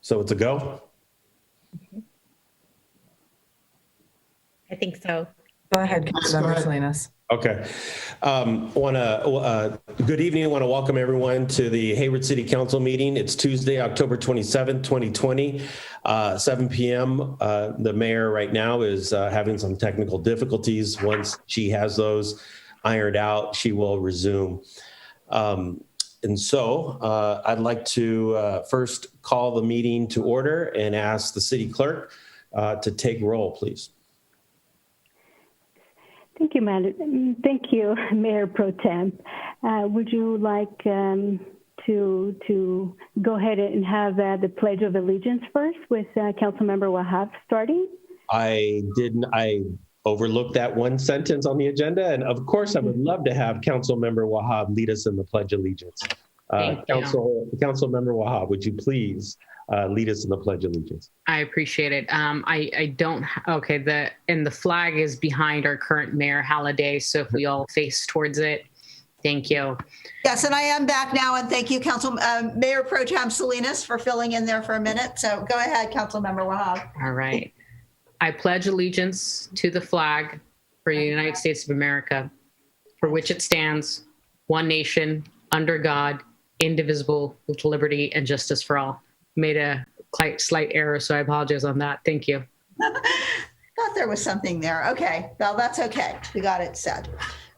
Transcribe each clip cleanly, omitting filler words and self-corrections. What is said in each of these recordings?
So it's a go? I think so. Go ahead, Councilmember Salinas. Okay. Good evening. I want to welcome everyone to the Hayward City Council meeting. It's Tuesday, October 27th, 2020, 7 p.m. The mayor right now is having some technical difficulties. Once she has those ironed out, she will resume. And so I'd like to first call the meeting to order and ask the city clerk to take roll, please. Thank you, Madam. Thank you, Mayor Pro Tem. Would you like to go ahead and have the Pledge of Allegiance first with Councilmember Wahab starting? I overlooked that one sentence on the agenda, and of course, I would love to have Councilmember Wahab lead us in the Pledge of Allegiance. Councilmember Wahab, would you please lead us in the Pledge of Allegiance? I appreciate it. The flag is behind our current Mayor Halliday, so if we all face towards it, thank you. Yes, and I am back now, and thank you, Mayor Pro Tem Salinas, for filling in there for a minute. So go ahead, Councilmember Wahab. All right. I pledge allegiance to the flag for the United States of America, for which it stands, one nation, under God, indivisible, with liberty and justice for all. Made a slight error, so I apologize on that. Thank you. Thought there was something there. Okay, well, that's okay. We got it said.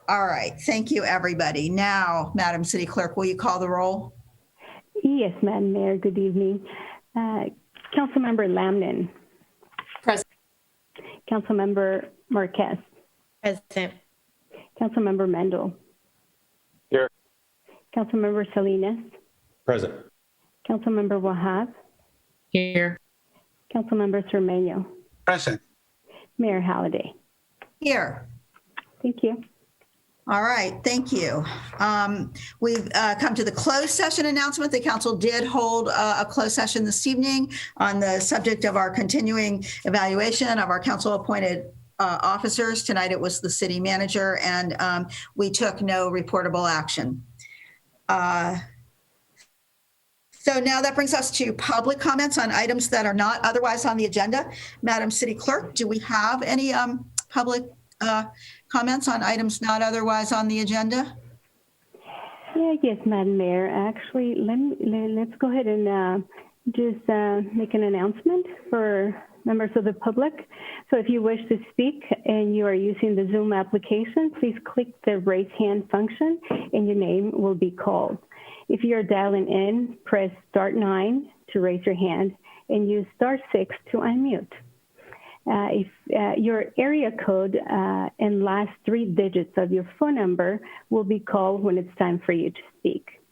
All right, thank you, everybody. Now, Madam City Clerk, will you call the roll? Yes, Madam Mayor, good evening. Councilmember Lamnin. Present. Councilmember Marquez. Present. Councilmember Mendel. Here. Councilmember Salinas. Present. Councilmember Wahab. Here. Councilmember Cermeño. Present. Mayor Halliday. Here. Thank you. All right, thank you. We've come to the closed session announcement. The council did hold a closed session this evening on the subject of our continuing evaluation of our council appointed officers. Tonight it was the city manager, and we took no reportable action. So now that brings us to public comments on items that are not otherwise on the agenda. Madam City Clerk, do we have any public comments on items not otherwise on the agenda? Yes, Madam Mayor. Actually, let's go ahead and just make an announcement for members of the public. So if you wish to speak and you are using the Zoom application, please click the raise hand function and your name will be called. If you're dialing in, press *9 to raise your hand and use *6 to unmute. If your area code and last 3 digits of your phone number will be called when it's time for you to speak.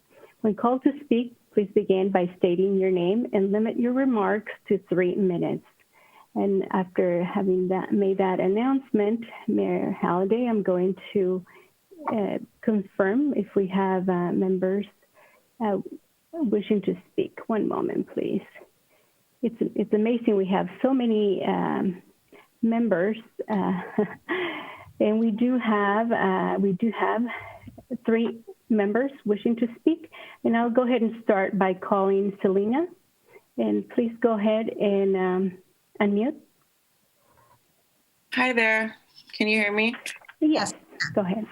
When called to speak, please begin by stating your name and limit your remarks to 3 minutes. And after having made that announcement, Mayor Halliday, I'm going to confirm if we have members wishing to speak. One moment, please. It's amazing we have so many members, and we do have 3 members wishing to speak. And I'll go ahead and start by calling Selena. And please go ahead and unmute. Hi there. Can you hear me? Yes, go ahead.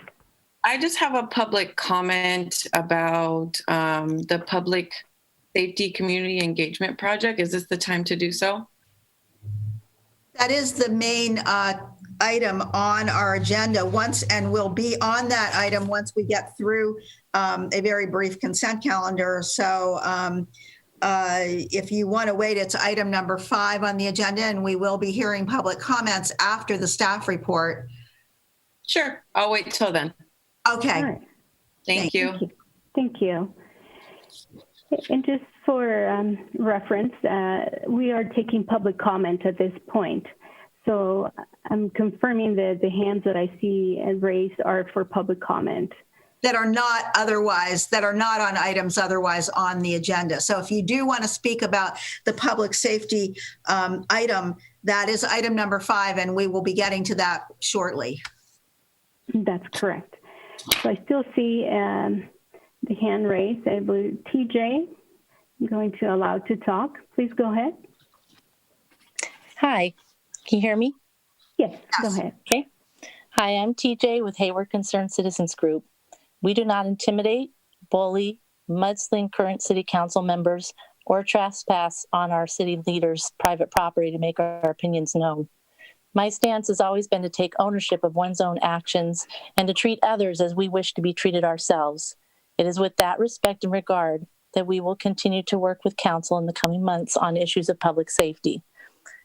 I just have a public comment about the Public Safety Community Engagement Project. Is this the time to do so? That is the main item on our agenda and we'll be on that item once we get through a very brief consent calendar. So if you want to wait, it's item number 5 on the agenda, and we will be hearing public comments after the staff report. Sure, I'll wait till then. Okay. Right. Thank you. Thank you. And just for reference, we are taking public comment at this point. So I'm confirming that the hands that I see raised are for public comment. That are not on items otherwise on the agenda. So if you do want to speak about the public safety item, that is item number 5, and we will be getting to that shortly. That's correct. So I still see the hand raised. I believe TJ, going to allow to talk. Please go ahead. Hi, can you hear me? Yes, go Yes. ahead. Okay. Hi, I'm TJ with Hayward Concerned Citizens Group. We do not intimidate, bully, mudsling current city council members, or trespass on our city leaders' private property to make our opinions known. My stance has always been to take ownership of one's own actions and to treat others as we wish to be treated ourselves. It is with that respect and regard that we will continue to work with council in the coming months on issues of public safety.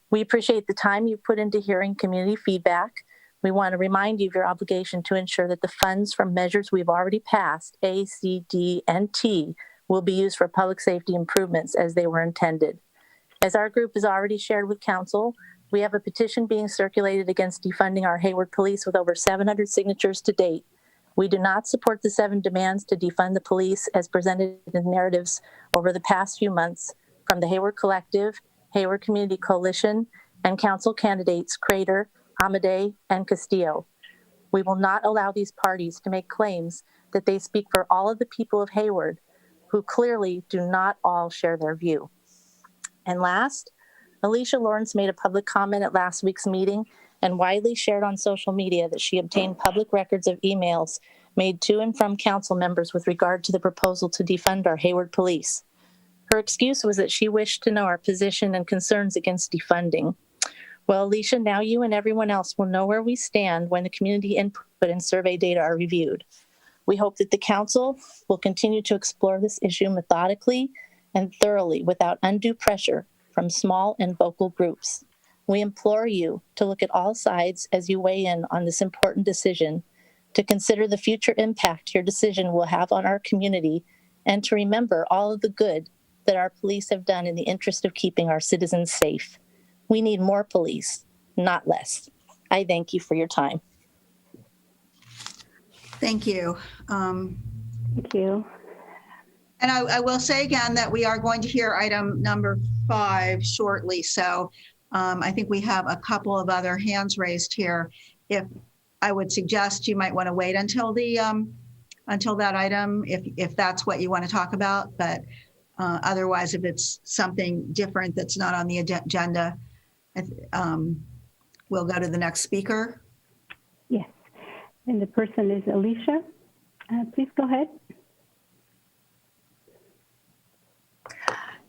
We appreciate the time you put into hearing community feedback. We want to remind you of your obligation to ensure that the funds from measures we've already passed, A, C, D, and T, will be used for public safety improvements as they were intended. As our group has already shared with council, we have a petition being circulated against defunding our Hayward police with over 700 signatures to date. We do not support the 7 demands to defund the police as presented in narratives over the past few months from the Hayward Collective, Hayward Community Coalition, and council candidates Crater, Amadei, and Castillo. We will not allow these parties to make claims that they speak for all of the people of Hayward, who clearly do not all share their view. And last, Alicia Lawrence made a public comment at last week's meeting and widely shared on social media that she obtained public records of emails made to and from council members with regard to the proposal to defund our Hayward police. Her excuse was that she wished to know our position and concerns against defunding. Well, Alicia, now you and everyone else will know where we stand when the community input and survey data are reviewed. We hope that the council will continue to explore this issue methodically and thoroughly without undue pressure from small and vocal groups. We implore you to look at all sides as you weigh in on this important decision, to consider the future impact your decision will have on our community, and to remember all of the good that our police have done in the interest of keeping our citizens safe. We need more police, not less. I thank you for your time. Thank you. Thank you. And I will say again that we are going to hear item number 5 shortly. So I think we have a couple of other hands raised here. If I would suggest you might want to wait until that item, if that's what you want to talk about. But otherwise, if it's something different that's not on the agenda, we'll go to the next speaker. Yes. And the person is Alicia. Please go ahead.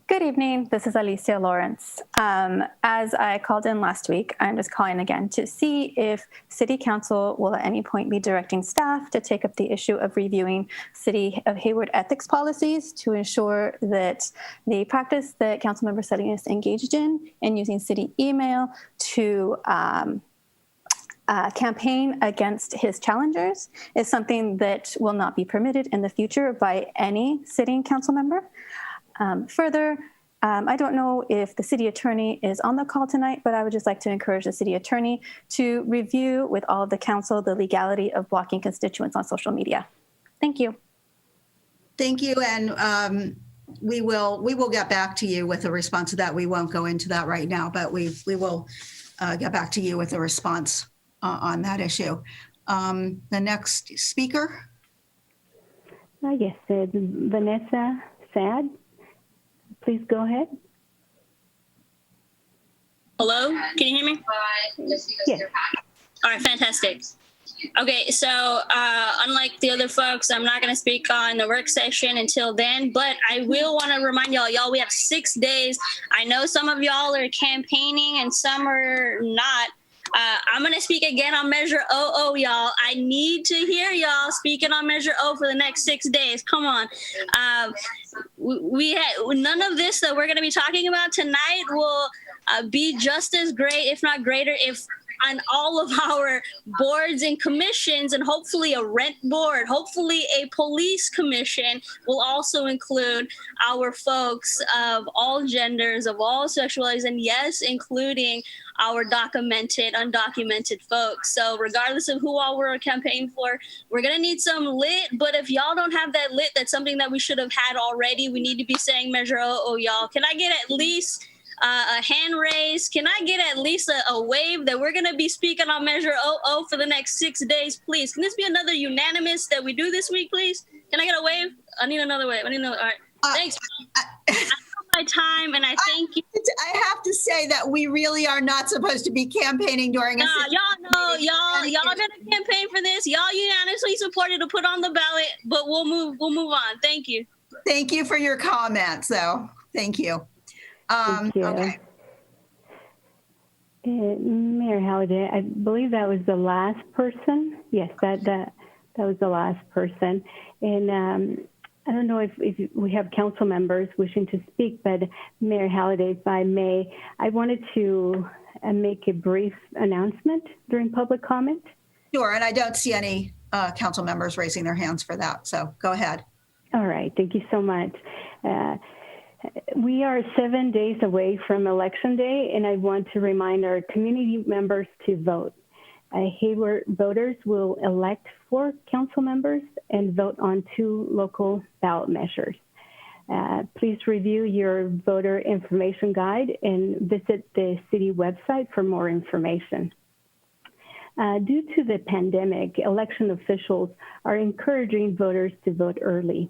Good evening. This is Alicia Lawrence. As I called in last week, I'm just calling again to see if City Council will at any point be directing staff to take up the issue of reviewing City of Hayward ethics policies to ensure that the practice that Councilmember Setting is engaged in and using city email to campaign against his challengers is something that will not be permitted in the future by any sitting council member. Further, I don't know if the city attorney is on the call tonight, but I would just like to encourage the city attorney to review with all of the council the legality of blocking constituents on social media. Thank you. Thank you. And we will get back to you with a response to that. We won't go into that right now, but we will get back to you with a response on that issue. The next speaker. Yes, Vanessa Sad. Please go ahead. Hello, can you hear me? Yes. All right, fantastic. Okay, so unlike the other folks, I'm not going to speak on the work session until then, but I will want to remind y'all, we have 6 days. I know some of y'all are campaigning and some are not. I'm going to speak again on Measure OO, y'all. I need to hear y'all speaking on Measure O for the next 6 days. Come on. We none of this that we're going to be talking about tonight will be just as great, if not greater, if on all of our boards and commissions, and hopefully a rent board, hopefully a police commission will also include our folks of all genders, of all sexualities, and yes, including our documented, undocumented folks. So regardless of who all we're campaigning for, we're gonna need some lit, but if y'all don't have that lit, that's something that we should have had already. We need to be saying Measure O, y'all. Can I get at least a hand raise? Can I get at least a wave that we're going to be speaking on Measure OO for the next 6 days, please? Can this be another unanimous that we do this week, please? Can I get a wave? I need another wave. All right. Thanks. I know my time, and I thank you. I have to say that we really are not supposed to be campaigning during a. Nah, y'all know, y'all gonna campaign for this. Y'all unanimously supported to put on the ballot, but we'll move on. Thank you. Thank you for your comments, though. Thank you. Thank you. Okay. Mayor Halliday, I believe that was the last person. Yes, that was the last person. And I don't know if we have council members wishing to speak, but Mayor Halliday, if I may, I wanted to make a brief announcement during public comment. Sure, and I don't see any council members raising their hands for that, so go ahead. All right, thank you so much. We are 7 days away from Election Day, and I want to remind our community members to vote. Hayward voters will elect 4 council members and vote on 2 local ballot measures. Please review your voter information guide and visit the city website for more information. Due to the pandemic, election officials are encouraging voters to vote early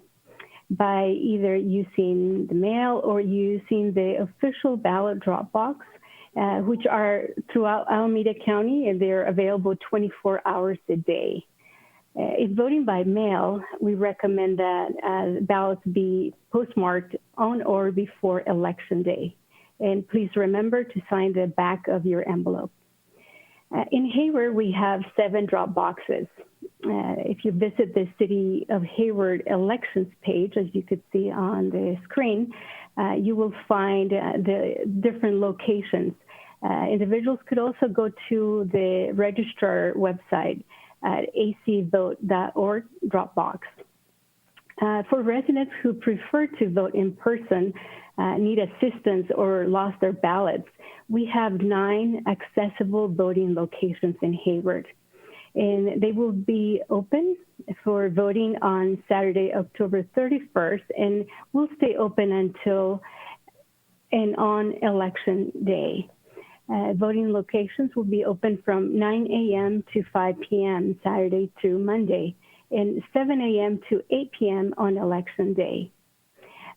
by either using the mail or using the official ballot drop box, which are throughout Alameda County, and they're available 24 hours a day. If voting by mail, we recommend that ballots be postmarked on or before Election Day. And please remember to sign the back of your envelope. In Hayward, we have 7 drop boxes. If you visit the City of Hayward elections page, as you could see on the screen, you will find the different locations. Individuals could also go to the registrar website at acvote.org drop box. For residents who prefer to vote in person, need assistance, or lost their ballots, we have 9 accessible voting locations in Hayward. And they will be open for voting on Saturday, October 31st, and will stay open until and on Election Day. Voting locations will be open from 9 a.m. to 5 p.m. Saturday through Monday, and 7 a.m. to 8 p.m. on Election Day.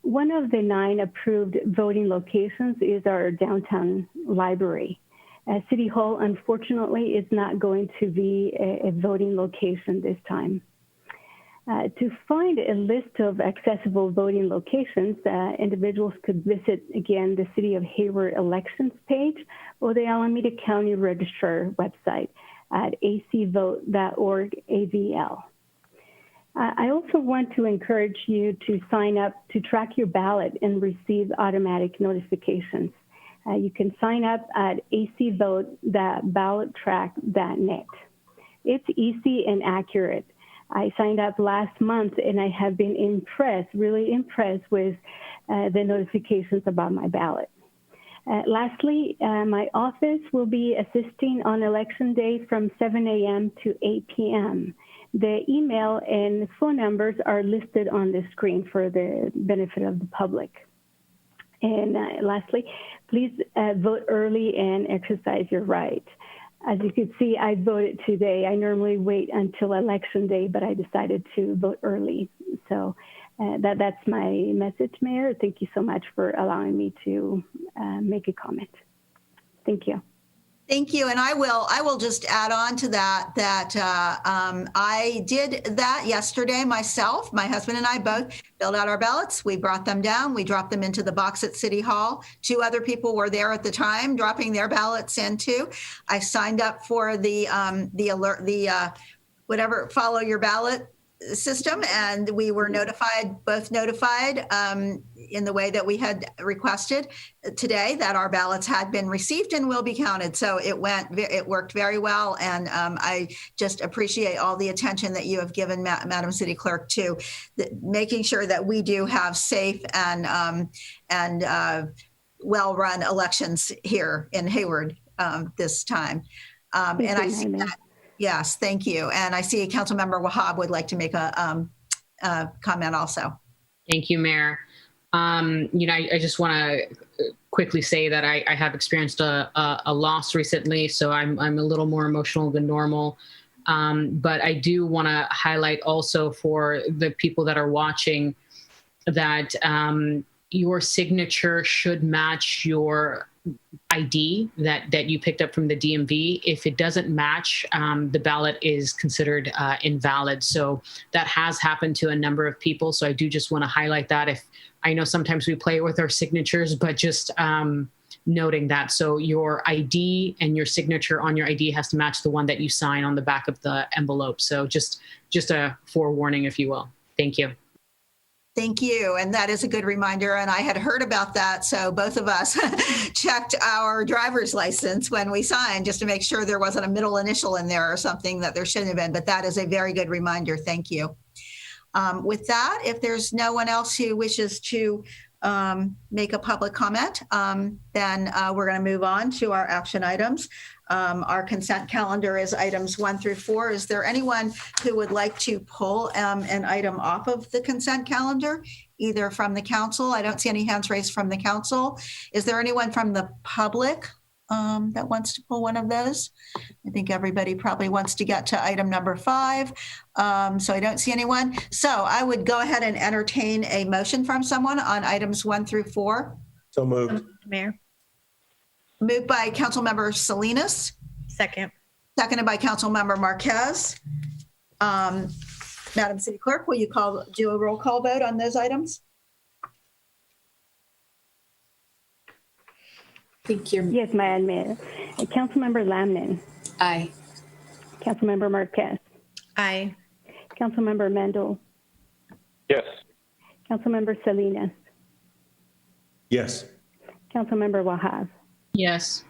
One of the 9 approved voting locations is our downtown library. City Hall, unfortunately, is not going to be a voting location this time. To find a list of accessible voting locations, individuals could visit, again, the City of Hayward elections page or the Alameda County Registrar website at acvote.org AVL. I also want to encourage you to sign up to track your ballot and receive automatic notifications. You can sign up at acvote.ballottrack.net. It's easy and accurate. I signed up last month and I have been impressed, really impressed with the notifications about my ballot. Lastly, my office will be assisting on Election Day from 7 a.m. to 8 p.m. The email and phone numbers are listed on the screen for the benefit of the public. And lastly, please vote early and exercise your right. As you can see, I voted today. I normally wait until Election Day, but I decided to vote early. So that's my message, Mayor. Thank you so much for allowing me to make a comment. Thank you. Thank you, and I will just add on to that I did that yesterday myself. My husband and I both filled out our ballots. We brought them down. We dropped them into the box at City Hall. 2 other people were there at the time, dropping their ballots in too. I signed up for the alert, whatever, follow your ballot system, and we were both notified in the way that we had requested today that our ballots had been received and will be counted. So it worked very well, and I just appreciate all the attention that you have given, Madam City Clerk, to making sure that we do have safe and well-run elections here in Hayward this time. And I see that. Yes, thank you. And I see Councilmember Wahab would like to make a comment also. Thank you, Mayor. I just want to quickly say that I have experienced a loss recently, so I'm a little more emotional than normal. But I do want to highlight also for the people that are watching, that your signature should match your ID that you picked up from the DMV. If it doesn't match, the ballot is considered invalid. So that has happened to a number of people. So I do just want to highlight that. If I know sometimes we play with our signatures, but just noting that. So your ID and your signature on your ID has to match the one that you sign on the back of the envelope. So just a forewarning, if you will. Thank you. Thank you. And that is a good reminder. And I had heard about that. So both of us checked our driver's license when we signed just to make sure there wasn't a middle initial in there or something that there shouldn't have been. But that is a very good reminder. Thank you. With that, if there's no one else who wishes to make a public comment, then we're going to move on to our action items. Our consent calendar is items 1 through 4. Is there anyone who would like to pull an item off of the consent calendar, either from the council? I don't see any hands raised from the council. Is there anyone from the public that wants to pull one of those? I think everybody probably wants to get to item number 5. So I don't see anyone. So I would go ahead and entertain a motion from someone on items 1 through 4. So moved. Mayor. Moved by Councilmember Salinas, Second. seconded by Councilmember Marquez. Madam City Clerk, will you do a roll call vote on those items? Thank you. Yes, Madam Mayor. Councilmember Lamnin, Aye. Councilmember Marquez, Aye. Councilmember Mendel, Yes. Councilmember Salinas, Yes. Councilmember Wahab, Yes.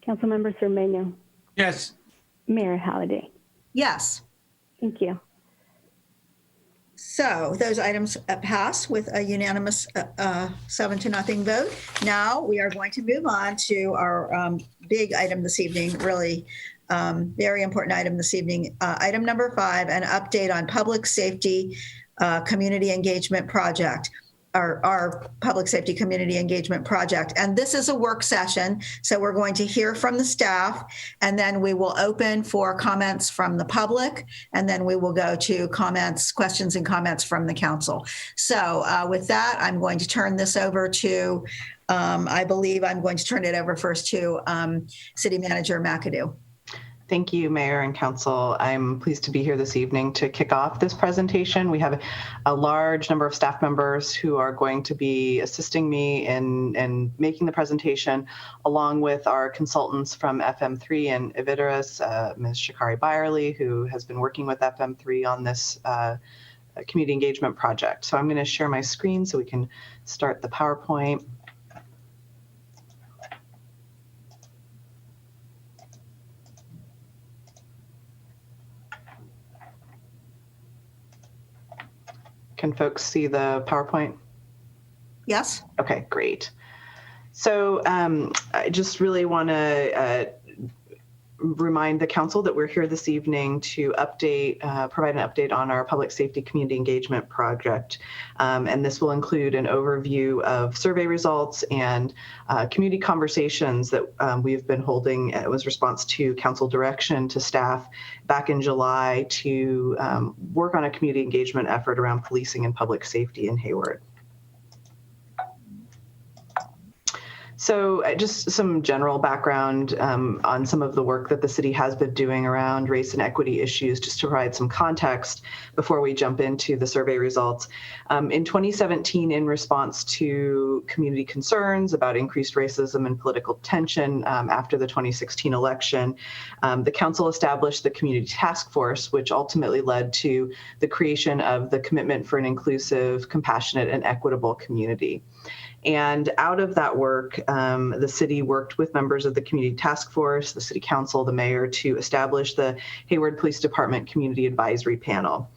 Councilmember Cermeño, Yes. Mayor Halliday. Yes. Thank you. So those items pass with a unanimous 7-0 vote. Now we are going to move on to our big item this evening, really very important item this evening. Item number 5, an update on public safety community engagement project. Our public safety community engagement project. And this is a work session. So we're going to hear from the staff, and then we will open for comments from the public. And then we will go to questions and comments from the council. So with that, I'm going to turn this over to, I believe I'm going to turn it over first to City Manager McAdoo. Thank you, Mayor and Council. I'm pleased to be here this evening to kick off this presentation. We have a large number of staff members who are going to be assisting me in making the presentation, along with our consultants from FM3 and Ivitaris, Ms. Shikari Byerly, who has been working with FM3 on this community engagement project. So I'm going to share my screen so we can start the PowerPoint. Can folks see the PowerPoint? Yes. Okay, great. So I just really want to remind the council that we're here this evening to provide an update on our public safety community engagement project. And this will include an overview of survey results and community conversations that we've been holding. It was response to council direction to staff back in July to work on a community engagement effort around policing and public safety in Hayward. So just some general background on some of the work that the city has been doing around race and equity issues, just to provide some context before we jump into the survey results. In 2017, in response to community concerns about increased racism and political tension after the 2016 election, the council established the Community Task Force, which ultimately led to the creation of the Commitment for an Inclusive, Compassionate, and Equitable Community. And out of that work, the city worked with members of the Community Task Force, the City Council, the Mayor, to establish the Hayward Police Department Community Advisory Panel.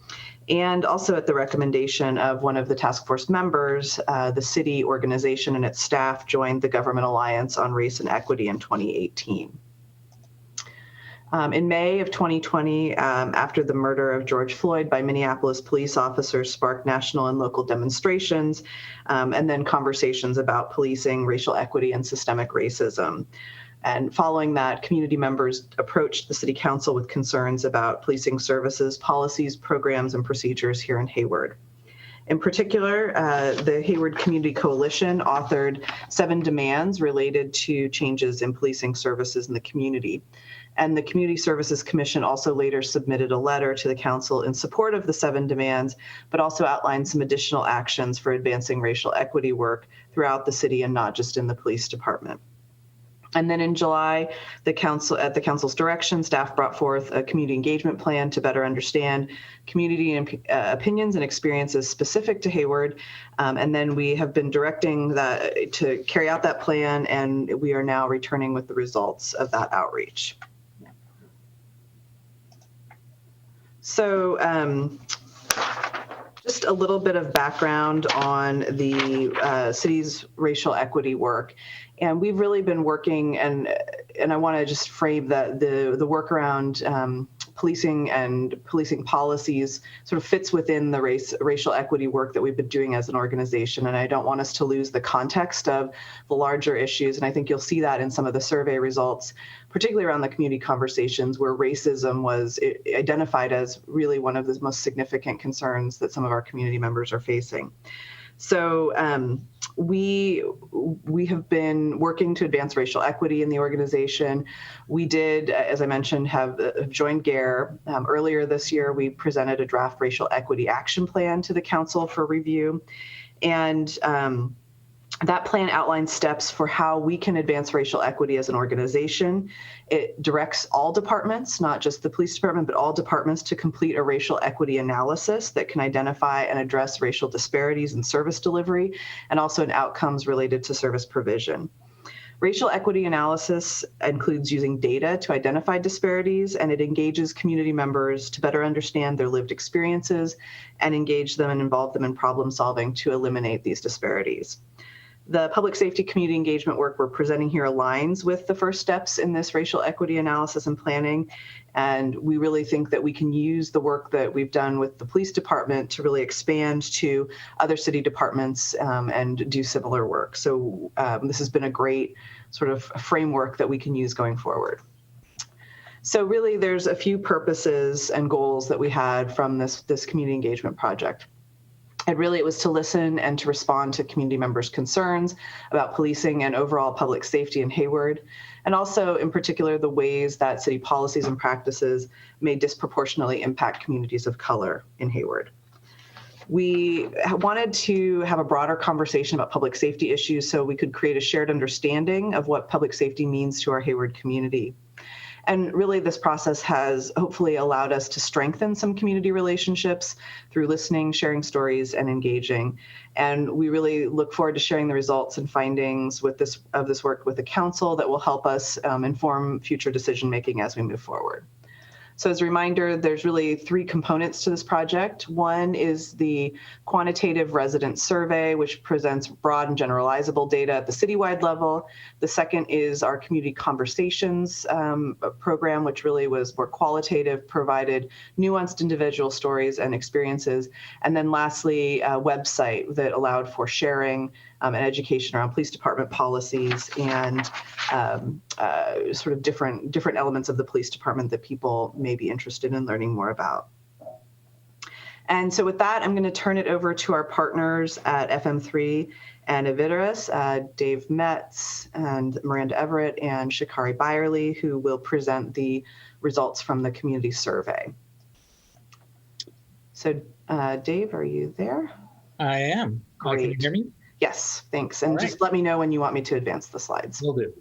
And also at the recommendation of one of the task force members, the city organization and its staff joined the Government Alliance on Race and Equity in 2018. In May of 2020, after the murder of George Floyd by Minneapolis police officers sparked national and local demonstrations, and then conversations about policing, racial equity, and systemic racism. And following that, community members approached the City Council with concerns about policing services, policies, programs, and procedures here in Hayward. In particular, the Hayward Community Coalition authored 7 demands related to changes in policing services in the community. And the Community Services Commission also later submitted a letter to the council in support of the 7 demands, but also outlined some additional actions for advancing racial equity work throughout the city and not just in the police department. And then in July, at the council's direction, staff brought forth a community engagement plan to better understand community opinions and experiences specific to Hayward. And then we have been directing that to carry out that plan, and we are now returning with the results of that outreach. So just a little bit of background on the city's racial equity work. And we've really been working, and I want to just frame that the work around policing and policing policies sort of fits within the racial equity work that we've been doing as an organization. And I don't want us to lose the context of the larger issues. And I think you'll see that in some of the survey results, particularly around the community conversations, where racism was identified as really one of the most significant concerns that some of our community members are facing. So we have been working to advance racial equity in the organization. We did, as I mentioned, have joined GARE. Earlier this year, we presented a draft racial equity action plan to the council for review. And that plan outlines steps for how we can advance racial equity as an organization. It directs all departments, not just the police department, but all departments, to complete a racial equity analysis that can identify and address racial disparities in service delivery and also in outcomes related to service provision. Racial equity analysis includes using data to identify disparities, and it engages community members to better understand their lived experiences and engage them and involve them in problem solving to eliminate these disparities. The public safety community engagement work we're presenting here aligns with the first steps in this racial equity analysis and planning. And we really think that we can use the work that we've done with the police department to really expand to other city departments and do similar work. So this has been a great sort of framework that we can use going forward. So really, there's a few purposes and goals that we had from this community engagement project. And really, it was to listen and to respond to community members' concerns about policing and overall public safety in Hayward, and also, in particular, the ways that city policies and practices may disproportionately impact communities of color in Hayward. We wanted to have a broader conversation about public safety issues so we could create a shared understanding of what public safety means to our Hayward community. And really, this process has hopefully allowed us to strengthen some community relationships through listening, sharing stories, and engaging. And we really look forward to sharing the results and findings of this work with the council that will help us inform future decision-making as we move forward. So as a reminder, there's really 3 components to this project. One is the quantitative resident survey, which presents broad and generalizable data at the citywide level. The second is our community conversations program, which really was more qualitative, provided nuanced individual stories and experiences. And then lastly, a website that allowed for sharing and education around police department policies and sort of different elements of the police department that people may be interested in learning more about. And so with that, I'm going to turn it over to our partners at FM3 and Aviderus, Dave Metz and Miranda Everett and Shikari Byerly, who will present the results from the community survey. So Dave, are you there? I am. Great. Can you hear me? Yes, thanks. And just let me know when you want me to advance the slides. Will do.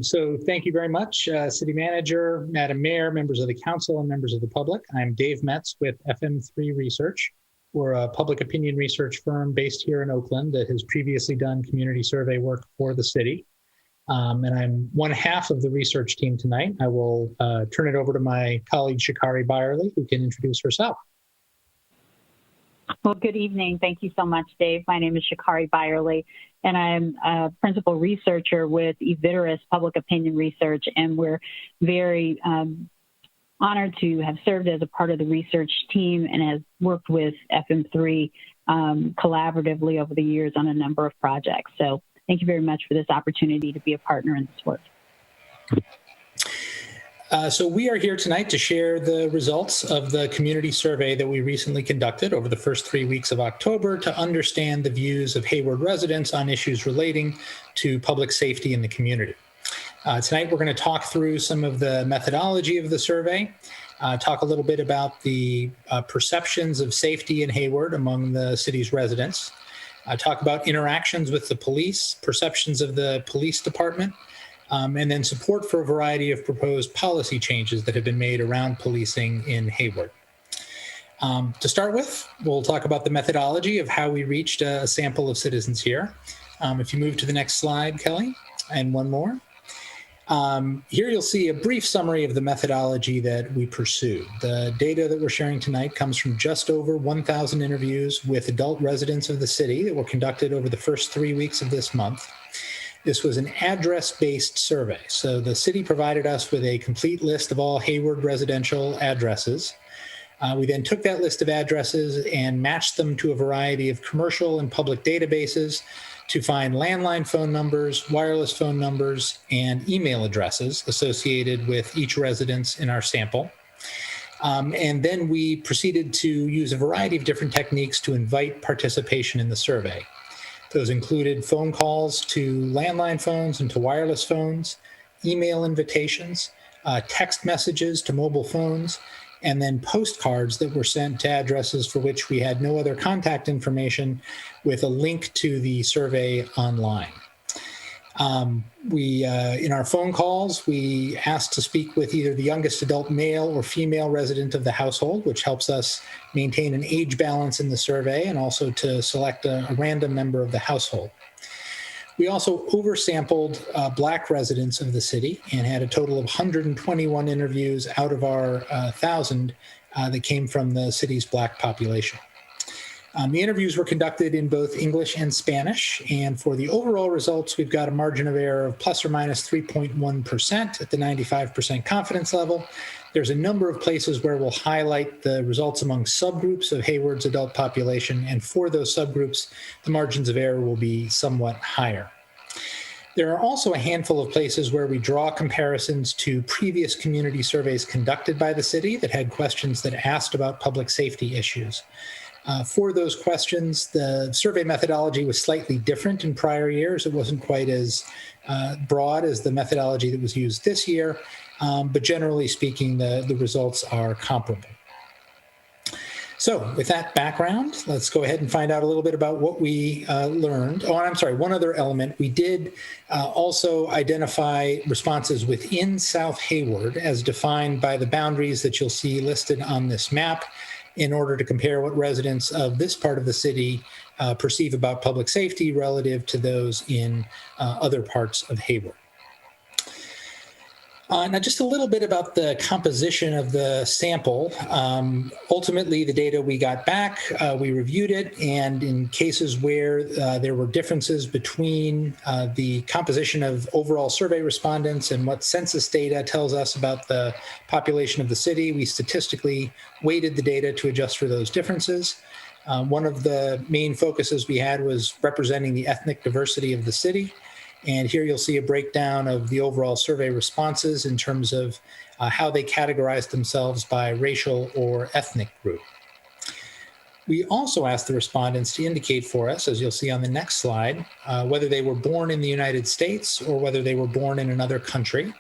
So thank you very much, City Manager, Madam Mayor, members of the council, and members of the public. I'm Dave Metz with FM3 Research. We're a public opinion research firm based here in Oakland that has previously done community survey work for the city. And I'm one half of the research team tonight. I will turn it over to my colleague, Shikari Byerly, who can introduce herself. Well, good evening. Thank you so much, Dave. My name is Shikari Byerly, and I'm a principal researcher with Aviderus Public Opinion Research, and we're very honored to have served as a part of the research team and have worked with FM3 collaboratively over the years on a number of projects. So thank you very much for this opportunity to be a partner in this work. So we are here tonight to share the results of the community survey that we recently conducted over the first 3 weeks of October to understand the views of Hayward residents on issues relating to public safety in the community. Tonight, we're going to talk through some of the methodology of the survey, talk a little bit about the perceptions of safety in Hayward among the city's residents, talk about interactions with the police, perceptions of the police department, and then support for a variety of proposed policy changes that have been made around policing in Hayward. To start with, we'll talk about the methodology of how we reached a sample of citizens here. If you move to the next slide, Kelly, and one more. Here you'll see a brief summary of the methodology that we pursued. The data that we're sharing tonight comes from just over 1,000 interviews with adult residents of the city that were conducted over the first 3 weeks of this month. This was an address-based survey. So the city provided us with a complete list of all Hayward residential addresses. We then took that list of addresses and matched them to a variety of commercial and public databases to find landline phone numbers, wireless phone numbers, and email addresses associated with each residence in our sample. And then we proceeded to use a variety of different techniques to invite participation in the survey. Those included phone calls to landline phones and to wireless phones, email invitations, text messages to mobile phones, and then postcards that were sent to addresses for which we had no other contact information with a link to the survey online. In our phone calls, we asked to speak with either the youngest adult male or female resident of the household, which helps us maintain an age balance in the survey, and also to select a random member of the household. We also oversampled Black residents of the city and had a total of 121 interviews out of our 1,000 that came from the city's Black population. The interviews were conducted in both English and Spanish, and for the overall results, we've got a margin of error of plus or minus 3.1% at the 95% confidence level. There's a number of places where we'll highlight the results among subgroups of Hayward's adult population, and for those subgroups, the margins of error will be somewhat higher. There are also a handful of places where we draw comparisons to previous community surveys conducted by the city that had questions that asked about public safety issues. For those questions, the survey methodology was slightly different in prior years. It wasn't quite as broad as the methodology that was used this year, but generally speaking, the results are comparable. So with that background, let's go ahead and find out a little bit about what we learned. Oh, I'm sorry, one other element. We did also identify responses within South Hayward as defined by the boundaries that you'll see listed on this map, in order to compare what residents of this part of the city perceive about public safety relative to those in other parts of Hayward. Now, just a little bit about the composition of the sample. Ultimately, the data we got back, we reviewed it, and in cases where there were differences between the composition of overall survey respondents and what census data tells us about the population of the city, we statistically weighted the data to adjust for those differences. One of the main focuses we had was representing the ethnic diversity of the city. And here you'll see a breakdown of the overall survey responses in terms of how they categorized themselves by racial or ethnic group. We also asked the respondents to indicate for us, as you'll see on the next slide, whether they were born in the United States or whether they were born in another country.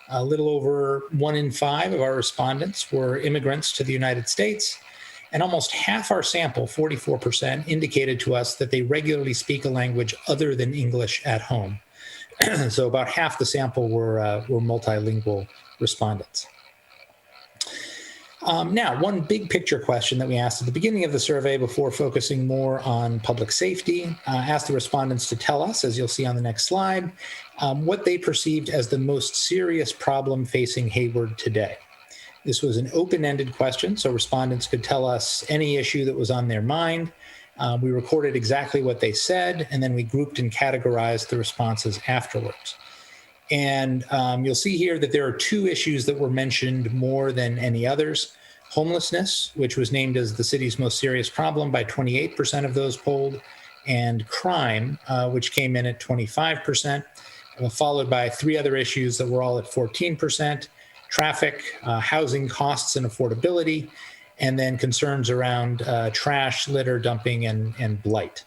A little over 1 in 5 of our respondents were immigrants to the United States, and almost half our sample, 44%, indicated to us that they regularly speak a language other than English at home. So about half the sample were multilingual respondents. Now, one big picture question that we asked at the beginning of the survey before focusing more on public safety, asked the respondents to tell us, as you'll see on the next slide, what they perceived as the most serious problem facing Hayward today. This was an open-ended question, so respondents could tell us any issue that was on their mind. We recorded exactly what they said, and then we grouped and categorized the responses afterwards. And you'll see here that there are 2 issues that were mentioned more than any others. Homelessness, which was named as the city's most serious problem by 28% of those polled, and crime, which came in at 25%, followed by 3 other issues that were all at 14%, traffic, housing costs and affordability, and then concerns around trash, litter, dumping, and blight.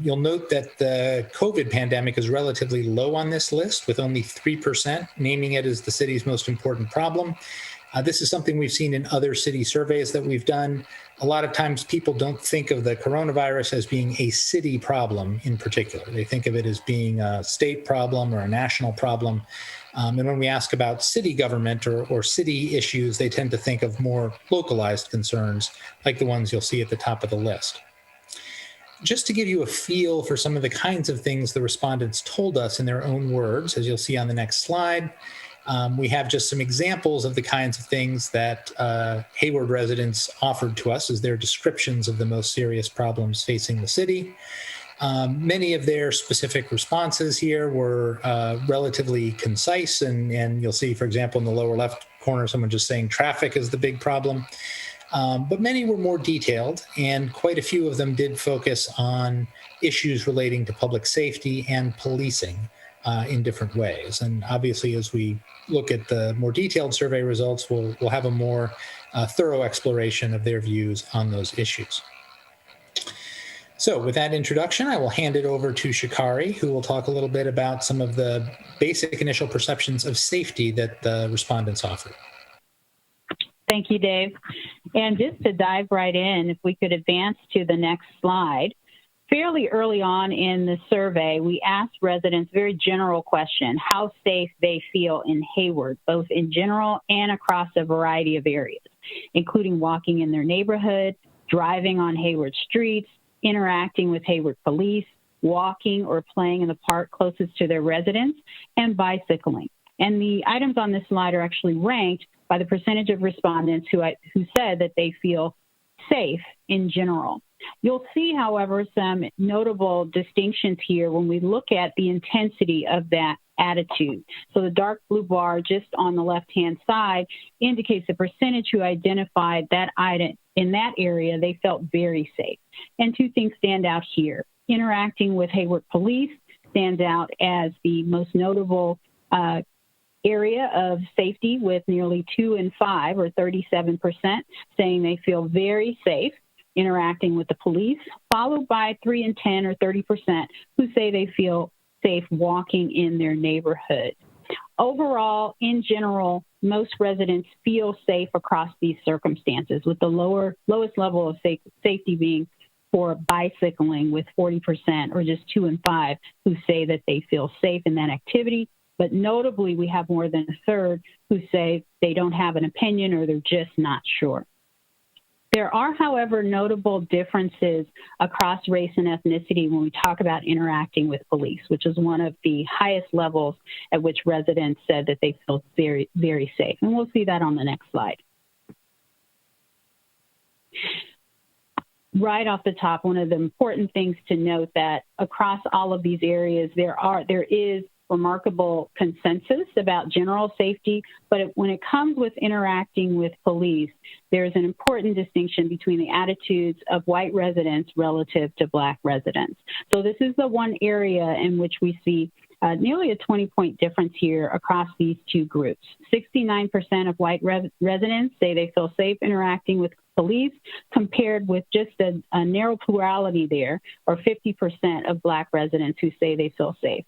You'll note that the COVID pandemic is relatively low on this list, with only 3% naming it as the city's most important problem. This is something we've seen in other city surveys that we've done. A lot of times people don't think of the coronavirus as being a city problem in particular. They think of it as being a state problem or a national problem. And when we ask about city government or city issues, they tend to think of more localized concerns like the ones you'll see at the top of the list. Just to give you a feel for some of the kinds of things the respondents told us in their own words, as you'll see on the next slide, we have just some examples of the kinds of things that Hayward residents offered to us as their descriptions of the most serious problems facing the city. Many of their specific responses here were relatively concise, and you'll see, for example, in the lower left corner, someone just saying traffic is the big problem. But many were more detailed, and quite a few of them did focus on issues relating to public safety and policing in different ways. And obviously, as we look at the more detailed survey results, we'll have a more thorough exploration of their views on those issues. So with that introduction, I will hand it over to Shikari, who will talk a little bit about some of the basic initial perceptions of safety that the respondents offered. Thank you, Dave. And just to dive right in, if we could advance to the next slide. Fairly early on in the survey, we asked residents a very general question, how safe they feel in Hayward, both in general and across a variety of areas, including walking in their neighborhood, driving on Hayward streets, interacting with Hayward police, walking or playing in the park closest to their residence, and bicycling. And the items on this slide are actually ranked by the percentage of respondents who said that they feel safe in general. You'll see, however, some notable distinctions here when we look at the intensity of that attitude. So the dark blue bar just on the left-hand side indicates the percentage who identified that item in that area they felt very safe. And two things stand out here. Interacting with Hayward police stands out as the most notable area of safety, with nearly 2 in 5, or 37%, saying they feel very safe interacting with the police, followed by 3 in 10, or 30%, who say they feel safe walking in their neighborhood. Overall, in general, most residents feel safe across these circumstances, with the lowest level of safety being for bicycling, with 40%, or just 2 in 5, who say that they feel safe in that activity. But notably, we have more than a third who say they don't have an opinion or they're just not sure. There are, however, notable differences across race and ethnicity when we talk about interacting with police, which is one of the highest levels at which residents said that they feel very, very safe. And we'll see that on the next slide. Right off the top, one of the important things to note that across all of these areas, there is remarkable consensus about general safety, but when it comes with interacting with police, there's an important distinction between the attitudes of white residents relative to Black residents. So this is the one area in which we see nearly a 20-point difference here across these two groups. 69% of white residents say they feel safe interacting with police, compared with just a narrow plurality there, or 50% of Black residents who say they feel safe.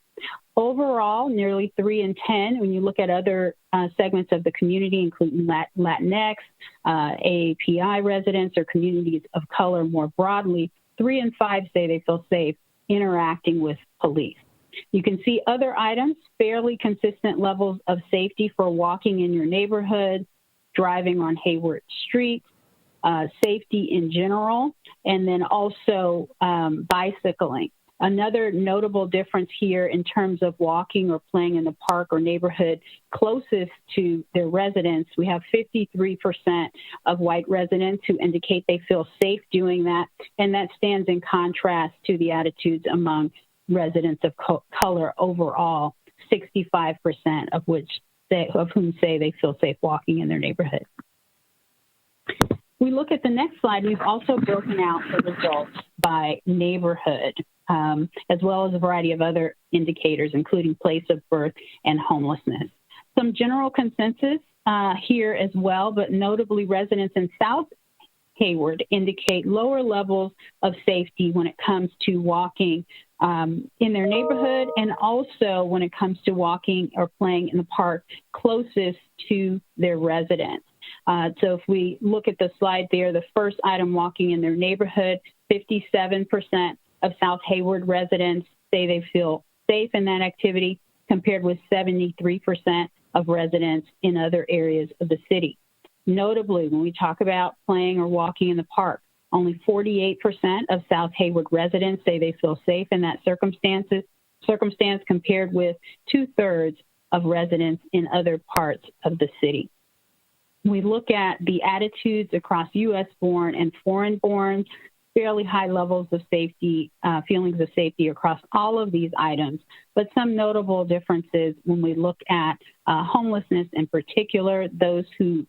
Overall, nearly 3 in 10, when you look at other segments of the community, including Latinx, AAPI residents, or communities of color more broadly, 3 in 5 say they feel safe interacting with police. You can see other items, fairly consistent levels of safety for walking in your neighborhood, driving on Hayward Street, safety in general, and then also bicycling. Another notable difference here in terms of walking or playing in the park or neighborhood closest to their residents, we have 53% of white residents who indicate they feel safe doing that, and that stands in contrast to the attitudes among residents of color overall, 65% of whom say they feel safe walking in their neighborhood. We look at the next slide, we've also broken out the results by neighborhood, as well as a variety of other indicators, including place of birth and homelessness. Some general consensus here as well, but notably residents in South Hayward indicate lower levels of safety when it comes to walking in their neighborhood, and also when it comes to walking or playing in the park closest to their residence. So if we look at the slide there, the first item, walking in their neighborhood, 57% of South Hayward residents say they feel safe in that activity, compared with 73% of residents in other areas of the city. Notably, when we talk about playing or walking in the park, only 48% of South Hayward residents say they feel safe in that circumstance, compared with 2/3 of residents in other parts of the city. We look at the attitudes across U.S.-born and foreign-born, fairly high levels of safety, feelings of safety across all of these items, but some notable differences when we look at homelessness in particular, those who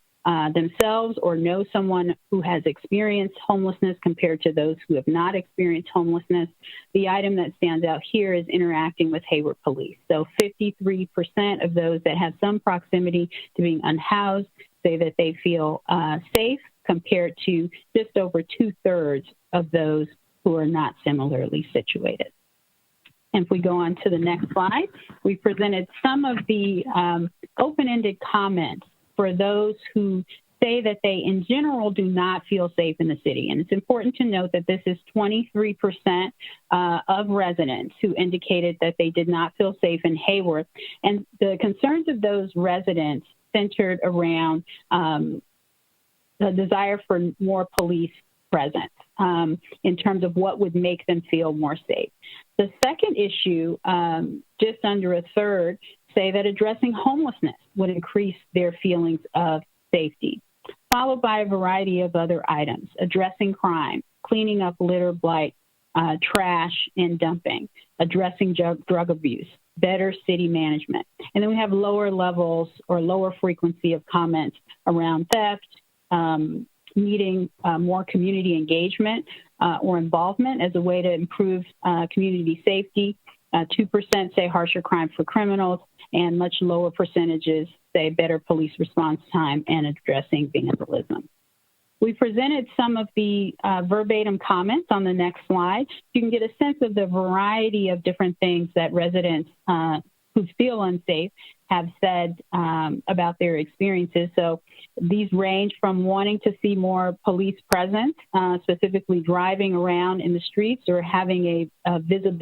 themselves or know someone who has experienced homelessness compared to those who have not experienced homelessness. The item that stands out here is interacting with Hayward police. So 53% of those that have some proximity to being unhoused say that they feel safe, compared to just over 2/3 of those who are not similarly situated. And if we go on to the next slide, we presented some of the open-ended comments for those who say that they, in general, do not feel safe in the city. And it's important to note that this is 23% of residents who indicated that they did not feel safe in Hayward. And the concerns of those residents centered around the desire for more police presence in terms of what would make them feel more safe. The second issue, just under 1/3, say that addressing homelessness would increase their feelings of safety, followed by a variety of other items: addressing crime, cleaning up litter, blight, trash and dumping, addressing drug abuse, better city management. And then we have lower levels or lower frequency of comments around theft, needing more community engagement or involvement as a way to improve community safety. 2% say harsher crime for criminals, and much lower percentages say better police response time and addressing vandalism. We presented some of the verbatim comments on the next slide. You can get a sense of the variety of different things that residents who feel unsafe have said about their experiences. So these range from wanting to see more police presence, specifically driving around in the streets or having a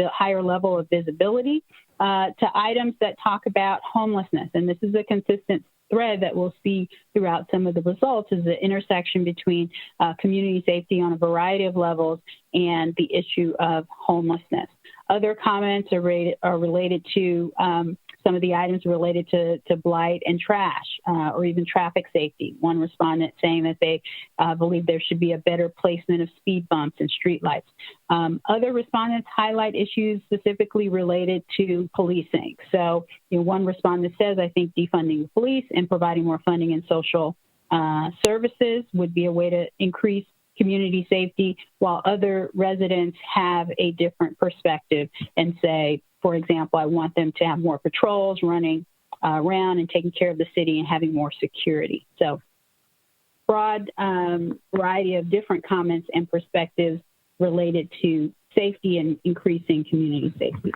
higher level of visibility, to items that talk about homelessness. And this is a consistent thread that we'll see throughout some of the results, is the intersection between community safety on a variety of levels and the issue of homelessness. Other comments are related to some of the items related to blight and trash, or even traffic safety. One respondent saying that they believe there should be a better placement of speed bumps and streetlights. Other respondents highlight issues specifically related to policing. So, one respondent says, I think defunding the police and providing more funding in social services would be a way to increase community safety, while other residents have a different perspective and say, for example, I want them to have more patrols running around and taking care of the city and having more security. So broad variety of different comments and perspectives related to safety and increasing community safety.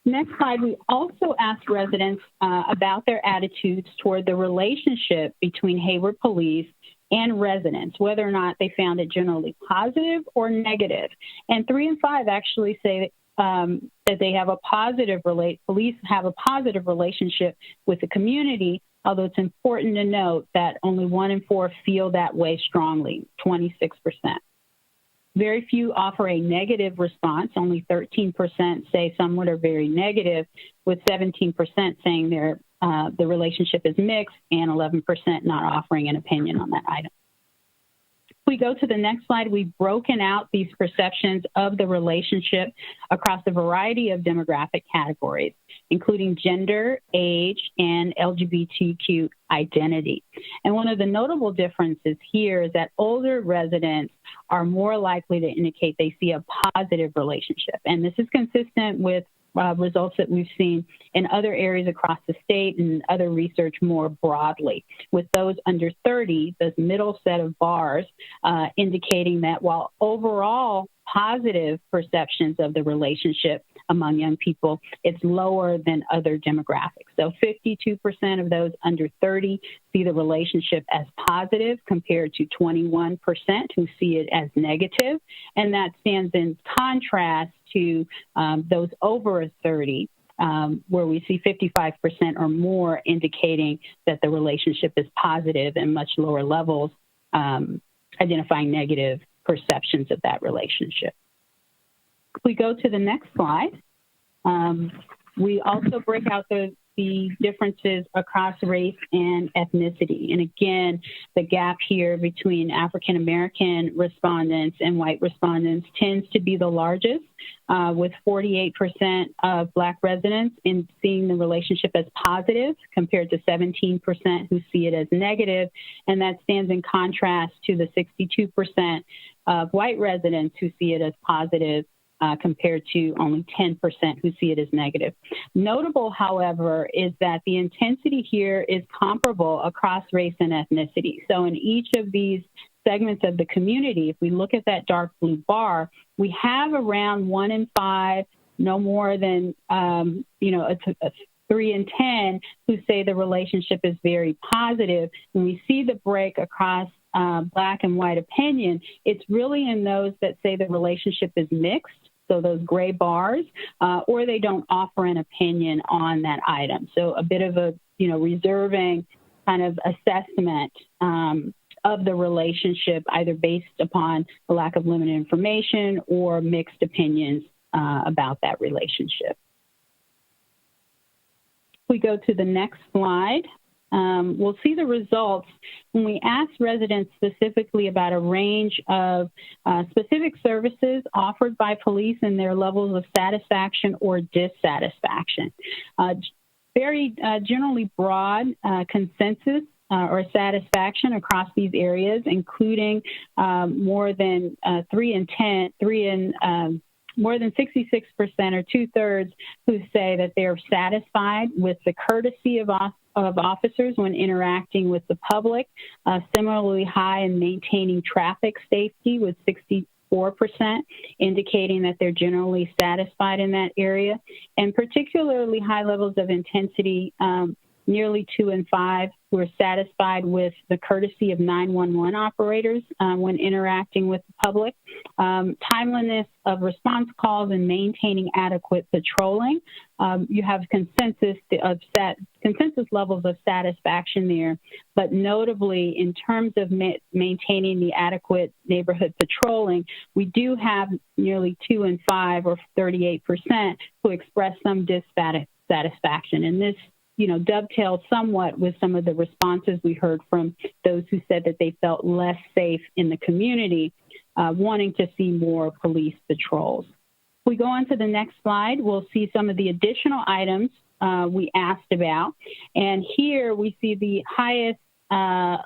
Next slide, we also asked residents about their attitudes toward the relationship between Hayward Police and residents, whether or not they found it generally positive or negative. And 3 and 5 actually say that they have a positive police have a positive relationship with the community, although it's important to note that only 1 in 4 feel that way strongly, 26%. Very few offer a negative response. Only 13% say somewhat or very negative, with 17% saying the relationship is mixed and 11% not offering an opinion on that item. If we go to the next slide, we've broken out these perceptions of the relationship across a variety of demographic categories, including gender, age, and LGBTQ identity. And one of the notable differences here is that older residents are more likely to indicate they see a positive relationship. And this is consistent with results that we've seen in other areas across the state and other research more broadly. With those under 30, this middle set of bars indicating that while overall positive perceptions of the relationship among young people, it's lower than other demographics. So 52% of those under 30 see the relationship as positive compared to 21% who see it as negative. And that stands in contrast to those over 30, where we see 55% or more indicating that the relationship is positive and much lower levels identifying negative perceptions of that relationship. If we go to the next slide, we also break out the differences across race and ethnicity. And again, the gap here between African American respondents and white respondents tends to be the largest, with 48% of Black residents in seeing the relationship as positive compared to 17% who see it as negative. And that stands in contrast to the 62% of white residents who see it as positive compared to only 10% who see it as negative. Notable, however, is that the intensity here is comparable across race and ethnicity. So in each of these segments of the community, if we look at that dark blue bar, we have around 1 in 5, no more than, 3 in 10 who say the relationship is very positive. When we see the break across Black and white opinion, it's really in those that say the relationship is mixed, so those gray bars, or they don't offer an opinion on that item. So a bit of a, reserving kind of assessment of the relationship, either based upon the lack of limited information or mixed opinions about that relationship. If we go to the next slide, we'll see the results when we ask residents specifically about a range of specific services offered by police and their levels of satisfaction or dissatisfaction. Very generally broad consensus or satisfaction across these areas, including more than more than 66% or 2/3 who say that they're satisfied with the courtesy of officers when interacting with the public. Similarly high in maintaining traffic safety, with 64% indicating that they're generally satisfied in that area, and particularly high levels of intensity, nearly 2 in 5 who are satisfied with the courtesy of 911 operators when interacting with the public. Timeliness of response calls and maintaining adequate patrolling. You have consensus levels of satisfaction there, but notably in terms of maintaining the adequate neighborhood patrolling, we do have nearly 2 in 5 or 38% who express some dissatisfaction. And this dovetails somewhat with some of the responses we heard from those who said that they felt less safe in the community, wanting to see more police patrols. If we go on to the next slide, we'll see some of the additional items we asked about. And here we see the highest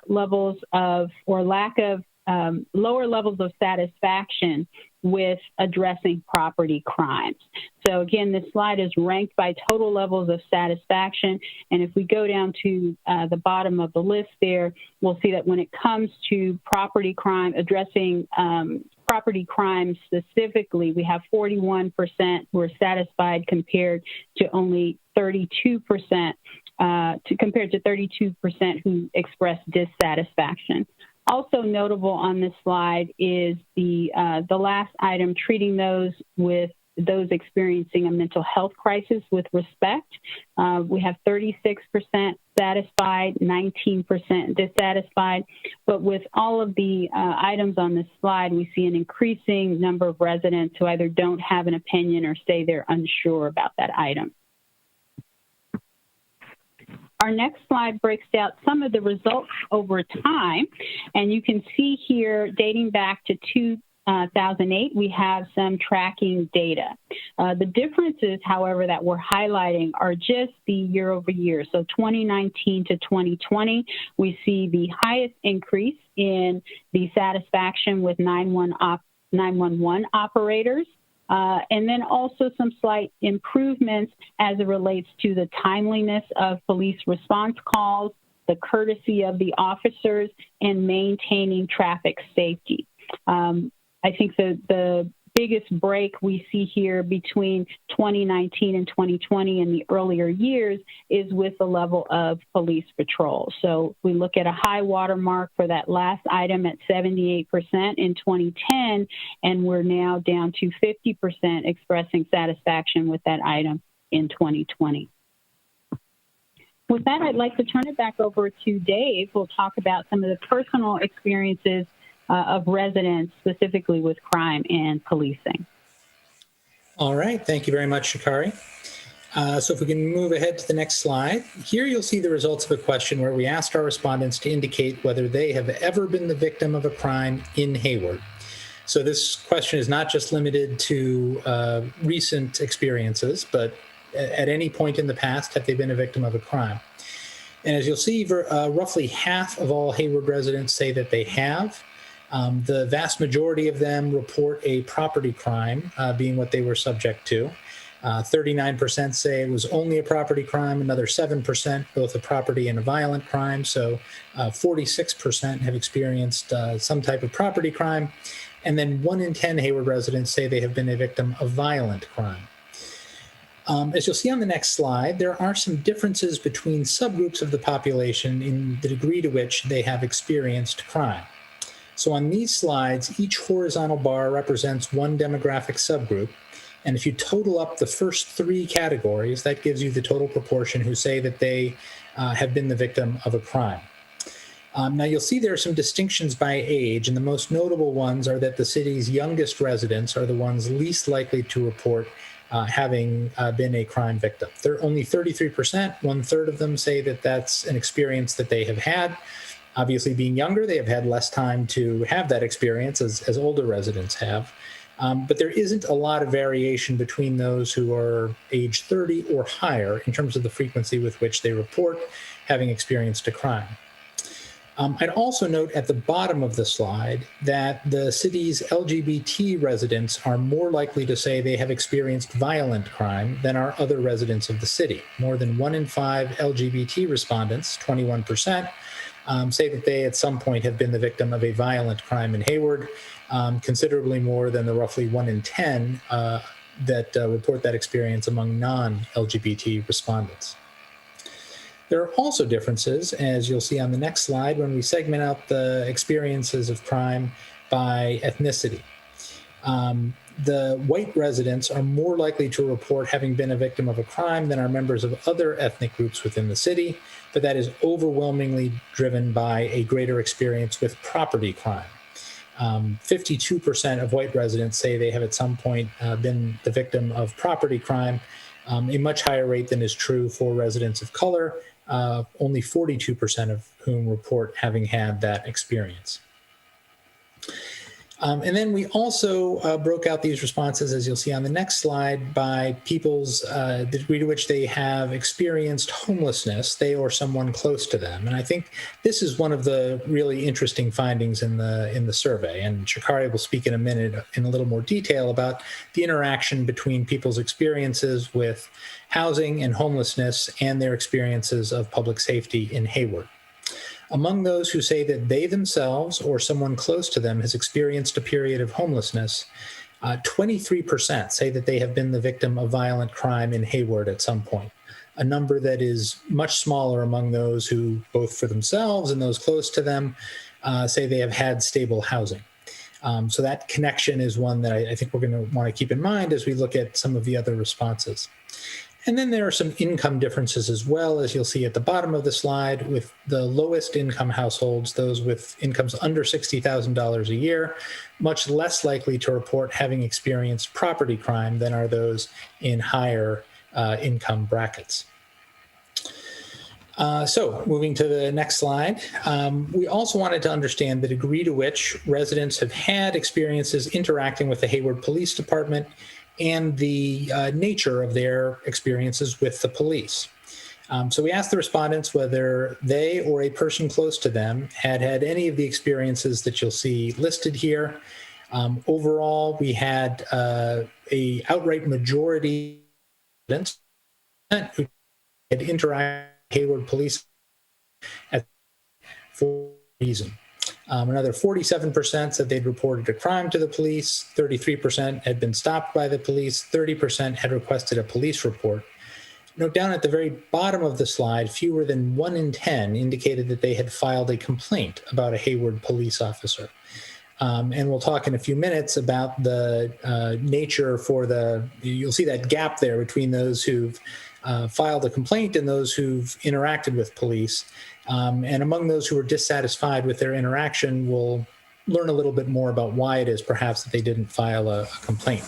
levels of, or lack of, lower levels of satisfaction with addressing property crimes. So again, this slide is ranked by total levels of satisfaction. And if we go down to the bottom of the list there, we'll see that when it comes to property crime, addressing property crimes specifically, we have 41% who are satisfied compared to only 32%, compared to 32% who expressed dissatisfaction. Also notable on this slide is the last item, treating those experiencing a mental health crisis with respect. We have 36% satisfied, 19% dissatisfied. But with all of the items on this slide, we see an increasing number of residents who either don't have an opinion or say they're unsure about that item. Our next slide breaks out some of the results over time, and you can see here, dating back to 2008, we have some tracking data. The differences, however, that we're highlighting are just the year over year. So 2019 to 2020, we see the highest increase in the satisfaction with 911 operators. And then also some slight improvements as it relates to the timeliness of police response calls, the courtesy of the officers, and maintaining traffic safety. I think the biggest break we see here between 2019 and 2020 in the earlier years is with the level of police patrol. So we look at a high watermark for that last item at 78% in 2010, and we're now down to 50% expressing satisfaction with that item in 2020. With that, I'd like to turn it back over to Dave, who'll talk about some of the personal experiences of residents, specifically with crime and policing. All right, thank you very much, Shikari. So if we can move ahead to the next slide. Here you'll see the results of a question where we asked our respondents to indicate whether they have ever been the victim of a crime in Hayward. So this question is not just limited to recent experiences, but at any point in the past, have they been a victim of a crime? And as you'll see, roughly half of all Hayward residents say that they have. The vast majority of them report a property crime being what they were subject to. 39% say it was only a property crime, another 7% both a property and a violent crime. So 46% have experienced some type of property crime. And then 1 in 10 Hayward residents say they have been a victim of violent crime. As you'll see on the next slide, there are some differences between subgroups of the population in the degree to which they have experienced crime. So on these slides, each horizontal bar represents one demographic subgroup. And if you total up the first 3 categories, that gives you the total proportion who say that they have been the victim of a crime. Now you'll see there are some distinctions by age, and the most notable ones are that the city's youngest residents are the ones least likely to report having been a crime victim. Only 33%, 1/3 of them say that that's an experience that they have had. Obviously, being younger, they have had less time to have that experience as older residents have. But there isn't a lot of variation between those who are age 30 or higher in terms of the frequency with which they report having experienced a crime. I'd also note at the bottom of the slide that the city's LGBT residents are more likely to say they have experienced violent crime than are other residents of the city. More than 1 in 5 LGBT respondents, 21%, say that they at some point have been the victim of a violent crime in Hayward, considerably more than the roughly 1 in 10 that report that experience among non-LGBT respondents. There are also differences, as you'll see on the next slide, when we segment out the experiences of crime by ethnicity. The white residents are more likely to report having been a victim of a crime than are members of other ethnic groups within the city, but that is overwhelmingly driven by a greater experience with property crime. 52% of white residents say they have at some point been the victim of property crime, a much higher rate than is true for residents of color, only 42% of whom report having had that experience. And then we also broke out these responses, as you'll see on the next slide, by people's the degree to which they have experienced homelessness, they or someone close to them. And I think this is one of the really interesting findings in the survey. And Shikari will speak in a minute in a little more detail about the interaction between people's experiences with housing and homelessness and their experiences of public safety in Hayward. Among those who say that they themselves or someone close to them has experienced a period of homelessness, 23% say that they have been the victim of violent crime in Hayward at some point, a number that is much smaller among those who, both for themselves and those close to them, say they have had stable housing. So that connection is one that I think we're going to want to keep in mind as we look at some of the other responses. And then there are some income differences as well, as you'll see at the bottom of the slide, with the lowest income households, those with incomes under $60,000 a year, much less likely to report having experienced property crime than are those in higher income brackets. So moving to the next slide, we also wanted to understand the degree to which residents have had experiences interacting with the Hayward Police Department and the nature of their experiences with the police. So we asked the respondents whether they or a person close to them had had any of the experiences that you'll see listed here. Overall, we had a outright majority of residents who had interacted with Hayward police for reason. Another 47% said they'd reported a crime to the police, 33% had been stopped by the police, 30% had requested a police report. Note down at the very bottom of the slide, fewer than 1 in 10 indicated that they had filed a complaint about a Hayward police officer. And we'll talk in a few minutes about the nature you'll see that gap there between those who've filed a complaint and those who've interacted with police. And among those who are dissatisfied with their interaction, we'll learn a little bit more about why it is perhaps that they didn't file a complaint.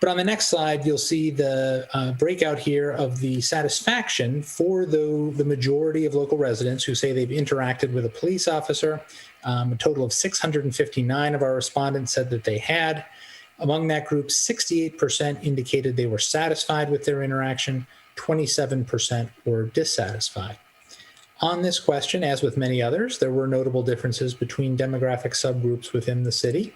But on the next slide, you'll see the breakout here of the satisfaction for the majority of local residents who say they've interacted with a police officer. A total of 659 of our respondents said that they had. Among that group, 68% indicated they were satisfied with their interaction, 27% were dissatisfied. On this question, as with many others, there were notable differences between demographic subgroups within the city.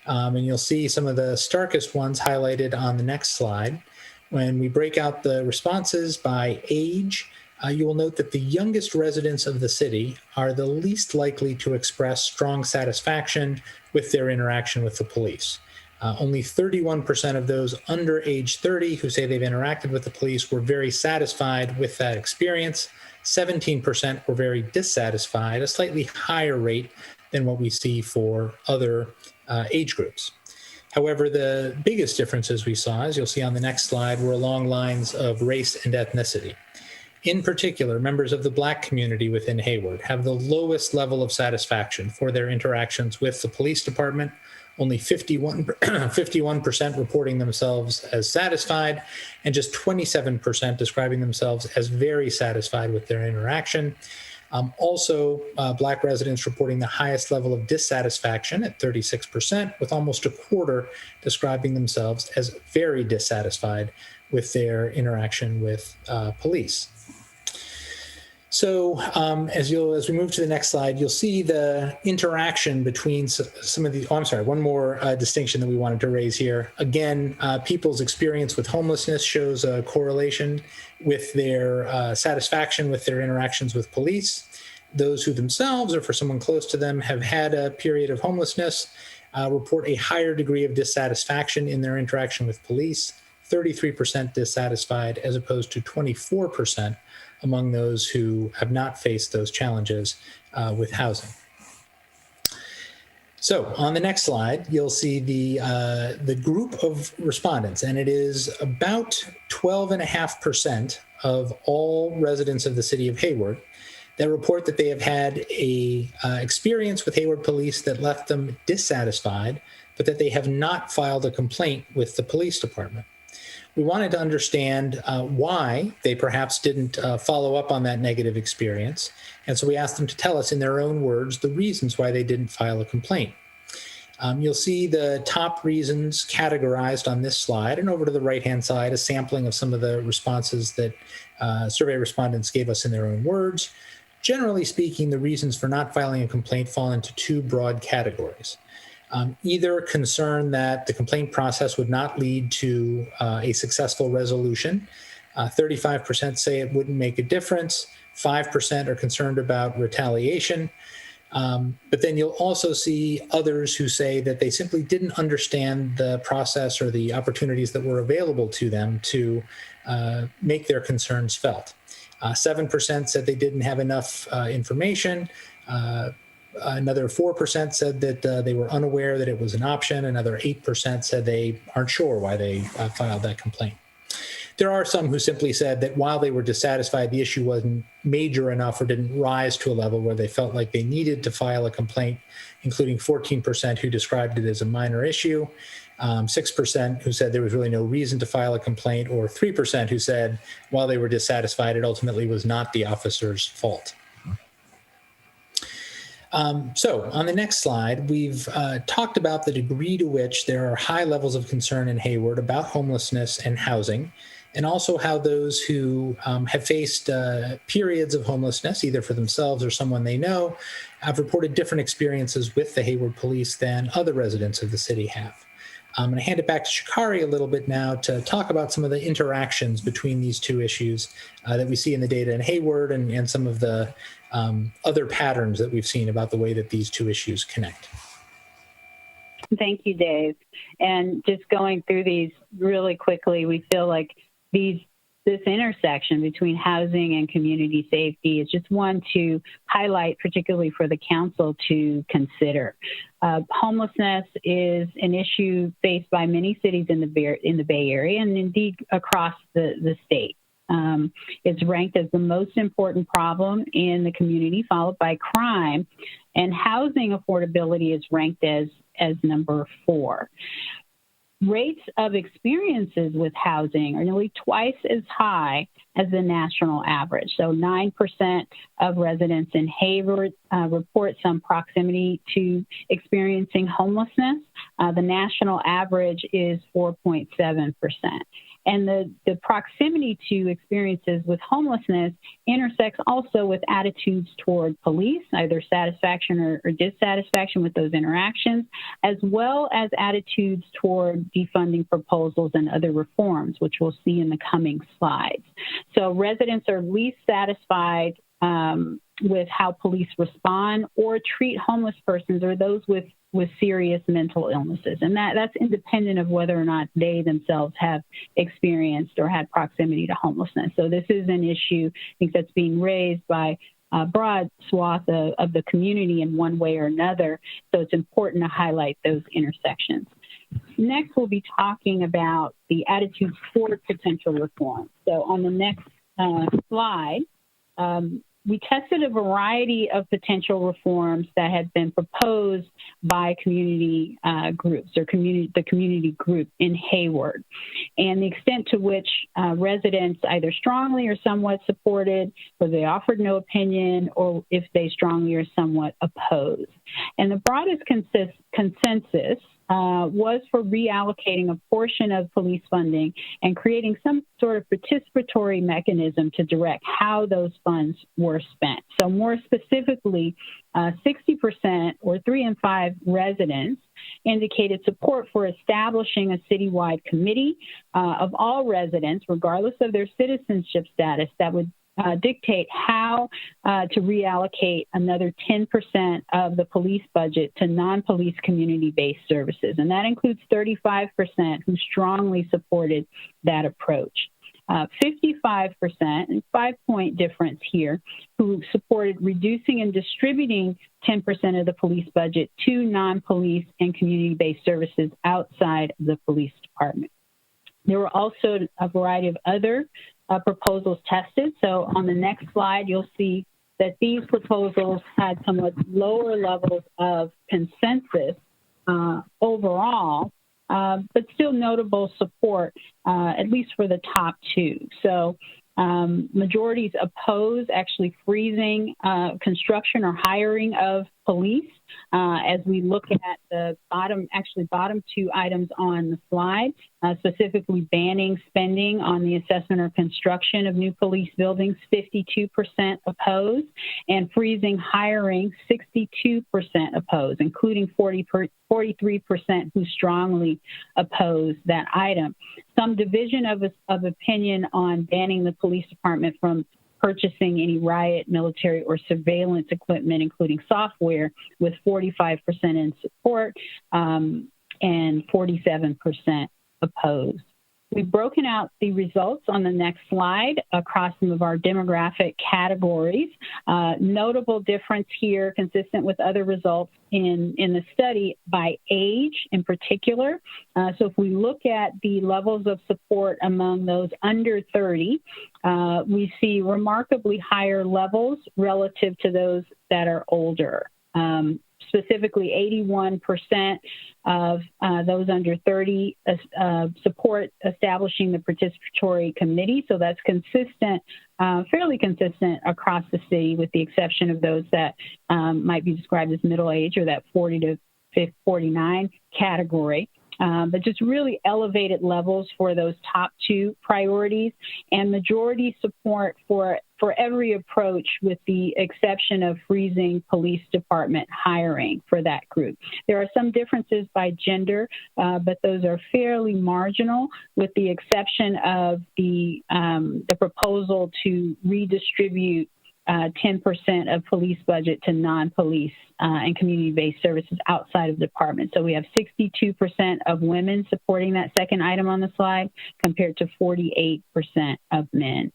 And you'll see some of the starkest ones highlighted on the next slide. When we break out the responses by age, you will note that the youngest residents of the city are the least likely to express strong satisfaction with their interaction with the police. Only 31% of those under age 30 who say they've interacted with the police were very satisfied with that experience. 17% were very dissatisfied, a slightly higher rate than what we see for other age groups. However, the biggest differences we saw, as you'll see on the next slide, were along lines of race and ethnicity. In particular, members of the Black community within Hayward have the lowest level of satisfaction for their interactions with the police department, only 51% reporting themselves as satisfied, and just 27% describing themselves as very satisfied with their interaction. Also, Black residents reporting the highest level of dissatisfaction at 36%, with almost a quarter describing themselves as very dissatisfied with their interaction with police. So as we move to the next slide, you'll see the interaction between some of the, one more distinction that we wanted to raise here. Again, people's experience with homelessness shows a correlation with their satisfaction with their interactions with police. Those who themselves or for someone close to them have had a period of homelessness report a higher degree of dissatisfaction in their interaction with police, 33% dissatisfied as opposed to 24% among those who have not faced those challenges with housing. So on the next slide, you'll see the group of respondents, and it is about 12.5% of all residents of the city of Hayward that report that they have had a experience with Hayward police that left them dissatisfied, but that they have not filed a complaint with the police department. We wanted to understand why they perhaps didn't follow up on that negative experience. And so we asked them to tell us in their own words the reasons why they didn't file a complaint. You'll see the top reasons categorized on this slide, and over to the right-hand side, a sampling of some of the responses that survey respondents gave us in their own words. Generally speaking, the reasons for not filing a complaint fall into two broad categories. Either concern that the complaint process would not lead to a successful resolution. 35% say it wouldn't make a difference. 5% are concerned about retaliation. But then you'll also see others who say that they simply didn't understand the process or the opportunities that were available to them to make their concerns felt. 7% said they didn't have enough information. Another 4% said that they were unaware that it was an option. Another 8% said they aren't sure why they filed that complaint. There are some who simply said that while they were dissatisfied, the issue wasn't major enough or didn't rise to a level where they felt like they needed to file a complaint, including 14% who described it as a minor issue, 6% who said there was really no reason to file a complaint, or 3% who said while they were dissatisfied, it ultimately was not the officer's fault. So on the next slide, we've talked about the degree to which there are high levels of concern in Hayward about homelessness and housing. and also how those who have faced periods of homelessness, either for themselves or someone they know, have reported different experiences with the Hayward Police than other residents of the city have. I'm going to hand it back to Shikari a little bit now to talk about some of the interactions between these two issues that we see in the data in Hayward and some of the other patterns that we've seen about the way that these two issues connect. Thank you, Dave. And just going through these really quickly, we feel like this intersection between housing and community safety is just one to highlight, particularly for the council to consider. Homelessness is an issue faced by many cities in the Bay Area and indeed across the state. It's ranked as the most important problem in the community, followed by crime, and housing affordability is ranked as number 4. Rates of experiences with housing are nearly twice as high as the national average. So 9% of residents in Hayward report some proximity to experiencing homelessness. The national average is 4.7%. And the proximity to experiences with homelessness intersects also with attitudes toward police, either satisfaction or dissatisfaction with those interactions, as well as attitudes toward defunding proposals and other reforms, which we'll see in the coming slides. So residents are least satisfied with how police respond or treat homeless persons or those with serious mental illnesses. And that's independent of whether or not they themselves have experienced or had proximity to homelessness. So this is an issue, I think, that's being raised by a broad swath of the community in one way or another. So it's important to highlight those intersections. Next, we'll be talking about the attitudes toward potential reform. So on the next slide, we tested a variety of potential reforms that had been proposed by community groups or the community group in Hayward, and the extent to which residents either strongly or somewhat supported, or they offered no opinion, or if they strongly or somewhat opposed. And the broadest consensus was for reallocating a portion of police funding and creating some sort of participatory mechanism to direct how those funds were spent. So more specifically, 60% or 3 in 5 residents indicated support for establishing a citywide committee of all residents, regardless of their citizenship status, that would dictate how to reallocate another 10% of the police budget to non-police community-based services. And that includes 35% who strongly supported that approach. 55%, and 5-point difference here, who supported reducing and distributing 10% of the police budget to non-police and community-based services outside the police department. There were also a variety of other proposals tested. So on the next slide, you'll see that these proposals had somewhat lower levels of consensus overall, but still notable support, at least for the top 2. So majorities oppose actually freezing construction or hiring of police. As we look at the bottom 2 items on the slide, specifically banning spending on the assessment or construction of new police buildings, 52% oppose, and freezing hiring, 62% oppose, including 43% who strongly oppose that item. Some division of opinion on banning the police department from purchasing any riot, military, or surveillance equipment, including software, with 45% in support and 47% opposed. We've broken out the results on the next slide across some of our demographic categories. Notable difference here, consistent with other results in the study, by age in particular. So if we look at the levels of support among those under 30, we see remarkably higher levels relative to those that are older. Specifically, 81% of those under 30 support establishing the participatory committee. So that's consistent, fairly consistent across the city, with the exception of those that might be described as middle age, or that 40 to 49 category. but just really elevated levels for those top two priorities, and majority support for every approach, with the exception of freezing police department hiring for that group. There are some differences by gender, but those are fairly marginal, with the exception of the proposal to redistribute 10% of police budget to non-police and community-based services outside of the department. So we have 62% of women supporting that second item on the slide, compared to 48% of men.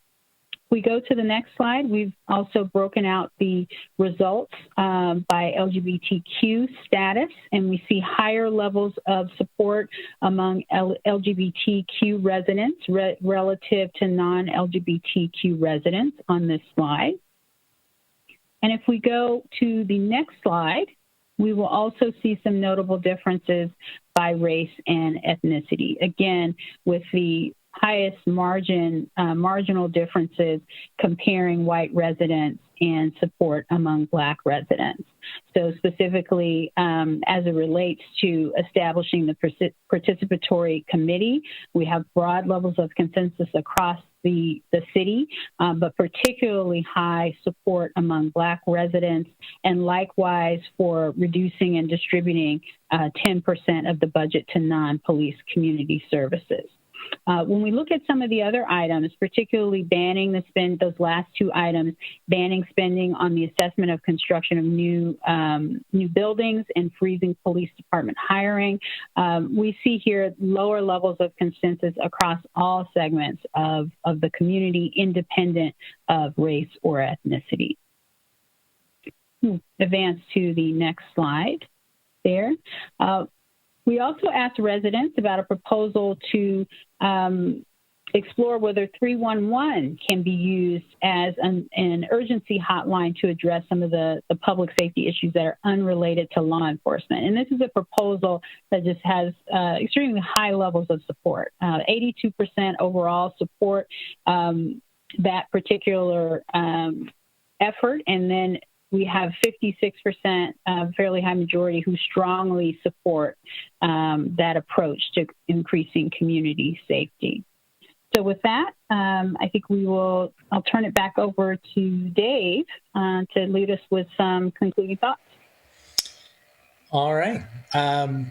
We go to the next slide. We've also broken out the results by LGBTQ status, and we see higher levels of support among LGBTQ residents relative to non-LGBTQ residents on this slide. And if we go to the next slide, we will also see some notable differences by race and ethnicity. Again, with the highest marginal differences comparing white residents and support among Black residents. So specifically, as it relates to establishing the participatory committee, we have broad levels of consensus across the city, but particularly high support among Black residents, and likewise for reducing and distributing 10% of the budget to non-police community services. When we look at some of the other items, particularly banning those last two items, banning spending on the assessment of construction of new buildings and freezing police department hiring, we see here lower levels of consensus across all segments of the community, independent of race or ethnicity. Advance to the next slide there. We also asked residents about a proposal to explore whether 311 can be used as an urgency hotline to address some of the public safety issues that are unrelated to law enforcement. And this is a proposal that just has extremely high levels of support. 82% overall support that particular effort, and then we have 56%, fairly high majority, who strongly support that approach to increasing community safety. So with that, I think I'll turn it back over to Dave to lead us with some concluding thoughts. All right.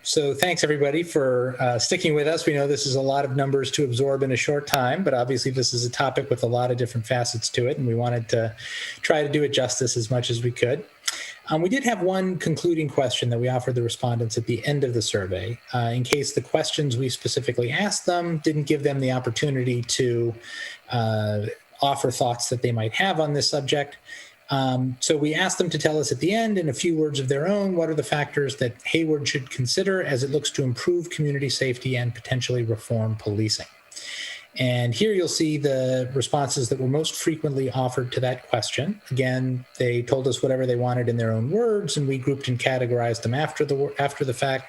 So thanks, everybody, for sticking with us. We know this is a lot of numbers to absorb in a short time, but obviously this is a topic with a lot of different facets to it, and we wanted to try to do it justice as much as we could. We did have one concluding question that we offered the respondents at the end of the survey, in case the questions we specifically asked them didn't give them the opportunity to offer thoughts that they might have on this subject. So we asked them to tell us at the end, in a few words of their own, what are the factors that Hayward should consider as it looks to improve community safety and potentially reform policing. And here you'll see the responses that were most frequently offered to that question. Again, they told us whatever they wanted in their own words, and we grouped and categorized them after the fact.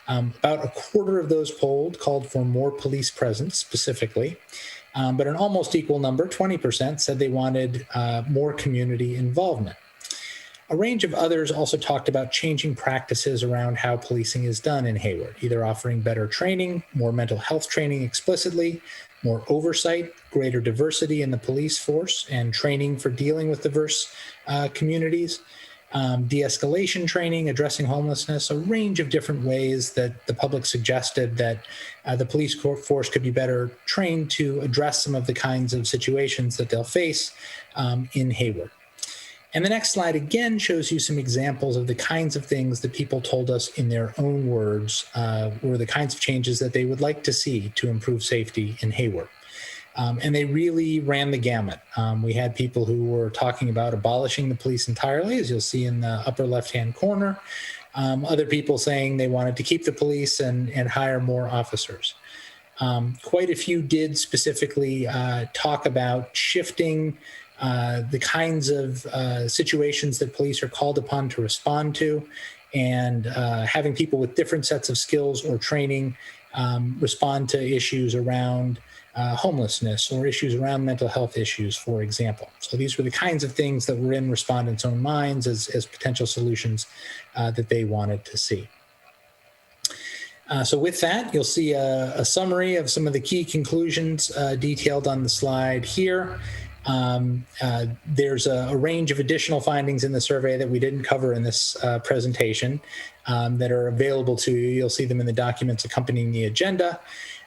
About a quarter of those polled called for more police presence specifically. But an almost equal number, 20%, said they wanted more community involvement. A range of others also talked about changing practices around how policing is done in Hayward, either offering better training, more mental health training explicitly, more oversight, greater diversity in the police force, and training for dealing with diverse communities, de-escalation training, addressing homelessness, a range of different ways that the public suggested that the police force could be better trained to address some of the kinds of situations that they'll face in Hayward. And the next slide again shows you some examples of the kinds of things that people told us in their own words were the kinds of changes that they would like to see to improve safety in Hayward. And they really ran the gamut. We had people who were talking about abolishing the police entirely, as you'll see in the upper left-hand corner. Other people saying they wanted to keep the police and hire more officers. Quite a few did specifically talk about shifting the kinds of situations that police are called upon to respond to, and having people with different sets of skills or training respond to issues around homelessness or issues around mental health issues, for example. So these were the kinds of things that were in respondents' own minds as potential solutions that they wanted to see. So with that, you'll see a summary of some of the key conclusions detailed on the slide here. There's a range of additional findings in the survey that we didn't cover in this presentation that are available to you. You'll see them in the documents accompanying the agenda.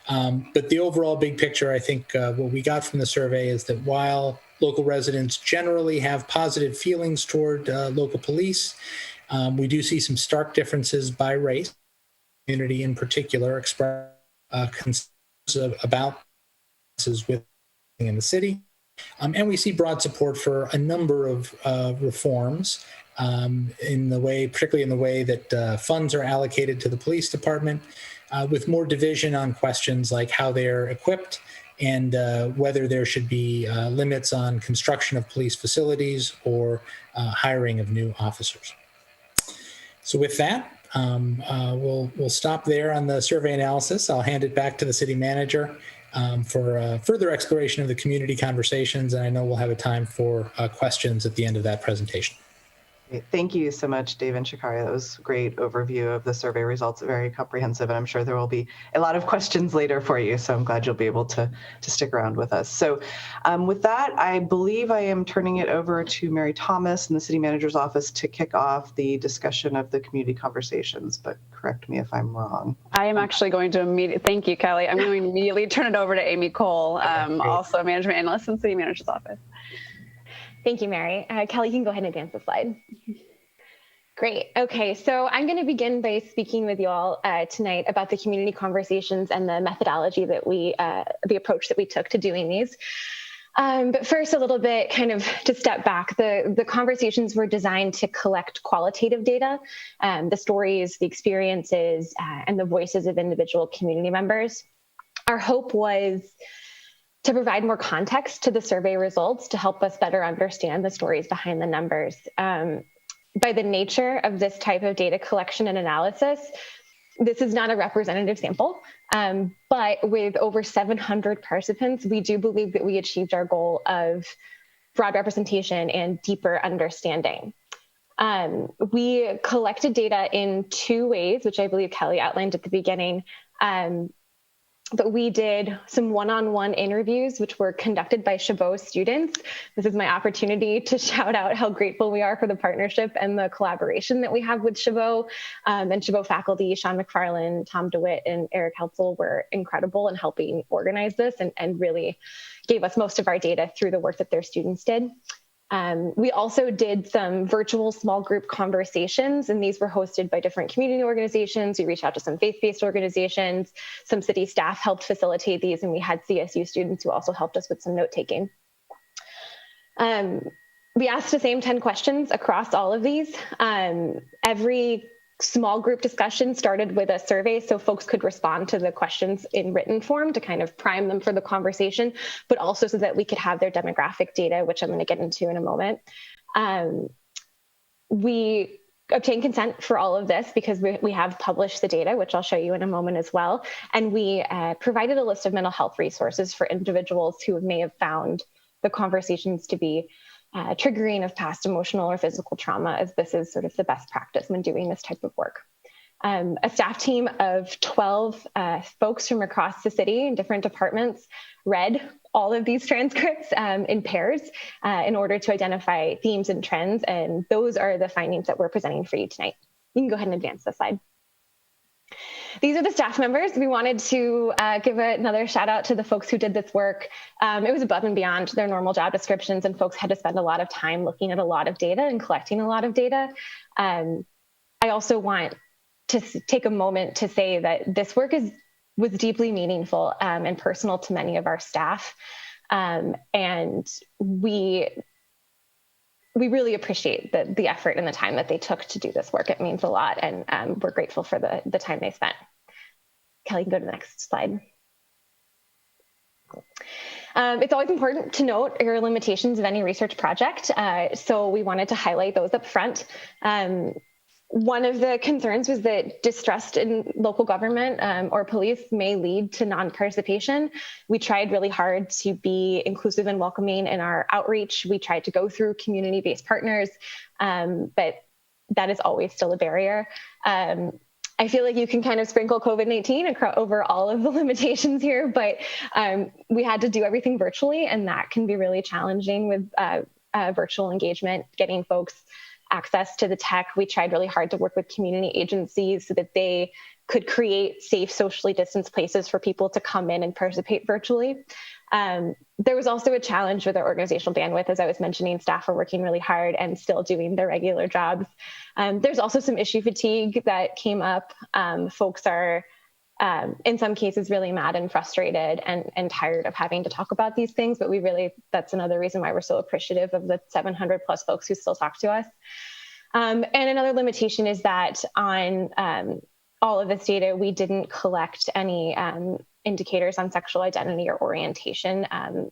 But the overall big picture, I think what we got from the survey is that while local residents generally have positive feelings toward local police, we do see some stark differences by race. Community in particular express concerns about this with in the city. And we see broad support for a number of reforms in the way, particularly in the way that funds are allocated to the police department, with more division on questions like how they're equipped and whether there should be limits on construction of police facilities or hiring of new officers. So with that, we'll stop there on the survey analysis. I'll hand it back to the city manager for further exploration of the community conversations, and I know we'll have a time for questions at the end of that presentation. Thank you so much, Dave and Shikari. That was a great overview of the survey results, very comprehensive, and I'm sure there will be a lot of questions later for you, so I'm glad you'll be able to stick around with us. So with that, I believe I am turning it over to Mary Thomas in the city manager's office to kick off the discussion of the community conversations, but correct me if I'm wrong. I am actually going to immediately, thank you, Kelly. I'm going to immediately turn it over to Amy Cole, also a management analyst in the city manager's office. Thank you, Mary. Kelly, you can go ahead and advance the slide. Great. Okay, so I'm going to begin by speaking with you all tonight about the community conversations and the methodology that the approach that we took to doing these. But first, a little bit kind of to step back, the conversations were designed to collect qualitative data, the stories, the experiences, and the voices of individual community members. Our hope was to provide more context to the survey results to help us better understand the stories behind the numbers. By the nature of this type of data collection and analysis, this is not a representative sample, but with over 700 participants, we do believe that we achieved our goal of broad representation and deeper understanding. We collected data in two ways, which I believe Kelly outlined at the beginning. But we did some one-on-one interviews, which were conducted by Chabot students. This is my opportunity to shout out how grateful we are for the partnership and the collaboration that we have with Chabot. And Chabot faculty, Sean McFarland, Tom DeWitt, and Eric Heltzel were incredible in helping organize this and really gave us most of our data through the work that their students did. We also did some virtual small group conversations, and these were hosted by different community organizations. We reached out to some faith-based organizations. Some city staff helped facilitate these, and we had CSU students who also helped us with some note-taking. We asked the same 10 questions across all of these. Every small group discussion started with a survey so folks could respond to the questions in written form to kind of prime them for the conversation, but also so that we could have their demographic data, which I'm going to get into in a moment. We obtained consent for all of this because we have published the data, which I'll show you in a moment as well. And we provided a list of mental health resources for individuals who may have found the conversations to be triggering of past emotional or physical trauma, as this is sort of the best practice when doing this type of work. A staff team of 12 folks from across the city in different departments read all of these transcripts in pairs in order to identify themes and trends, and those are the findings that we're presenting for you tonight. You can go ahead and advance the slide. These are the staff members. We wanted to give another shout out to the folks who did this work. It was above and beyond their normal job descriptions, and folks had to spend a lot of time looking at a lot of data and collecting a lot of data. I also want to take a moment to say that this work was deeply meaningful and personal to many of our staff. And we really appreciate the effort and the time that they took to do this work. It means a lot, and we're grateful for the time they spent. Kelly, can go to the next slide. It's always important to note your limitations of any research project, so we wanted to highlight those up front. One of the concerns was that distrust in local government or police may lead to non-participation. We tried really hard to be inclusive and welcoming in our outreach. We tried to go through community-based partners, but that is always still a barrier. I feel like you can kind of sprinkle COVID-19 over all of the limitations here, but we had to do everything virtually, and that can be really challenging with virtual engagement, getting folks access to the tech. We tried really hard to work with community agencies so that they could create safe, socially distanced places for people to come in and participate virtually. There was also a challenge with our organizational bandwidth. As I was mentioning, staff are working really hard and still doing their regular jobs. There's also some issue fatigue that came up. Folks are, in some cases, really mad and frustrated and tired of having to talk about these things, but that's another reason why we're so appreciative of the 700 plus folks who still talk to us. And another limitation is that on all of this data, we didn't collect any indicators on sexual identity or orientation.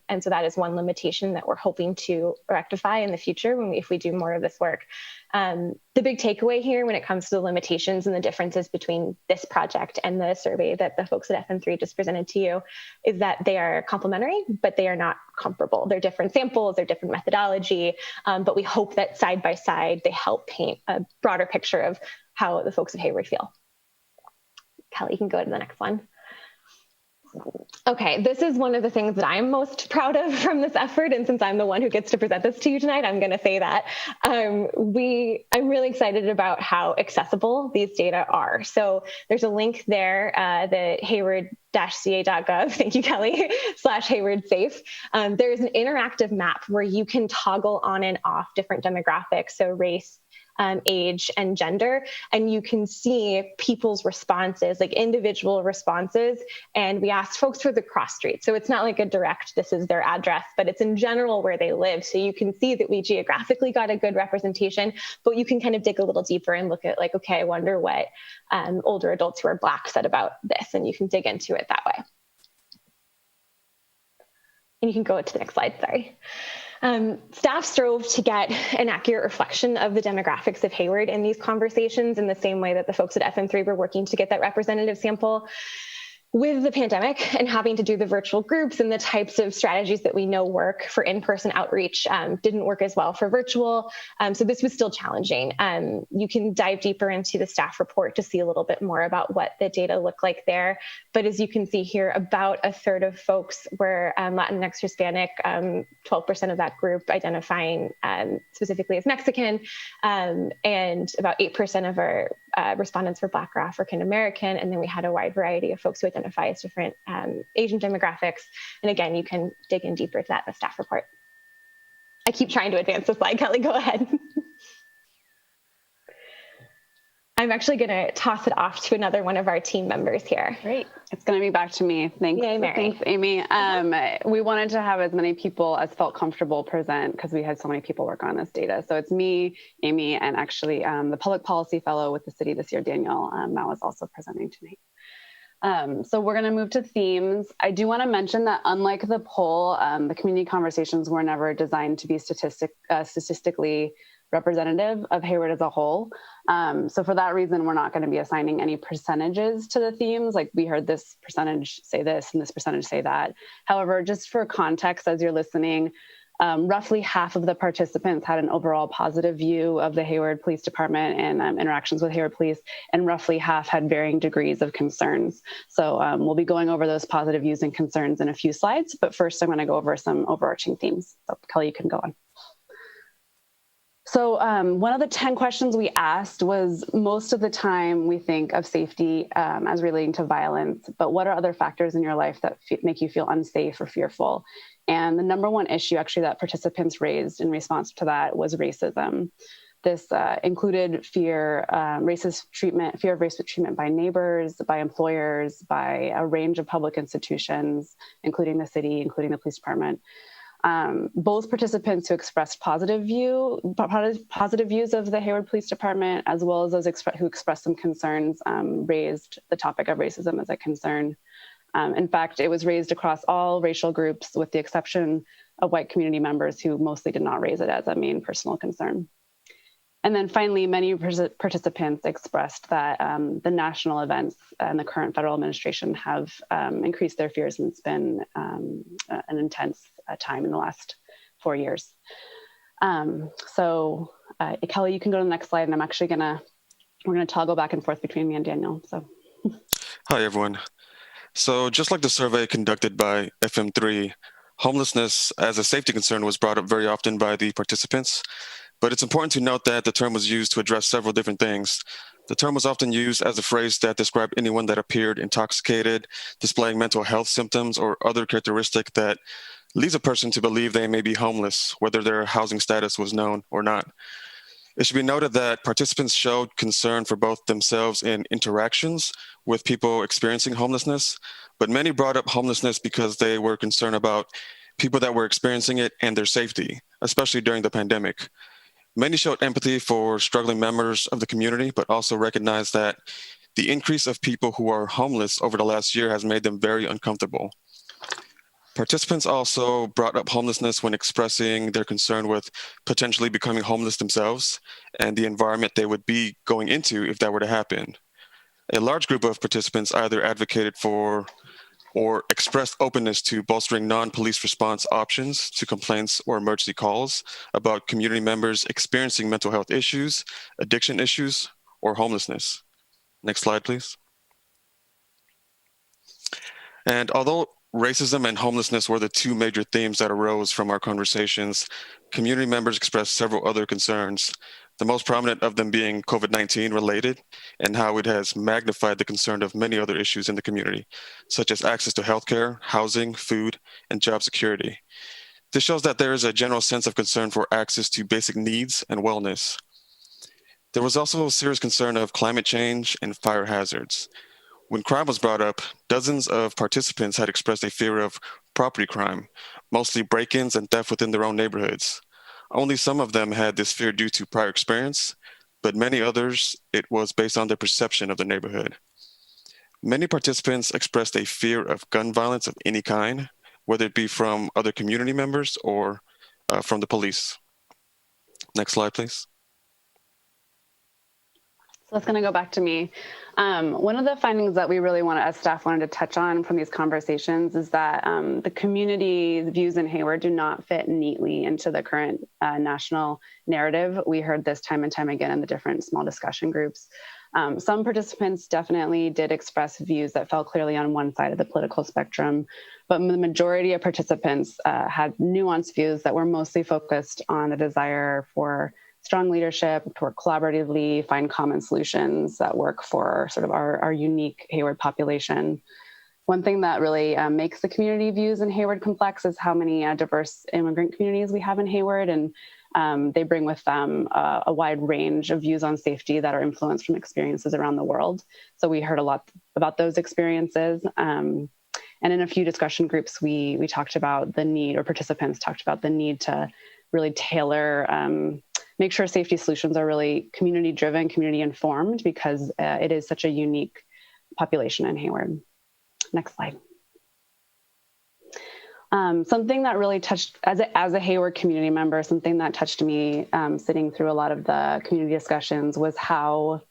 And so that is one limitation that we're hoping to rectify in the future if we do more of this work. The big takeaway here when it comes to the limitations and the differences between this project and the survey that the folks at FM3 just presented to you is that they are complementary, but they are not comparable. They're different samples, they're different methodology, but we hope that side by side, they help paint a broader picture of how the folks at Hayward feel. Kelly, you can go to the next one. Okay, this is one of the things that I'm most proud of from this effort. And since I'm the one who gets to present this to you tonight, I'm going to say that. I'm really excited about how accessible these data are. So there's a link there, the hayward-ca.gov, thank you, Kelly, /Hayward Safe. There's an interactive map where you can toggle on and off different demographics, so race, age, and gender, and you can see people's responses, like individual responses. And we asked folks for the cross street. So it's not like a direct, this is their address, but it's in general where they live. So you can see that we geographically got a good representation, but you can kind of dig a little deeper and look at like, okay, I wonder what older adults who are Black said about this. And you can dig into it that way. And you can go to the next slide, sorry. Staff strove to get an accurate reflection of the demographics of Hayward in these conversations in the same way that the folks at FM3 were working to get that representative sample. With the pandemic and having to do the virtual groups and the types of strategies that we know work for in-person outreach didn't work as well for virtual. So this was still challenging. You can dive deeper into the staff report to see a little bit more about what the data look like there. But as you can see here, about a third of folks were Latinx, Hispanic, 12% of that group identifying specifically as Mexican, and about 8% of our respondents were Black or African American. And then we had a wide variety of folks who identify as different Asian demographics. And again, you can dig in deeper to that in the staff report. I keep trying to advance the slide. Kelly, go ahead. I'm actually going to toss it off to another one of our team members here. Great. It's going to be back to me. Thanks. Yay, Mary. Thanks, Amy. We wanted to have as many people as felt comfortable present because we had so many people work on this data. So it's me, Amy, and actually the public policy fellow with the city this year, Daniel, Mao, is also presenting tonight. So we're going to move to themes. I do want to mention that unlike the poll, the community conversations were never designed to be statistically representative of Hayward as a whole. So for that reason, we're not going to be assigning any percentages to the themes. Like we heard this percentage say this and this percentage say that. However, just for context, as you're listening, roughly half of the participants had an overall positive view of the Hayward Police Department and interactions with Hayward Police, and roughly half had varying degrees of concerns. So we'll be going over those positive views and concerns in a few slides, but first I'm going to go over some overarching themes. So Kelly, you can go on. So one of the 10 questions we asked was, most of the time we think of safety as relating to violence, but what are other factors in your life that make you feel unsafe or fearful? And the number one issue actually that participants raised in response to that was racism. This included fear of racist treatment by neighbors, by employers, by a range of public institutions, including the city, including the police department. Both participants who expressed positive views of the Hayward Police Department, as well as those who expressed some concerns, raised the topic of racism as a concern. In fact, it was raised across all racial groups, with the exception of white community members who mostly did not raise it as a main personal concern. And then finally, many participants expressed that the national events and the current federal administration have increased their fears, and it's been an intense time in the last 4 years. So Kelly, you can go to the next slide, and I'm actually gonna We're going to toggle back and forth between me and Daniel. So, hi, everyone. So just like the survey conducted by FM3, homelessness as a safety concern was brought up very often by the participants, but it's important to note that the term was used to address several different things. The term was often used as a phrase that described anyone that appeared intoxicated, displaying mental health symptoms or other characteristic that leads a person to believe they may be homeless, whether their housing status was known or not. It should be noted that participants showed concern for both themselves and interactions with people experiencing homelessness, but many brought up homelessness because they were concerned about people that were experiencing it and their safety, especially during the pandemic. Many showed empathy for struggling members of the community, but also recognized that the increase of people who are homeless over the last year has made them very uncomfortable. Participants also brought up homelessness when expressing their concern with potentially becoming homeless themselves and the environment they would be going into if that were to happen. A large group of participants either advocated for or expressed openness to bolstering non-police response options to complaints or emergency calls about community members experiencing mental health issues, addiction issues, or homelessness. Next slide, please. And although racism and homelessness were the two major themes that arose from our conversations, community members expressed several other concerns, the most prominent of them being COVID-19 related and how it has magnified the concern of many other issues in the community, such as access to healthcare, housing, food, and job security. This shows that there is a general sense of concern for access to basic needs and wellness. There was also a serious concern of climate change and fire hazards. When crime was brought up, dozens of participants had expressed a fear of property crime, mostly break-ins and theft within their own neighborhoods. Only some of them had this fear due to prior experience, but many others, it was based on their perception of the neighborhood. Many participants expressed a fear of gun violence of any kind, whether it be from other community members or from the police. Next slide, please. So that's going to go back to me. One of the findings that we really as staff wanted to touch on from these conversations is that the community's views in Hayward do not fit neatly into the current national narrative. We heard this time and time again in the different small discussion groups. Some participants definitely did express views that fell clearly on one side of the political spectrum, but the majority of participants had nuanced views that were mostly focused on a desire for strong leadership, to work collaboratively, find common solutions that work for sort of our unique Hayward population. One thing that really makes the community views in Hayward complex is how many diverse immigrant communities we have in Hayward, and they bring with them a wide range of views on safety that are influenced from experiences around the world. So we heard a lot about those experiences. And in a few discussion groups, we talked about the need, or participants talked about the need to really tailor, make sure safety solutions are really community driven, community informed, because it is such a unique population in Hayward. Next slide. Something that really touched, as a Hayward community member, something that touched me sitting through a lot of the community discussions was how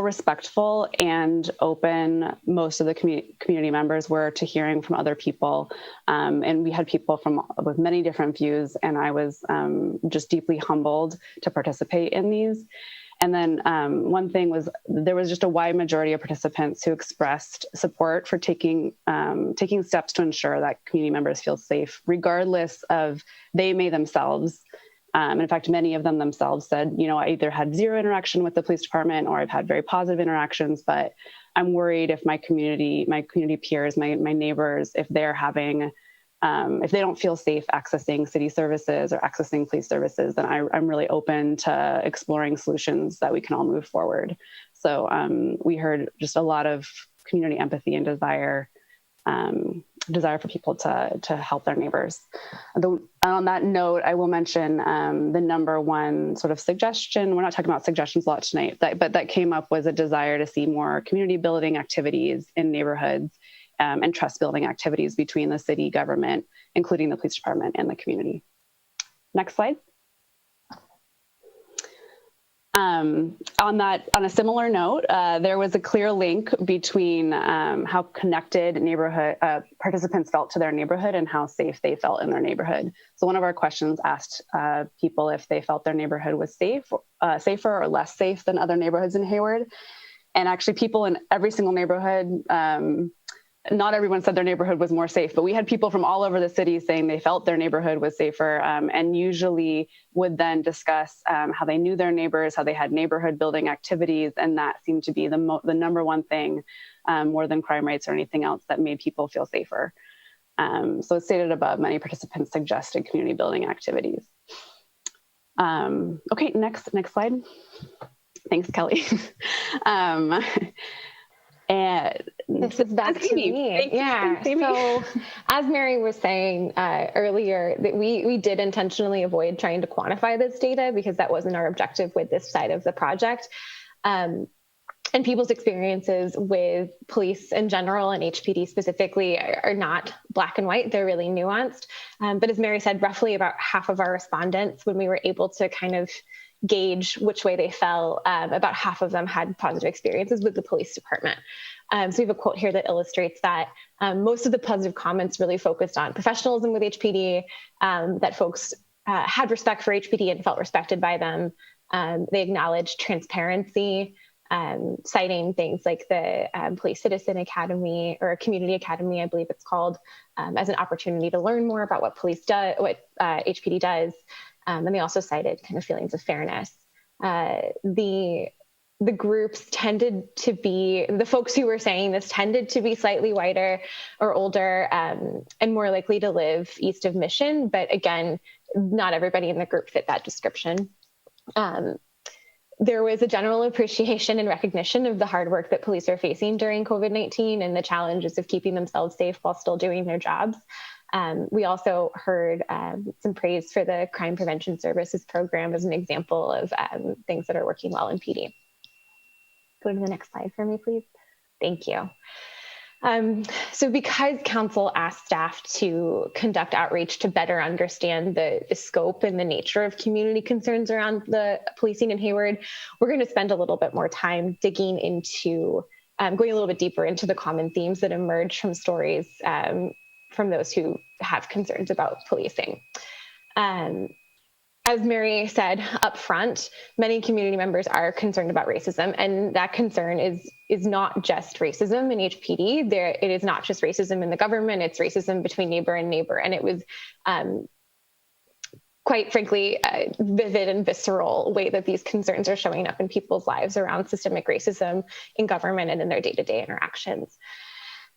respectful and open most of the community members were to hearing from other people. And we had people with many different views, and I was just deeply humbled to participate in these. And then one thing was, there was just a wide majority of participants who expressed support for taking steps to ensure that community members feel safe, regardless of they may themselves. In fact, many of them themselves said, I either had zero interaction with the police department or I've had very positive interactions, but I'm worried if my community peers, my neighbors, if they're having, if they don't feel safe accessing city services or accessing police services, then I'm really open to exploring solutions that we can all move forward. So we heard just a lot of community empathy and desire for people to help their neighbors. On that note, I will mention the number one sort of suggestion. We're not talking about suggestions a lot tonight, but that came up was a desire to see more community building activities in neighborhoods and trust building activities between the city government, including the police department and the community. Next slide. On a similar note, there was a clear link between how connected neighborhood participants felt to their neighborhood and how safe they felt in their neighborhood. So one of our questions asked people if they felt their neighborhood was safer or less safe than other neighborhoods in Hayward. And actually people in every single neighborhood, not everyone said their neighborhood was more safe, but we had people from all over the city saying they felt their neighborhood was safer, and usually would then discuss how they knew their neighbors, how they had neighborhood building activities, and that seemed to be the number one thing, more than crime rates or anything else, that made people feel safer. So as stated above, many participants suggested community building activities. Okay, next slide. Thanks, Kelly. And this is back to me. Yeah. So as Mary was saying earlier, that we did intentionally avoid trying to quantify this data because that wasn't our objective with this side of the project. And people's experiences with police in general and HPD specifically are not black and white. They're really nuanced. But as Mary said, roughly about half of our respondents, when we were able to kind of gauge which way they fell, about half of them had positive experiences with the police department. So we have a quote here that illustrates that. Most of the positive comments really focused on professionalism with HPD, that folks had respect for HPD and felt respected by them. They acknowledged transparency, citing things like the Police Citizen Academy, or Community Academy, I believe it's called, as an opportunity to learn more about what HPD does. And they also cited kind of feelings of fairness. The groups tended to be, the folks who were saying this tended to be slightly whiter or older, and more likely to live east of Mission. But again, not everybody in the group fit that description. There was a general appreciation and recognition of the hard work that police are facing during COVID-19 and the challenges of keeping themselves safe while still doing their jobs. We also heard some praise for the Crime Prevention Services program as an example of things that are working well in PD. Go to the next slide for me, please. Thank you. So because council asked staff to conduct outreach to better understand the scope and the nature of community concerns around the policing in Hayward, we're going to spend a little bit more time digging into, going a little bit deeper into the common themes that emerge from stories from those who have concerns about policing. As Mary said up front, many community members are concerned about racism, and that concern is not just racism in HPD. It is not just racism in the government, it's racism between neighbor and neighbor. And it was quite frankly, a vivid and visceral way that these concerns are showing up in people's lives around systemic racism in government and in their day-to-day interactions.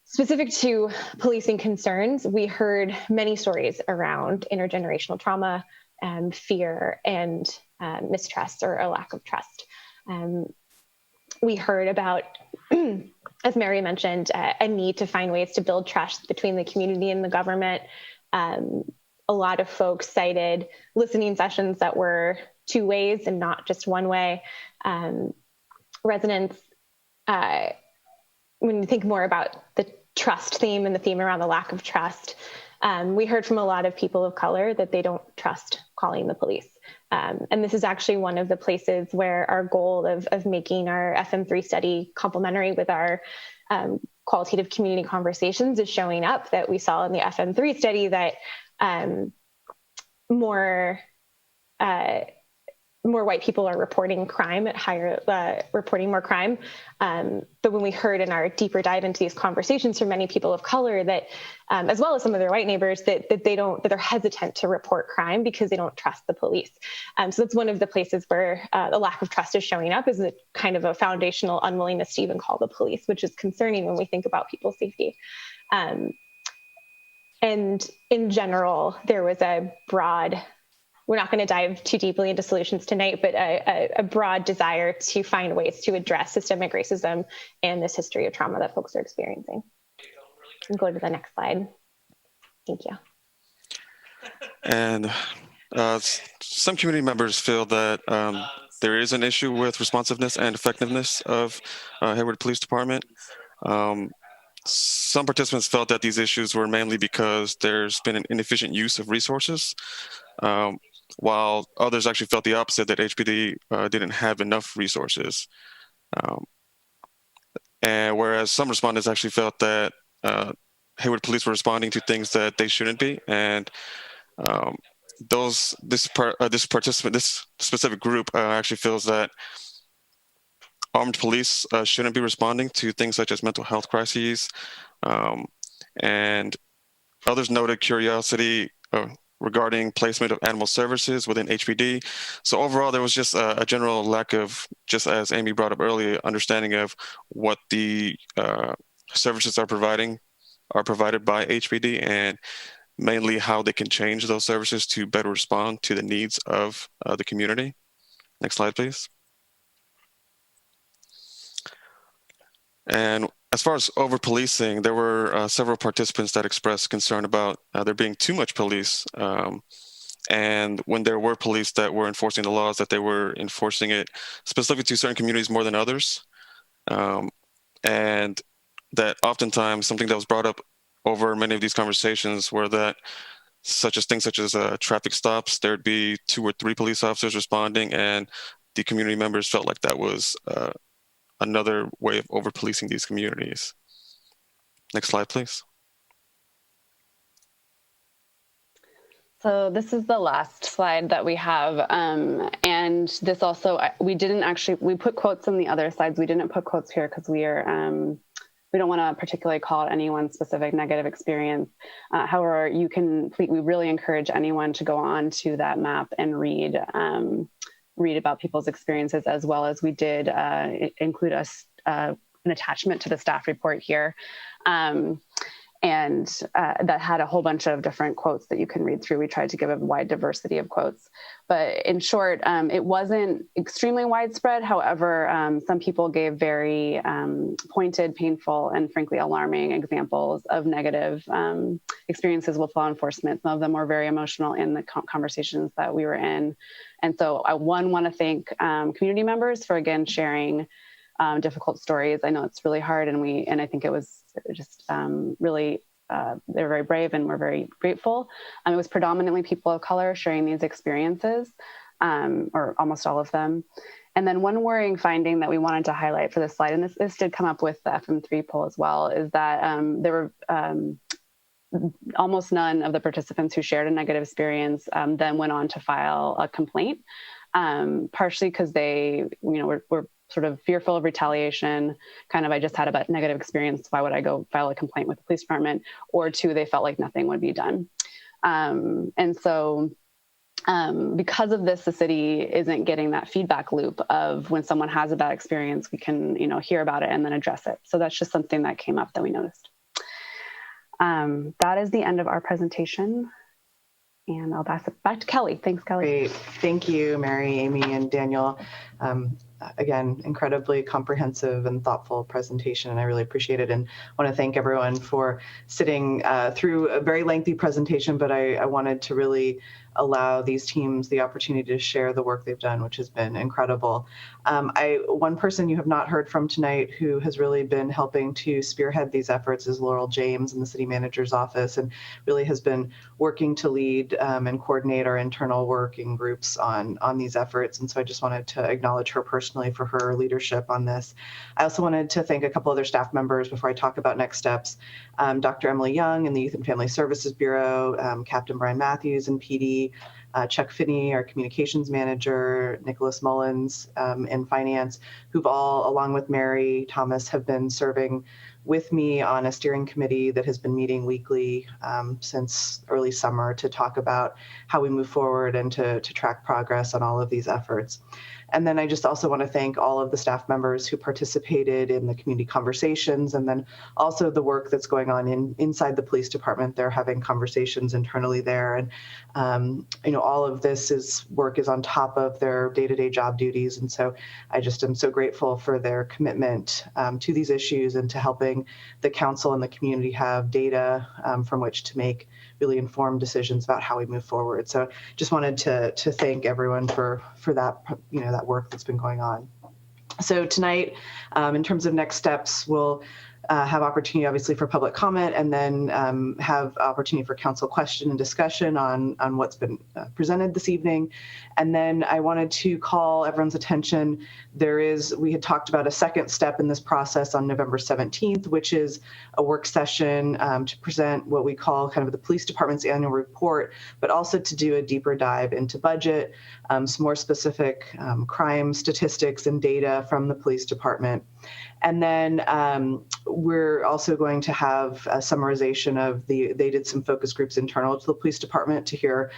Specific to policing concerns, we heard many stories around intergenerational trauma, fear, and mistrust or a lack of trust. We heard about, as Mary mentioned, a need to find ways to build trust between the community and the government. A lot of folks cited listening sessions that were two ways and not just one way. Residents, when you think more about the trust theme and the theme around the lack of trust, we heard from a lot of people of color that they don't trust calling the police. And this is actually one of the places where our goal of making our FM3 study complementary with our qualitative community conversations is showing up, that we saw in the FM3 study that more white people are reporting crime at higher, reporting more crime. But when we heard in our deeper dive into these conversations from many people of color that, as well as some of their white neighbors, that they're hesitant to report crime because they don't trust the police. So that's one of the places where the lack of trust is showing up, is a kind of a foundational unwillingness to even call the police, which is concerning when we think about people's safety. And in general, there was a broad, we're not going to dive too deeply into solutions tonight, but a broad desire to find ways to address systemic racism and this history of trauma that folks are experiencing. You can go to the next slide. Thank you. And some community members feel that there is an issue with responsiveness and effectiveness of Hayward Police Department. Some participants felt that these issues were mainly because there's been an inefficient use of resources. while others actually felt the opposite, that HPD didn't have enough resources. And whereas some respondents actually felt that Hayward police were responding to things that they shouldn't be, and this specific group actually feels that armed police shouldn't be responding to things such as mental health crises, and others noted curiosity regarding placement of animal services within HPD. So overall, there was just a general lack of, just as Amy brought up earlier, understanding of what the services are provided by HPD, and mainly how they can change those services to better respond to the needs of the community. Next slide, please. And as far as over-policing, there were several participants that expressed concern about there being too much police. And when there were police that were enforcing the laws, that they were enforcing it specifically to certain communities more than others. And that oftentimes something that was brought up over many of these conversations were that things such as traffic stops, there'd be 2 or 3 police officers responding, and the community members felt like that was another way of over-policing these communities. Next slide, please. So this is the last slide that we have. And this also, we put quotes on the other slides. We didn't put quotes here because we don't want to particularly call out any one specific negative experience. However, we really encourage anyone to go on to that map and read about people's experiences, as well as we did include an attachment to the staff report here. And that had a whole bunch of different quotes that you can read through. We tried to give a wide diversity of quotes. But in short, it wasn't extremely widespread. However, some people gave very pointed, painful, and frankly alarming examples of negative experiences with law enforcement. Some of them were very emotional in the conversations that we were in. And so I want to thank community members for, again, sharing difficult stories. I know it's really hard, and I think it was just really, they're very brave, and we're very grateful. It was predominantly people of color sharing these experiences, or almost all of them. And then one worrying finding that we wanted to highlight for this slide, and this did come up with the FM3 poll as well, is that there were almost none of the participants who shared a negative experience then went on to file a complaint, partially because they, were sort of fearful of retaliation, I just had a negative experience, why would I go file a complaint with the police department? Or 2, they felt like nothing would be done. And so because of this, the city isn't getting that feedback loop of when someone has a bad experience, we can, hear about it and then address it. So that's just something that came up that we noticed. That is the end of our presentation. And I'll pass it back to Kelly. Thanks, Kelly. Great. Thank you, Mary, Amy, and Daniel. Again, incredibly comprehensive and thoughtful presentation, and I really appreciate it. And I want to thank everyone for sitting through a very lengthy presentation, but I wanted to really allow these teams the opportunity to share the work they've done, which has been incredible. One person you have not heard from tonight who has really been helping to spearhead these efforts is Laurel James in the city manager's office, and really has been working to lead and coordinate our internal working groups on these efforts. And so I just wanted to acknowledge her personally for her leadership on this. I also wanted to thank a couple other staff members before I talk about next steps. Dr. Emily Young in the Youth and Family Services Bureau, Captain Brian Matthews in PD, Chuck Finney, our communications manager, Nicholas Mullins in finance, who've all, along with Mary Thomas, have been serving with me on a steering committee that has been meeting weekly since early summer to talk about how we move forward and to track progress on all of these efforts. And then I just also want to thank all of the staff members who participated in the community conversations, and then also the work that's going on inside the police department. They're having conversations internally there. And, all of this work is on top of their day-to-day job duties. And so I just am so grateful for their commitment to these issues and to helping the council and the community have data from which to make really informed decisions about how we move forward. So just wanted to thank everyone for that, that work that's been going on. So tonight, in terms of next steps, we'll have opportunity, obviously, for public comment, and then have opportunity for council question and discussion on what's been presented this evening. And then I wanted to call everyone's attention. We had talked about a second step in this process on November 17th, which is a work session to present what we call kind of the police department's annual report, but also to do a deeper dive into budget, some more specific crime statistics and data from the police department. And then we're also going to have a summarization of they did some focus groups internal to the police department to hear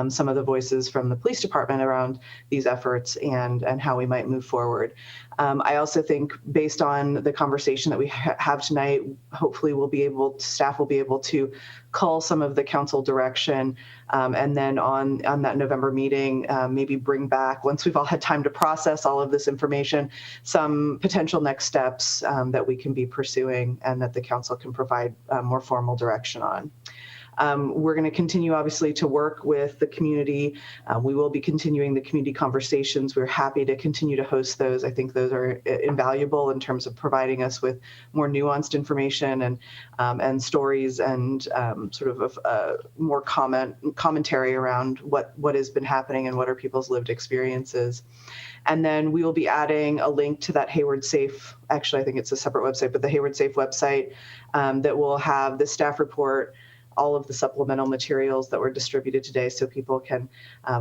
some of the voices from the police department around these efforts and how we might move forward. I also think based on the conversation that we have tonight, hopefully staff will be able to cull some of the council direction and then on that November meeting, maybe bring back, once we've all had time to process all of this information, some potential next steps that we can be pursuing and that the council can provide more formal direction on. We're going to continue, obviously, to work with the community. We will be continuing the community conversations. We're happy to continue to host those. I think those are invaluable in terms of providing us with more nuanced information and stories and sort of more commentary around what has been happening and what are people's lived experiences. And then we will be adding a link to that Hayward Safe, actually, I think it's a separate website, but the Hayward Safe website that will have the staff report, all of the supplemental materials that were distributed today, so people can,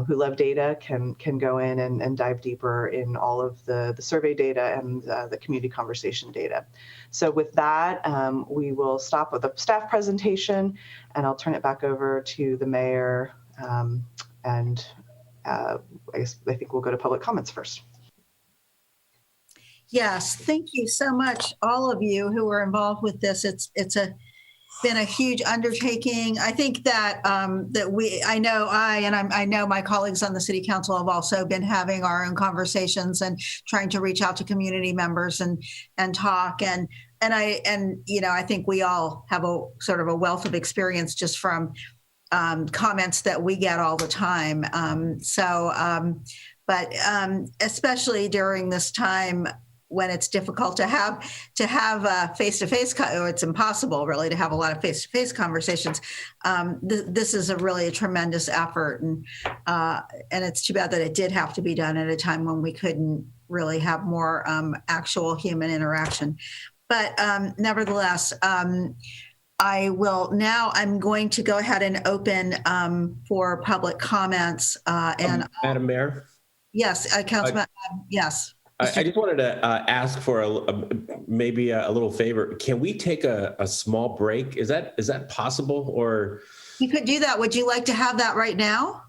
who love data, can go in and dive deeper in all of the survey data and the community conversation data. So with that, we will stop with a staff presentation, and I'll turn it back over to the mayor. I think we'll go to public comments first. Yes, thank you so much, all of you who were involved with this. It's been a huge undertaking. I think that I know my colleagues on the city council have also been having our own conversations and trying to reach out to community members and talk and I think we all have a sort of a wealth of experience just from comments that we get all the time. But especially during this time when it's difficult to have face-to-face, or it's impossible really to have a lot of face-to-face conversations. This is really a tremendous effort, and it's too bad that it did have to be done at a time when we couldn't really have more actual human interaction. But nevertheless, I'm going to go ahead and open for public comments. Madam Mayor? Yes, Councilman, yes. I just wanted to ask for maybe a little favor. Can we take a small break? Is that possible? Or you could do that. Would you like to have that right now?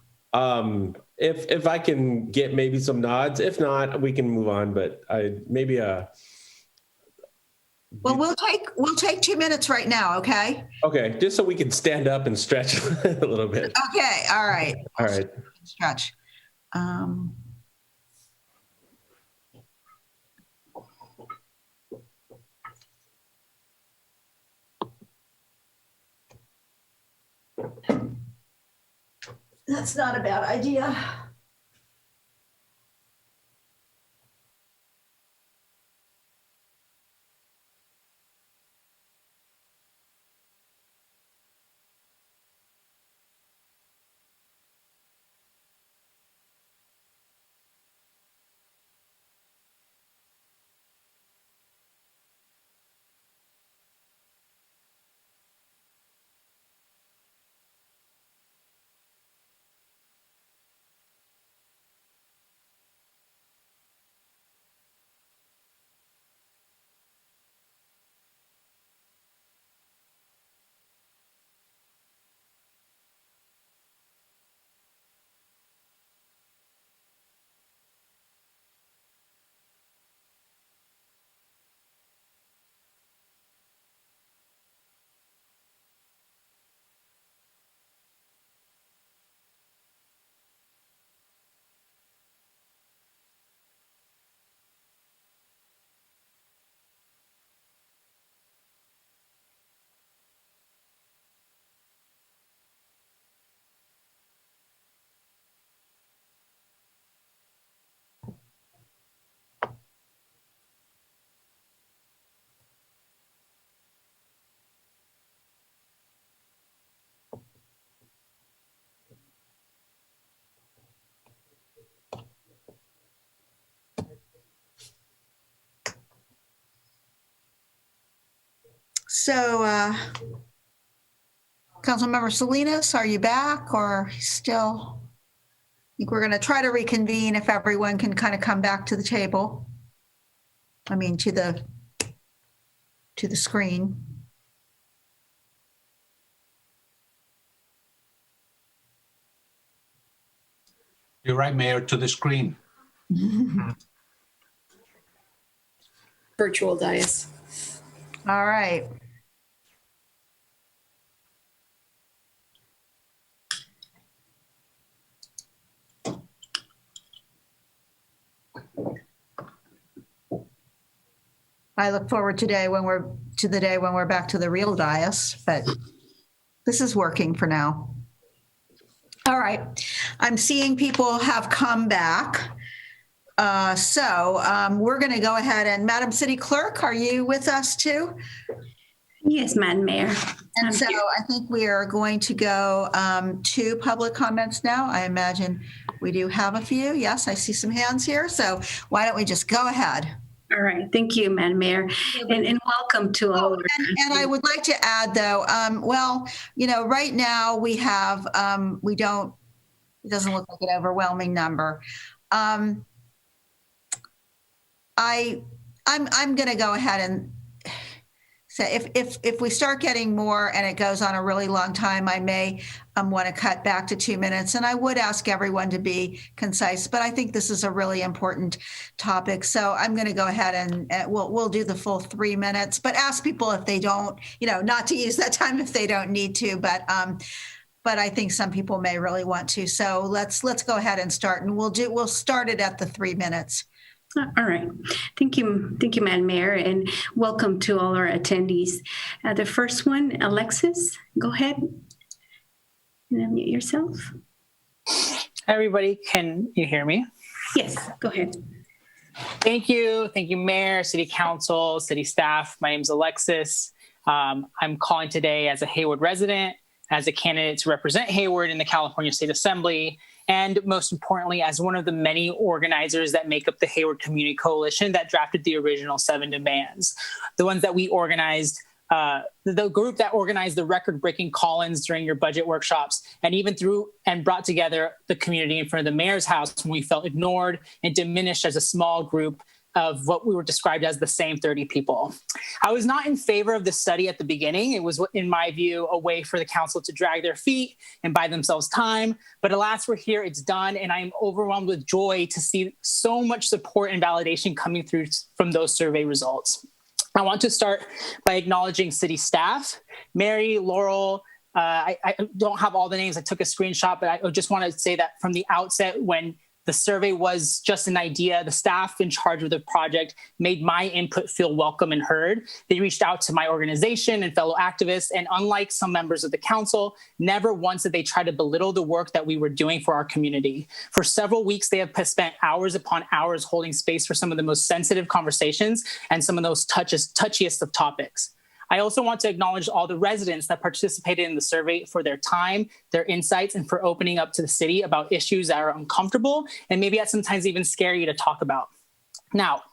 If I can get maybe some nods. If not, we can move on. But maybe well, we'll take 2 minutes right now. Okay. Okay, just so we can stand up and stretch a little bit. Okay. All right. All right. Stretch. That's not a bad idea. So, Councilmember Salinas, are you back or still? I think we're going to try to reconvene if everyone can kind of come back to the table. I mean, to the screen. You're right, Mayor, to the screen. Virtual dais. All right. I look forward to the day when we're back to the real dais, but this is working for now. All right. I'm seeing people have come back. So we're going to go ahead and Madam City Clerk, are you with us too? Yes, Madam Mayor. And so I think we are going to go to public comments now. I imagine we do have a few. Yes, I see some hands here. So why don't we just go ahead? All right. Thank you, Madam Mayor. And welcome to all. And I would like to add though, well, you know, right now we have, it doesn't look like an overwhelming number. I'm going to go ahead and say if we start getting more and it goes on a really long time, I may want to cut back to 2 minutes. And I would ask everyone to be concise, but I think this is a really important topic. So I'm going to go ahead and we'll do the full 3 minutes, but ask people if they don't, you know, not to use that time if they don't need to, but I think some people may really want to. So let's go ahead and start, and we'll start it at the 3 minutes. All right. Thank you, Madam Mayor, and welcome to all our attendees. The first one, Alexis, go ahead and unmute yourself. Hi, everybody. Can you hear me? Yes, go ahead. Thank you. Thank you, Mayor, City Council, City staff. My name is Alexis. I'm calling today as a Hayward resident, as a candidate to represent Hayward in the California State Assembly, and most importantly, as one of the many organizers that make up the Hayward Community Coalition that drafted the original 7 demands. The ones that we organized, the group that organized the record-breaking call-ins during your budget workshops, and even through and brought together the community in front of the mayor's house when we felt ignored and diminished as a small group of what we were described as the same 30 people. I was not in favor of this study at the beginning. It was, in my view, a way for the council to drag their feet and buy themselves time. But alas, we're here, it's done, and I am overwhelmed with joy to see so much support and validation coming through from those survey results. I want to start by acknowledging city staff, Mary, Laurel. I don't have all the names. I took a screenshot, but I just want to say that from the outset, when the survey was just an idea, the staff in charge of the project made my input feel welcome and heard. They reached out to my organization and fellow activists, and unlike some members of the council, never once did they try to belittle the work that we were doing for our community. For several weeks, they have spent hours upon hours holding space for some of the most sensitive conversations and some of those touchiest of topics. I also want to acknowledge all the residents that participated in the survey for their time, their insights, and for opening up to the city about issues that are uncomfortable and maybe at sometimes even scary to talk about. Now,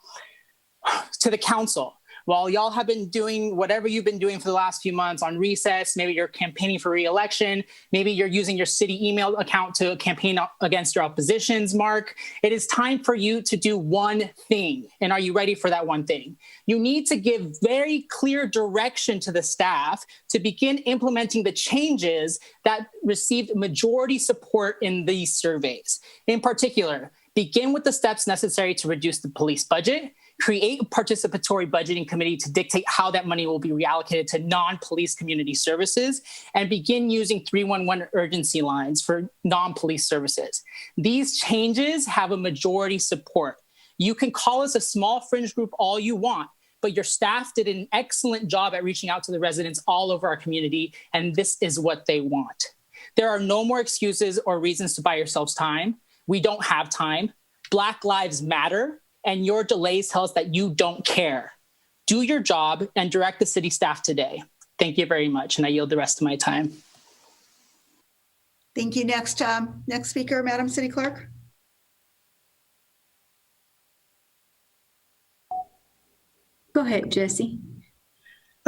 to the council, while y'all have been doing whatever you've been doing for the last few months on recess, maybe you're campaigning for re-election, maybe you're using your city email account to campaign against your oppositions, Mark, it is time for you to do one thing. And are you ready for that one thing? You need to give very clear direction to the staff to begin implementing the changes that received majority support in these surveys. In particular, begin with the steps necessary to reduce the police budget, create a participatory budgeting committee to dictate how that money will be reallocated to non-police community services, and begin using 311 urgency lines for non-police services. These changes have a majority support. You can call us a small fringe group all you want, but your staff did an excellent job at reaching out to the residents all over our community, and this is what they want. There are no more excuses or reasons to buy yourselves time. We don't have time. Black lives matter. And your delays tell us that you don't care. Do your job and direct the city staff today. Thank you very much, and I yield the rest of my time. Thank you. Next speaker, Madam City Clerk. Go ahead, Jesse.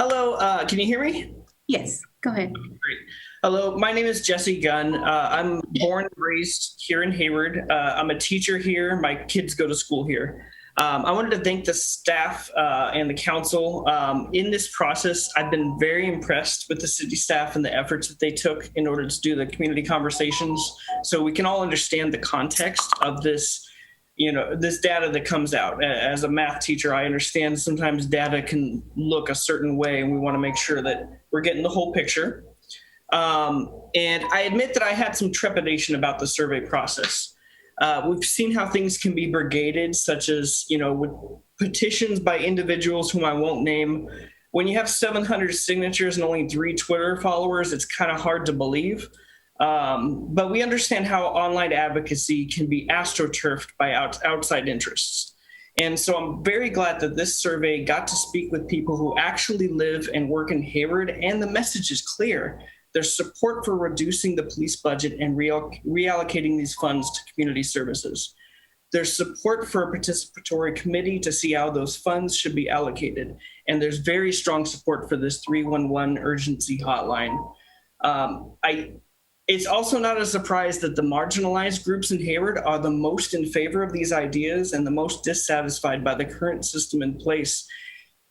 Hello, can you hear me? Yes, go ahead. Great. Hello, my name is Jesse Gunn. I'm born and raised here in Hayward. I'm a teacher here. My kids go to school here. I wanted to thank the staff and the council. In this process, I've been very impressed with the city staff and the efforts that they took in order to do the community conversations, so we can all understand the context of this, this data that comes out. As a math teacher, I understand sometimes data can look a certain way, and we want to make sure that we're getting the whole picture. And I admit that I had some trepidation about the survey process. We've seen how things can be brigaded, such as, with petitions by individuals whom I won't name. When you have 700 signatures and only 3 Twitter followers, it's kind of hard to believe. But we understand how online advocacy can be astroturfed by outside interests. And so I'm very glad that this survey got to speak with people who actually live and work in Hayward, and the message is clear. There's support for reducing the police budget and reallocating these funds to community services. There's support for a participatory committee to see how those funds should be allocated. And there's very strong support for this 311 urgency hotline. It's also not a surprise that the marginalized groups in Hayward are the most in favor of these ideas and the most dissatisfied by the current system in place.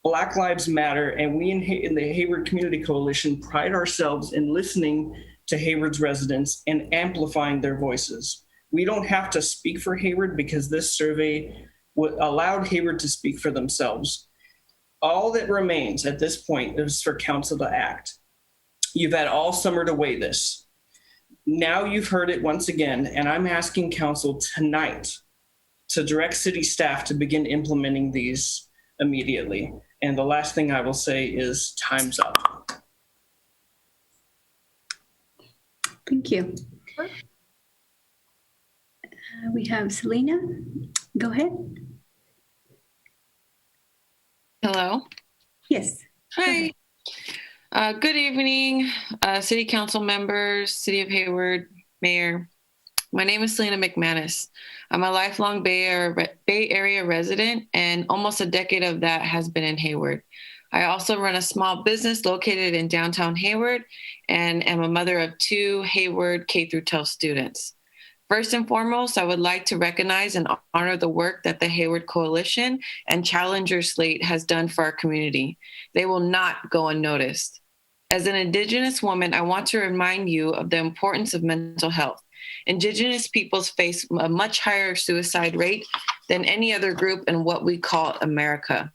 Black Lives Matter, and we in the Hayward Community Coalition pride ourselves in listening to Hayward's residents and amplifying their voices. We don't have to speak for Hayward because this survey allowed Hayward to speak for themselves. All that remains at this point is for council to act. You've had all summer to weigh this. Now you've heard it once again, and I'm asking council tonight to direct city staff to begin implementing these immediately. And the last thing I will say is time's up. Thank you. We have Selena. Go ahead. Hello. Yes. Hi. Good evening, City Council members, City of Hayward, Mayor. My name is Selena McManus. I'm a lifelong Bay Area resident, and almost a decade of that has been in Hayward. I also run a small business located in downtown Hayward and am a mother of 2 Hayward K-12 students. First and foremost, I would like to recognize and honor the work that the Hayward Coalition and Challenger Slate has done for our community. They will not go unnoticed. As an Indigenous woman, I want to remind you of the importance of mental health. Indigenous peoples face a much higher suicide rate than any other group in what we call America.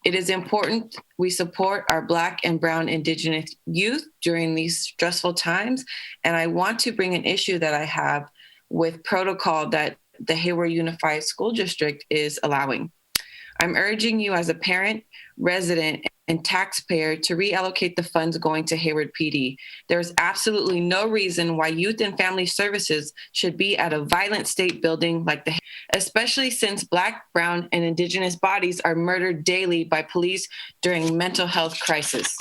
It is important we support our Black and Brown Indigenous youth during these stressful times, and I want to bring an issue that I have with protocol that the Hayward Unified School District is allowing. I'm urging you as a parent, resident, and taxpayer to reallocate the funds going to Hayward PD. There's absolutely no reason why Youth and Family Services should be at a violent state building like the, especially since Black, Brown, and Indigenous bodies are murdered daily by police during mental health crisis.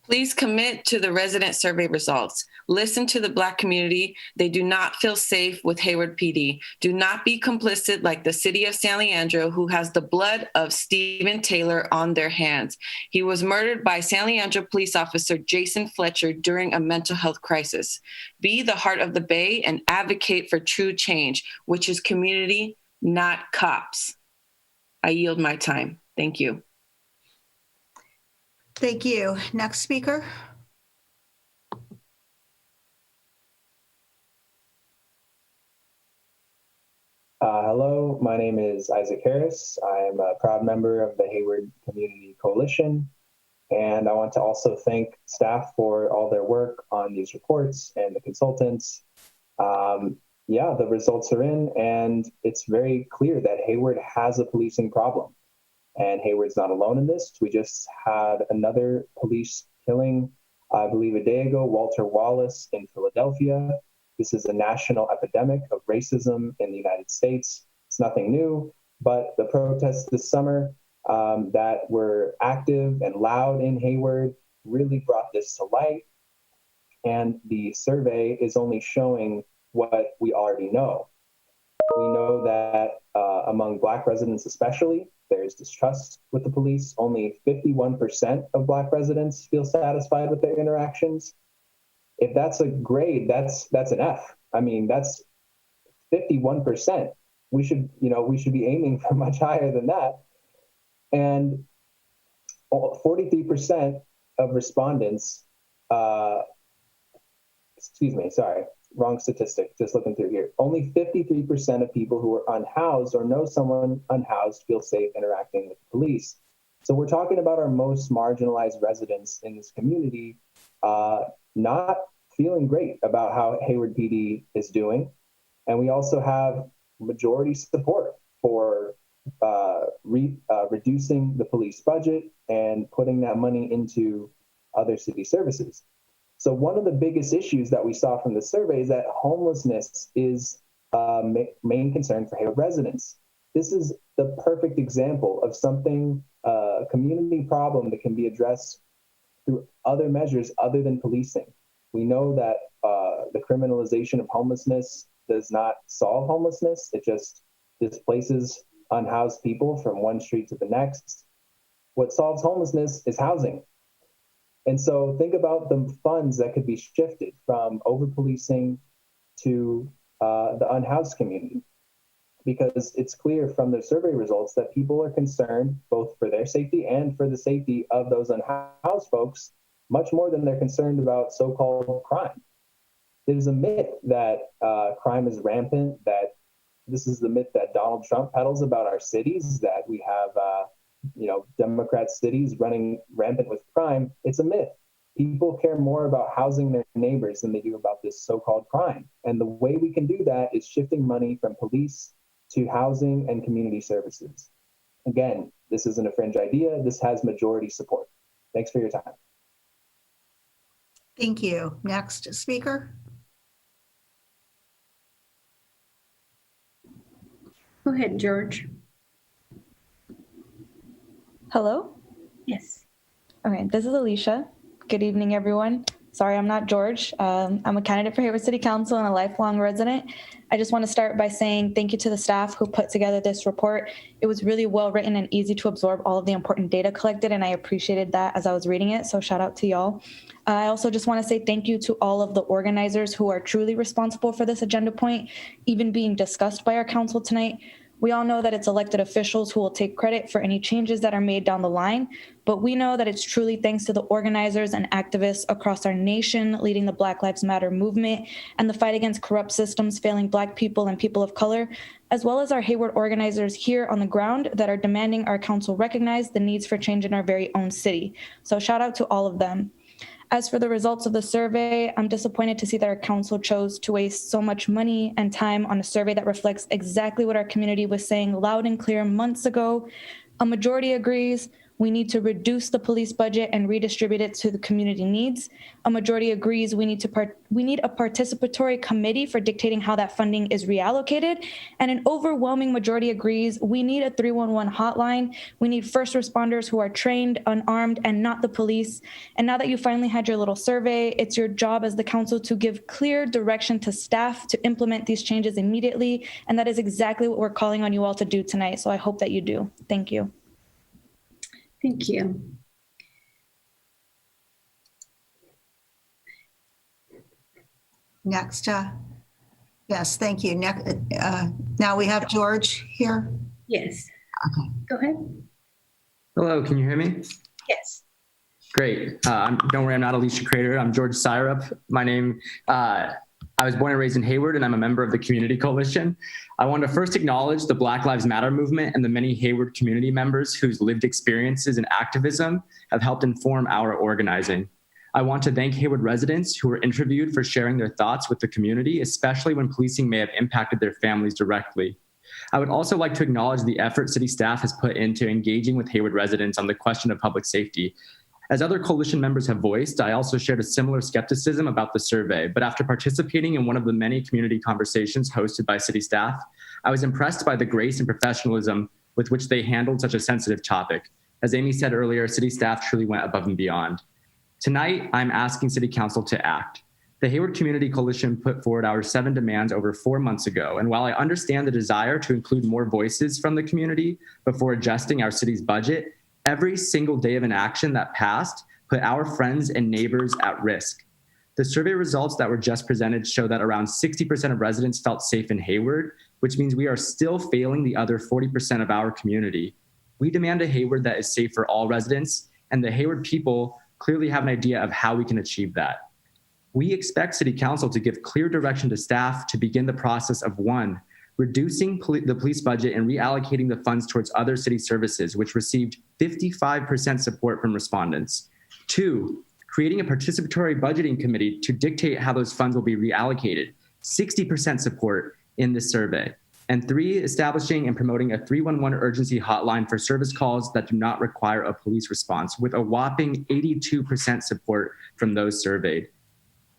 Please commit to the resident survey results. Listen to the Black community. They do not feel safe with Hayward PD. Do not be complicit like the city of San Leandro, who has the blood of Stephen Taylor on their hands. He was murdered by San Leandro police officer Jason Fletcher during a mental health crisis. Be the heart of the Bay and advocate for true change, which is community, not cops. I yield my time. Thank you. Thank you. Next speaker. Hello, my name is Isaac Harris. I am a proud member of the Hayward Community Coalition, and I want to also thank staff for all their work on these reports and the consultants. Yeah, the results are in, and it's very clear that Hayward has a policing problem. And Hayward's not alone in this. We just had another police killing, I believe a day ago, Walter Wallace in Philadelphia. This is a national epidemic of racism in the United States. It's nothing new, but the protests this summer that were active and loud in Hayward really brought this to light. And the survey is only showing what we already know. We know that among Black residents especially. There's distrust with the police. Only 51% of Black residents feel satisfied with their interactions. If that's a grade, that's an F. I mean, that's 51%. We should be aiming for much higher than that. And 43% of respondents, wrong statistic, just looking through here. Only 53% of people who are unhoused or know someone unhoused feel safe interacting with the police. So we're talking about our most marginalized residents in this community not feeling great about how Hayward PD is doing. And we also have majority support for reducing the police budget and putting that money into other city services. So one of the biggest issues that we saw from the survey is that homelessness is a main concern for Hayward residents. This is the perfect example of something, a community problem that can be addressed through other measures other than policing. We know that the criminalization of homelessness does not solve homelessness. It just displaces unhoused people from one street to the next. What solves homelessness is housing. And so think about the funds that could be shifted from over-policing to the unhoused community, because it's clear from the survey results that people are concerned both for their safety and for the safety of those unhoused folks, much more than they're concerned about so-called crime. There's a myth that crime is rampant, that this is the myth that Donald Trump peddles about our cities, that we have Democrat cities running rampant with crime. It's a myth. People care more about housing their neighbors than they do about this so-called crime. And the way we can do that is shifting money from police to housing and community services. Again, this isn't a fringe idea. This has majority support. Thanks for your time. Thank you. Next speaker. Go ahead, George. Hello? Yes. Okay, this is Alicia. Good evening, everyone. Sorry, I'm not George. I'm a candidate for Hayward City Council and a lifelong resident. I just want to start by saying thank you to the staff who put together this report. It was really well written and easy to absorb all of the important data collected, and I appreciated that as I was reading it, so shout out to y'all. I also just want to say thank you to all of the organizers who are truly responsible for this agenda point, even being discussed by our council tonight. We all know that it's elected officials who will take credit for any changes that are made down the line, but we know that it's truly thanks to the organizers and activists across our nation leading the Black Lives Matter movement and the fight against corrupt systems failing Black people and people of color, as well as our Hayward organizers here on the ground that are demanding our council recognize the needs for change in our very own city. So shout out to all of them. As for the results of the survey, I'm disappointed to see that our council chose to waste so much money and time on a survey that reflects exactly what our community was saying loud and clear months ago. A majority agrees we need to reduce the police budget and redistribute it to the community needs. A majority agrees we need a participatory committee for dictating how that funding is reallocated. And an overwhelming majority agrees we need a 311 hotline. We need first responders who are trained, unarmed, and not the police. And now that you finally had your little survey, it's your job as the council to give clear direction to staff to implement these changes immediately. And that is exactly what we're calling on you all to do tonight. So I hope that you do. Thank you. Thank you. Next. Yes, thank you. Now we have George here. Yes. Okay. Go ahead. Hello, can you hear me? Yes. Great. Don't worry, I'm not Alicia Crater. I'm George Syrup. My name, I was born and raised in Hayward, and I'm a member of the Community Coalition. I want to first acknowledge the Black Lives Matter movement and the many Hayward community members whose lived experiences and activism have helped inform our organizing. I want to thank Hayward residents who were interviewed for sharing their thoughts with the community, especially when policing may have impacted their families directly. I would also like to acknowledge the effort city staff has put into engaging with Hayward residents on the question of public safety. As other coalition members have voiced, I also shared a similar skepticism about the survey, but after participating in one of the many community conversations hosted by city staff, I was impressed by the grace and professionalism with which they handled such a sensitive topic. As Amy said earlier, city staff truly went above and beyond. Tonight, I'm asking City Council to act. The Hayward Community Coalition put forward our 7 demands over 4 months ago. And while I understand the desire to include more voices from the community before adjusting our city's budget, every single day of inaction that passed put our friends and neighbors at risk. The survey results that were just presented show that around 60% of residents felt safe in Hayward, which means we are still failing the other 40% of our community. We demand a Hayward that is safe for all residents, and the Hayward people clearly have an idea of how we can achieve that. We expect City Council to give clear direction to staff to begin the process of 1, reducing the police budget and reallocating the funds towards other city services, which received 55% support from respondents. 2, creating a participatory budgeting committee to dictate how those funds will be reallocated, 60% support in this survey. And 3, establishing and promoting a 311 urgency hotline for service calls that do not require a police response, with a whopping 82% support from those surveyed.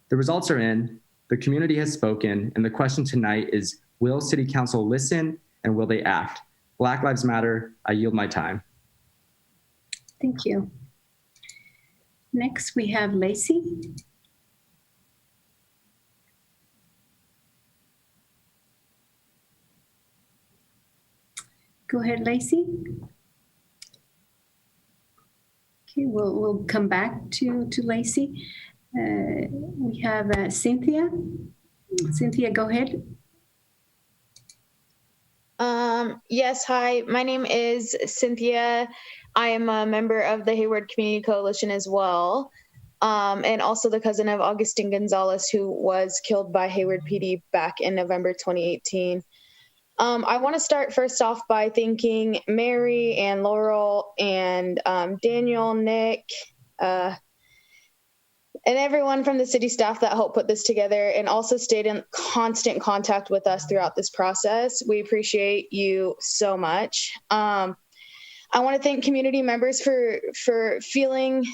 The results are in, the community has spoken, and the question tonight is, will City Council listen and will they act? Black Lives Matter, I yield my time. Thank you. Next, we have Lacey. Go ahead, Lacey. Okay, we'll come back to Lacey. We have Cynthia. Cynthia, go ahead. Yes, hi, my name is Cynthia. I am a member of the Hayward Community Coalition as well, and also the cousin of Augustine Gonzalez, who was killed by Hayward PD back in November 2018. I want to start first off by thanking Mary and Laurel and Daniel, Nick, and everyone from the city staff that helped put this together and also stayed in constant contact with us throughout this process. We appreciate you so much. I want to thank community members for feeling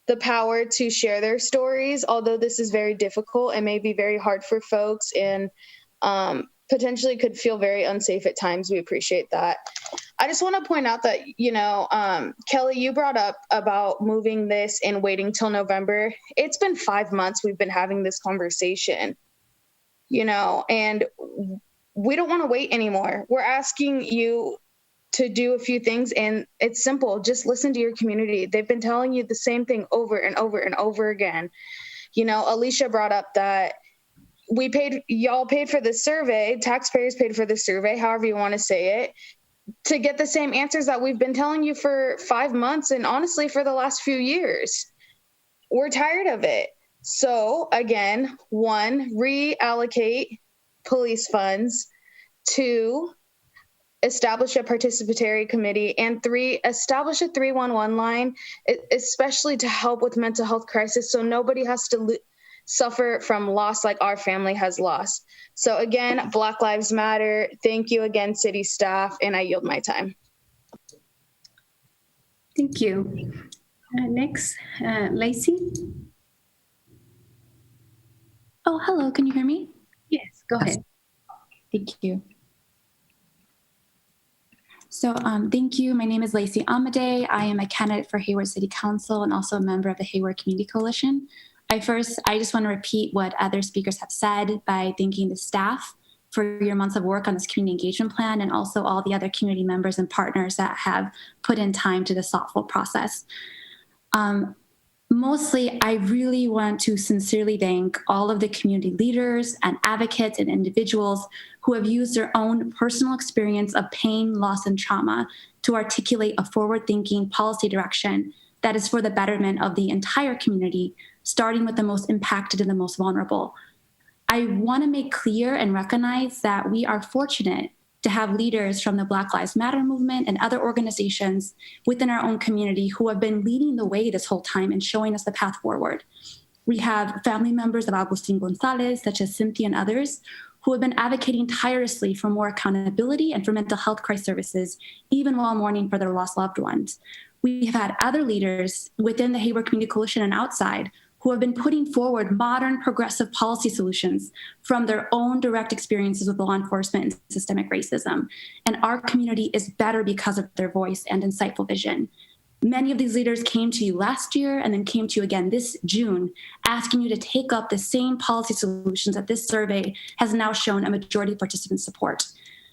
the power to share their stories. Although this is very difficult and may be very hard for folks and potentially could feel very unsafe at times, we appreciate that. I just want to point out that, Kelly, you brought up about moving this and waiting till November. It's been 5 months we've been having this conversation, and we don't want to wait anymore. We're asking you to do a few things, and it's simple. Just listen to your community. They've been telling you the same thing over and over and over again. Alicia brought up that y'all paid for this survey, taxpayers paid for this survey, however you want to say it, to get the same answers that we've been telling you for 5 months and honestly for the last few years. We're tired of it. So again, 1, reallocate police funds. 2, establish a participatory committee. And 3, establish a 311 line, especially to help with mental health crisis so nobody has to suffer from loss like our family has lost. So again, Black Lives Matter. Thank you again, city staff, and I yield my time. Thank you. Next, Lacey. Oh, hello. Can you hear me? Yes, go ahead. Thank you. So thank you. My name is Lacey Amadei. I am a candidate for Hayward City Council and also a member of the Hayward Community Coalition. I just want to repeat what other speakers have said by thanking the staff for your months of work on this community engagement plan and also all the other community members and partners that have put in time to this thoughtful process. Mostly, I really want to sincerely thank all of the community leaders and advocates and individuals who have used their own personal experience of pain, loss, and trauma to articulate a forward-thinking policy direction that is for the betterment of the entire community, starting with the most impacted and the most vulnerable. I want to make clear and recognize that we are fortunate to have leaders from the Black Lives Matter movement and other organizations within our own community who have been leading the way this whole time and showing us the path forward. We have family members of Augustine Gonzalez, such as Cynthia and others, who have been advocating tirelessly for more accountability and for mental health crisis services, even while mourning for their lost loved ones. We have had other leaders within the Hayward Community Coalition and outside who have been putting forward modern progressive policy solutions from their own direct experiences with law enforcement and systemic racism. And our community is better because of their voice and insightful vision. Many of these leaders came to you last year and then came to you again this June, asking you to take up the same policy solutions that this survey has now shown a majority of participants support.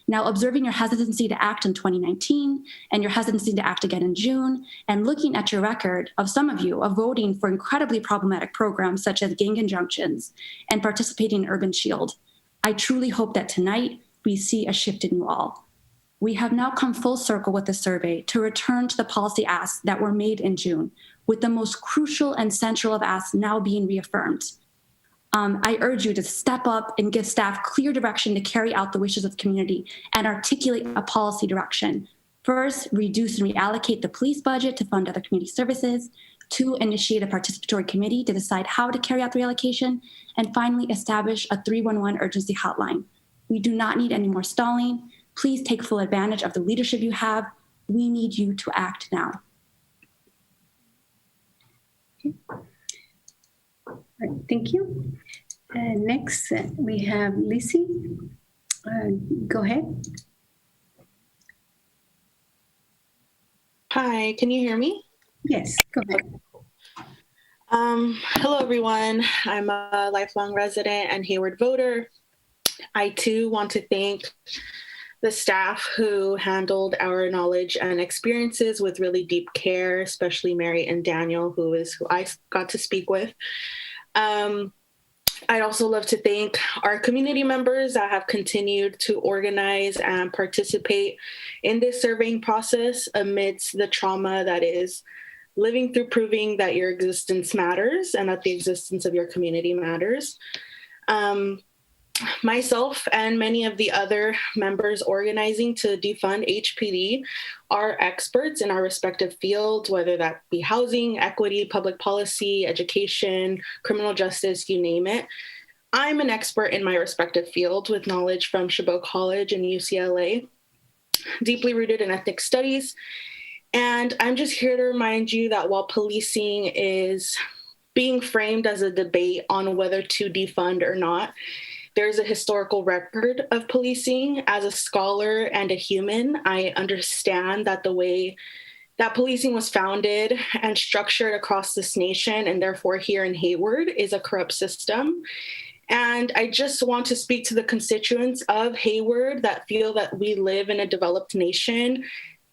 Now, observing your hesitancy to act in 2019 and your hesitancy to act again in June, and looking at your record of some of you of voting for incredibly problematic programs such as gang injunctions and participating in Urban Shield, I truly hope that tonight we see a shift in you all. We have now come full circle with the survey to return to the policy asks that were made in June, with the most crucial and central of asks now being reaffirmed. I urge you to step up and give staff clear direction to carry out the wishes of the community and articulate a policy direction. First, reduce and reallocate the police budget to fund other community services. 2, initiate a participatory committee to decide how to carry out the reallocation. And finally, establish a 311 urgency hotline. We do not need any more stalling. Please take full advantage of the leadership you have. We need you to act now. Okay. All right, thank you. Next, we have Lizzie. Go ahead. Hi, can you hear me? Yes, go ahead. Hello, everyone. I'm a lifelong resident and Hayward voter. I too want to thank the staff who handled our knowledge and experiences with really deep care, especially Mary and Daniel, who I got to speak with. I'd also love to thank our community members that have continued to organize and participate in this surveying process amidst the trauma that is living through proving that your existence matters and that the existence of your community matters. Myself and many of the other members organizing to defund HPD are experts in our respective fields, whether that be housing, equity, public policy, education, criminal justice, you name it. I'm an expert in my respective field with knowledge from Chabot College and UCLA, deeply rooted in ethnic studies. And I'm just here to remind you that while policing is being framed as a debate on whether to defund or not, there's a historical record of policing. As a scholar and a human, I understand that the way that policing was founded and structured across this nation, and therefore here in Hayward, is a corrupt system. And I just want to speak to the constituents of Hayward that feel that we live in a developed nation.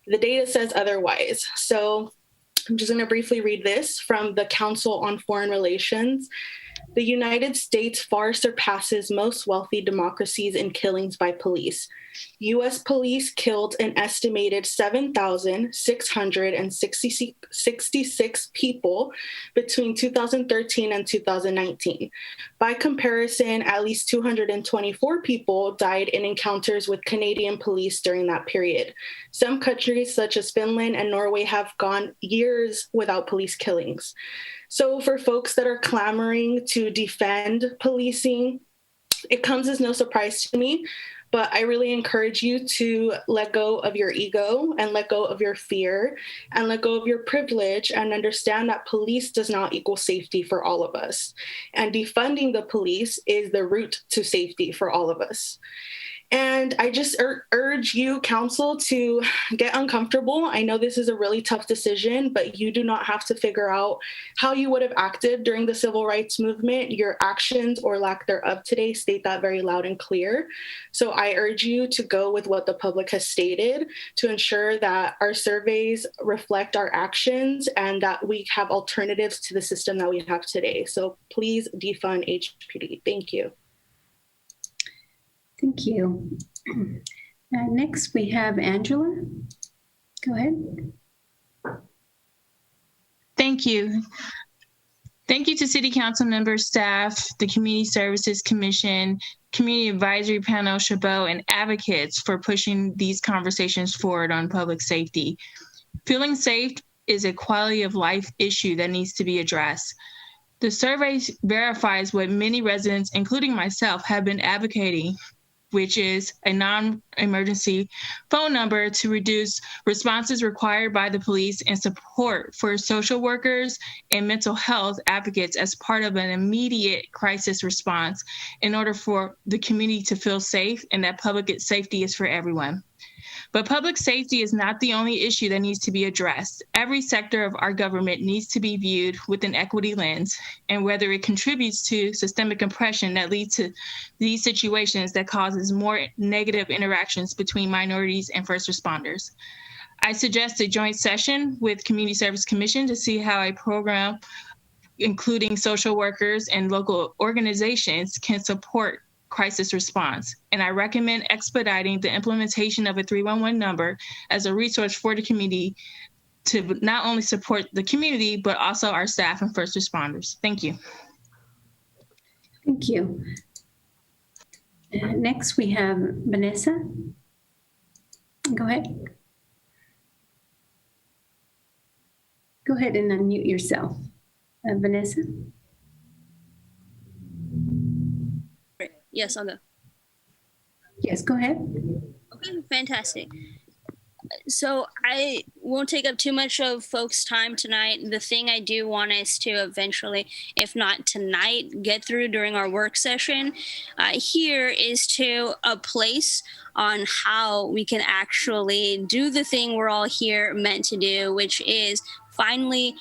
The data says otherwise. So I'm just going to briefly read this from the Council on Foreign Relations. The United States far surpasses most wealthy democracies in killings by police. U.S. police killed an estimated 7,666 people between 2013 and 2019. By comparison, at least 224 people died in encounters with Canadian police during that period. Some countries, such as Finland and Norway, have gone years without police killings. So for folks that are clamoring to defend policing, it comes as no surprise to me, but I really encourage you to let go of your ego and let go of your fear and let go of your privilege and understand that police does not equal safety for all of us. And defunding the police is the route to safety for all of us. And I just urge you, council, to get uncomfortable. I know this is a really tough decision, but you do not have to figure out how you would have acted during the civil rights movement. Your actions or lack thereof today state that very loud and clear. So I urge you to go with what the public has stated to ensure that our surveys reflect our actions and that we have alternatives to the system that we have today. So please defund HPD. Thank you. Thank you. Next, we have Angela. Go ahead. Thank you. Thank you to City Council members, staff, the Community Services Commission, Community Advisory Panel, Chabot, and advocates for pushing these conversations forward on public safety. Feeling safe is a quality of life issue that needs to be addressed. The survey verifies what many residents, including myself, have been advocating, which is a non-emergency phone number to reduce responses required by the police and support for social workers and mental health advocates as part of an immediate crisis response in order for the community to feel safe and that public safety is for everyone. But public safety is not the only issue that needs to be addressed. Every sector of our government needs to be viewed with an equity lens, and whether it contributes to systemic oppression that leads to these situations that causes more negative interactions between minorities and first responders. I suggest a joint session with Community Service Commission to see how a program including social workers and local organizations can support crisis response. And I recommend expediting the implementation of a 311 number as a resource for the community to not only support the community, but also our staff and first responders. Thank you. Thank you. Next, we have Vanessa. Go ahead. Go ahead and unmute yourself. Vanessa? Yes, I'll go. Yes, go ahead. Okay, fantastic. So I won't take up too much of folks' time tonight. The thing I do want us to eventually, if not tonight, get through during our work session here is to a place on how we can actually do the thing we're all here meant to do, which is finally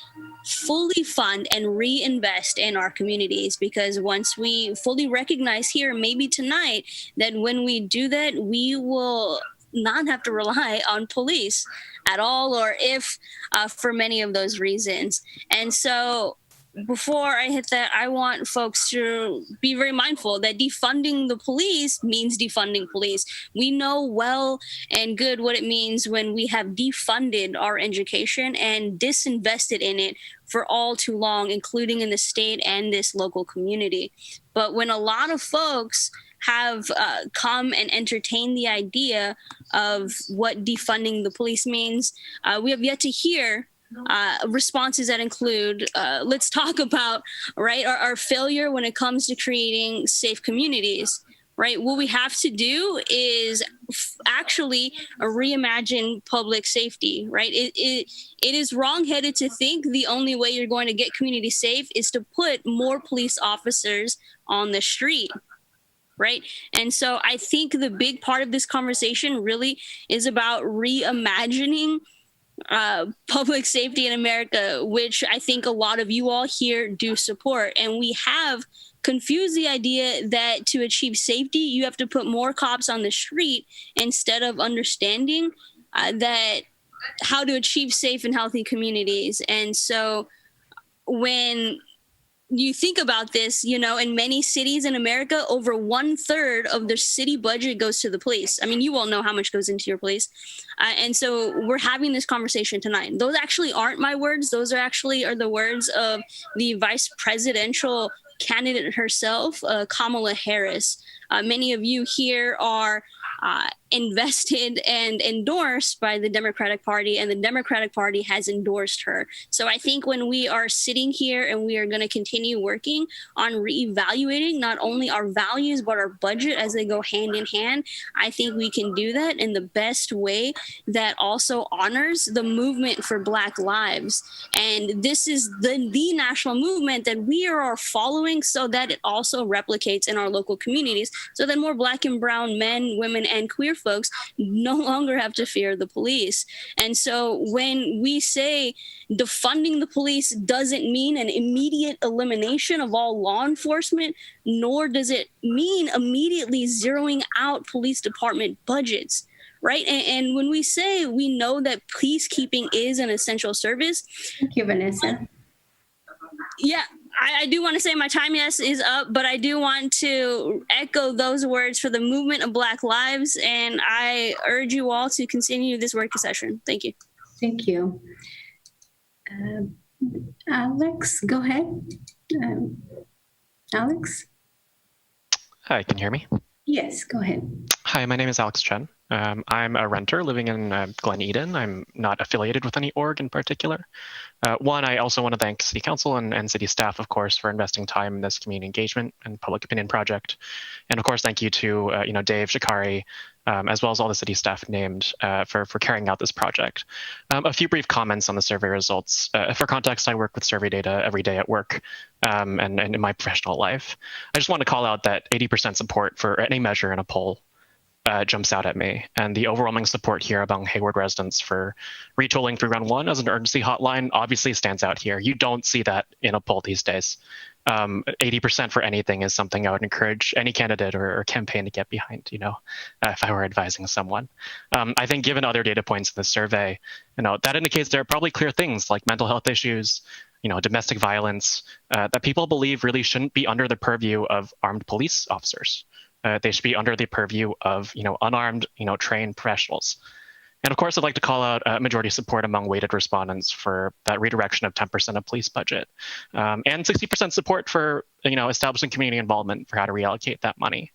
fully fund and reinvest in our communities. Because once we fully recognize here, maybe tonight, that when we do that, we will not have to rely on police at all, or if for many of those reasons. And so before I hit that, I want folks to be very mindful that defunding the police means defunding police. We know well and good what it means when we have defunded our education and disinvested in it for all too long, including in the state and this local community. But when a lot of folks have come and entertained the idea of what defunding the police means, we have yet to hear responses that include, let's talk about, right, our failure when it comes to creating safe communities, right? What we have to do is actually reimagine public safety, right? It is wrong-headed to think the only way you're going to get community safe is to put more police officers on the street. Right. And so I think the big part of this conversation really is about reimagining public safety in America, which I think a lot of you all here do support. And we have confused the idea that to achieve safety, you have to put more cops on the street instead of understanding that how to achieve safe and healthy communities. And so when you think about this, you know, in many cities in America, over 1/3 of their city budget goes to the police. I mean, you all know how much goes into your police. And so we're having this conversation tonight. Those actually aren't my words. Those are the words of the vice presidential candidate herself, Kamala Harris. Many of you here are invested and endorsed by the Democratic Party, and the Democratic Party has endorsed her. So I think when we are sitting here and we are going to continue working on reevaluating not only our values, but our budget as they go hand in hand, I think we can do that in the best way that also honors the movement for Black lives. And this is the national movement that we are following so that it also replicates in our local communities, so that more Black and brown men, women, and queer folks no longer have to fear the police. And so when we say defunding the police doesn't mean an immediate elimination of all law enforcement, nor does it mean immediately zeroing out police department budgets. Right. And when we say we know that peacekeeping is an essential service. Thank you, Vanessa. Yeah. I do want to say my time, yes, is up, but I do want to echo those words for the movement of Black lives. And I urge you all to continue this work session. Thank you. Thank you. Alex, go ahead. Alex? Hi, can you hear me? Yes, go ahead. Hi, my name is Alex Chen. I'm a renter living in Glen Eden. I'm not affiliated with any org in particular. One, I also want to thank City Council and City staff, of course, for investing time in this community engagement and public opinion project. And of course, thank you to Dave, Shikari, as well as all the city staff named for carrying out this project. A few brief comments on the survey results. For context, I work with survey data every day at work and in my professional life. I just want to call out that 80% support for any measure in a poll jumps out at me, and the overwhelming support here among Hayward residents for retooling 311 as an emergency hotline obviously stands out here. You don't see that in a poll these days. 80% for anything is something I would encourage any candidate or campaign to get behind, if I were advising someone. I think given other data points in the survey, that indicates there are probably clear things like mental health issues, domestic violence, that people believe really shouldn't be under the purview of armed police officers. They should be under the purview of, unarmed, trained professionals. And of course, I'd like to call out majority support among weighted respondents for that redirection of 10% of police budget, and 60% support for, establishing community involvement for how to reallocate that money.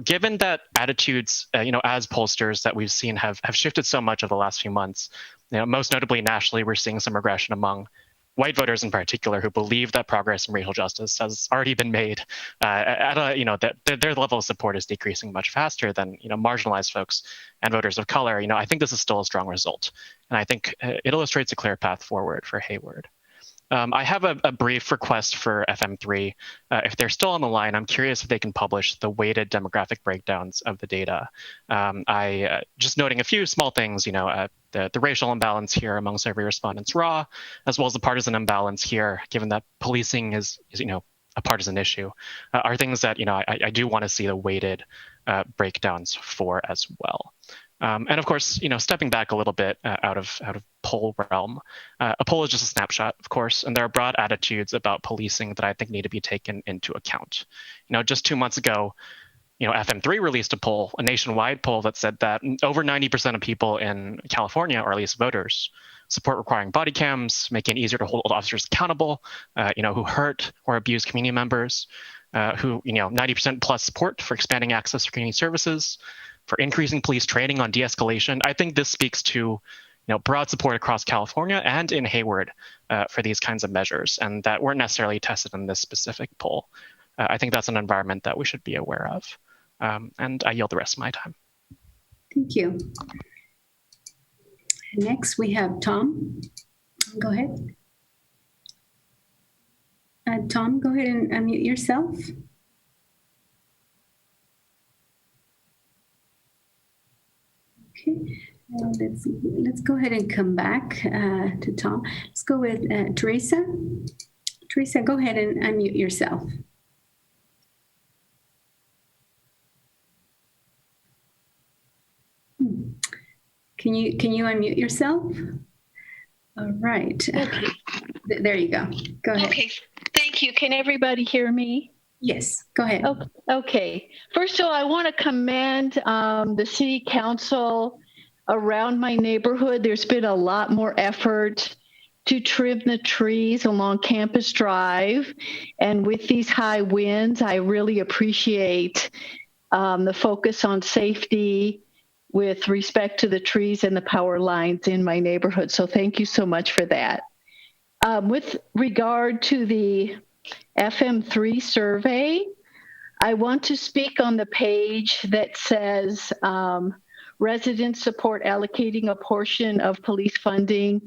Given that attitudes, as pollsters that we've seen have shifted so much over the last few months, most notably nationally, we're seeing some regression among white voters in particular who believe that progress in racial justice has already been made, that their level of support is decreasing much faster than marginalized folks and voters of color. I think this is still a strong result, and I think it illustrates a clear path forward for Hayward. I have a brief request for FM3. If they're still on the line, I'm curious if they can publish the weighted demographic breakdowns of the data. Just noting a few small things, the racial imbalance here among survey respondents raw, as well as the partisan imbalance here, given that policing is a partisan issue, are things that I do want to see the weighted breakdowns for as well. And of course, stepping back a little bit out of poll realm, a poll is just a snapshot, of course, and there are broad attitudes about policing that I think need to be taken into account. Just 2 months ago, FM3 released a poll, a nationwide poll that said that over 90% of people in California, or at least voters, support requiring body cams, making it easier to hold officers accountable, who hurt or abuse community members, who 90% plus support for expanding access to community services, for increasing police training on de-escalation. I think this speaks to broad support across California and in Hayward for these kinds of measures, and that weren't necessarily tested in this specific poll. I think that's an environment that we should be aware of. And I yield the rest of my time. Thank you. Next, we have Tom. Go ahead. Tom, go ahead and unmute yourself. Okay, let's go ahead and come back to Tom. Let's go with Teresa. Teresa, go ahead and unmute yourself. Can you unmute yourself? All right. Okay. There you go. Go ahead. Okay. Thank you. Can everybody hear me? Yes. Go ahead. Okay. First of all, I want to commend the city council around my neighborhood. There's been a lot more effort to trim the trees along Campus Drive. And with these high winds, I really appreciate the focus on safety with respect to the trees and the power lines in my neighborhood. So thank you so much for that. With regard to the FM3 survey, I want to speak on the page that says residents support allocating a portion of police funding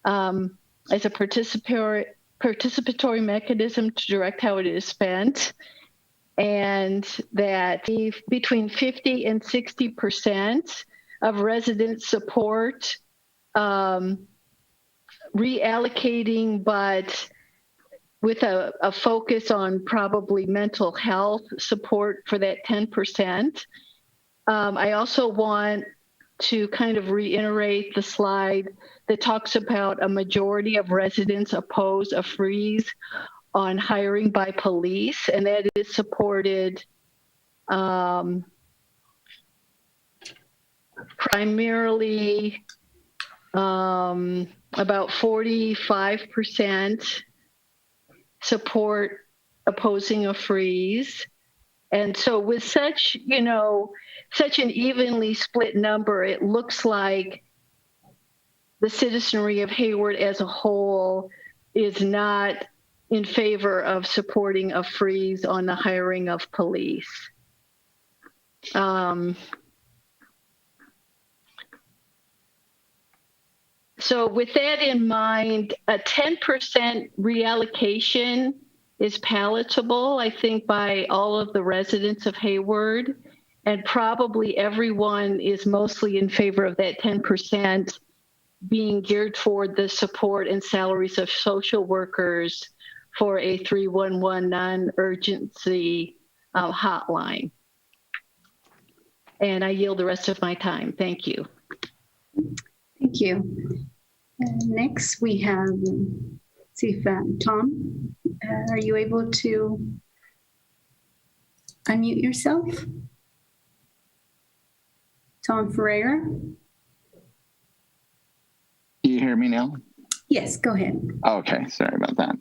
as a participatory mechanism to direct how it is spent. And that between 50 and 60% of residents support reallocating, but with a focus on probably mental health support for that 10%. I also want to kind of reiterate the slide that talks about a majority of residents oppose a freeze on hiring by police, and that is supported primarily about 45% support opposing a freeze. And so with such, such an evenly split number, it looks like the citizenry of Hayward as a whole is not in favor of supporting a freeze on the hiring of police. So with that in mind, a 10% reallocation is palatable, I think, by all of the residents of Hayward. And probably everyone is mostly in favor of that 10% being geared toward the support and salaries of social workers for a 311 non-urgency hotline. And I yield the rest of my time. Thank you. Thank you. Next, we have, see if Tom, are you able to unmute yourself? Tom Ferreira? Can you hear me now? Yes, go ahead. Okay, sorry about that.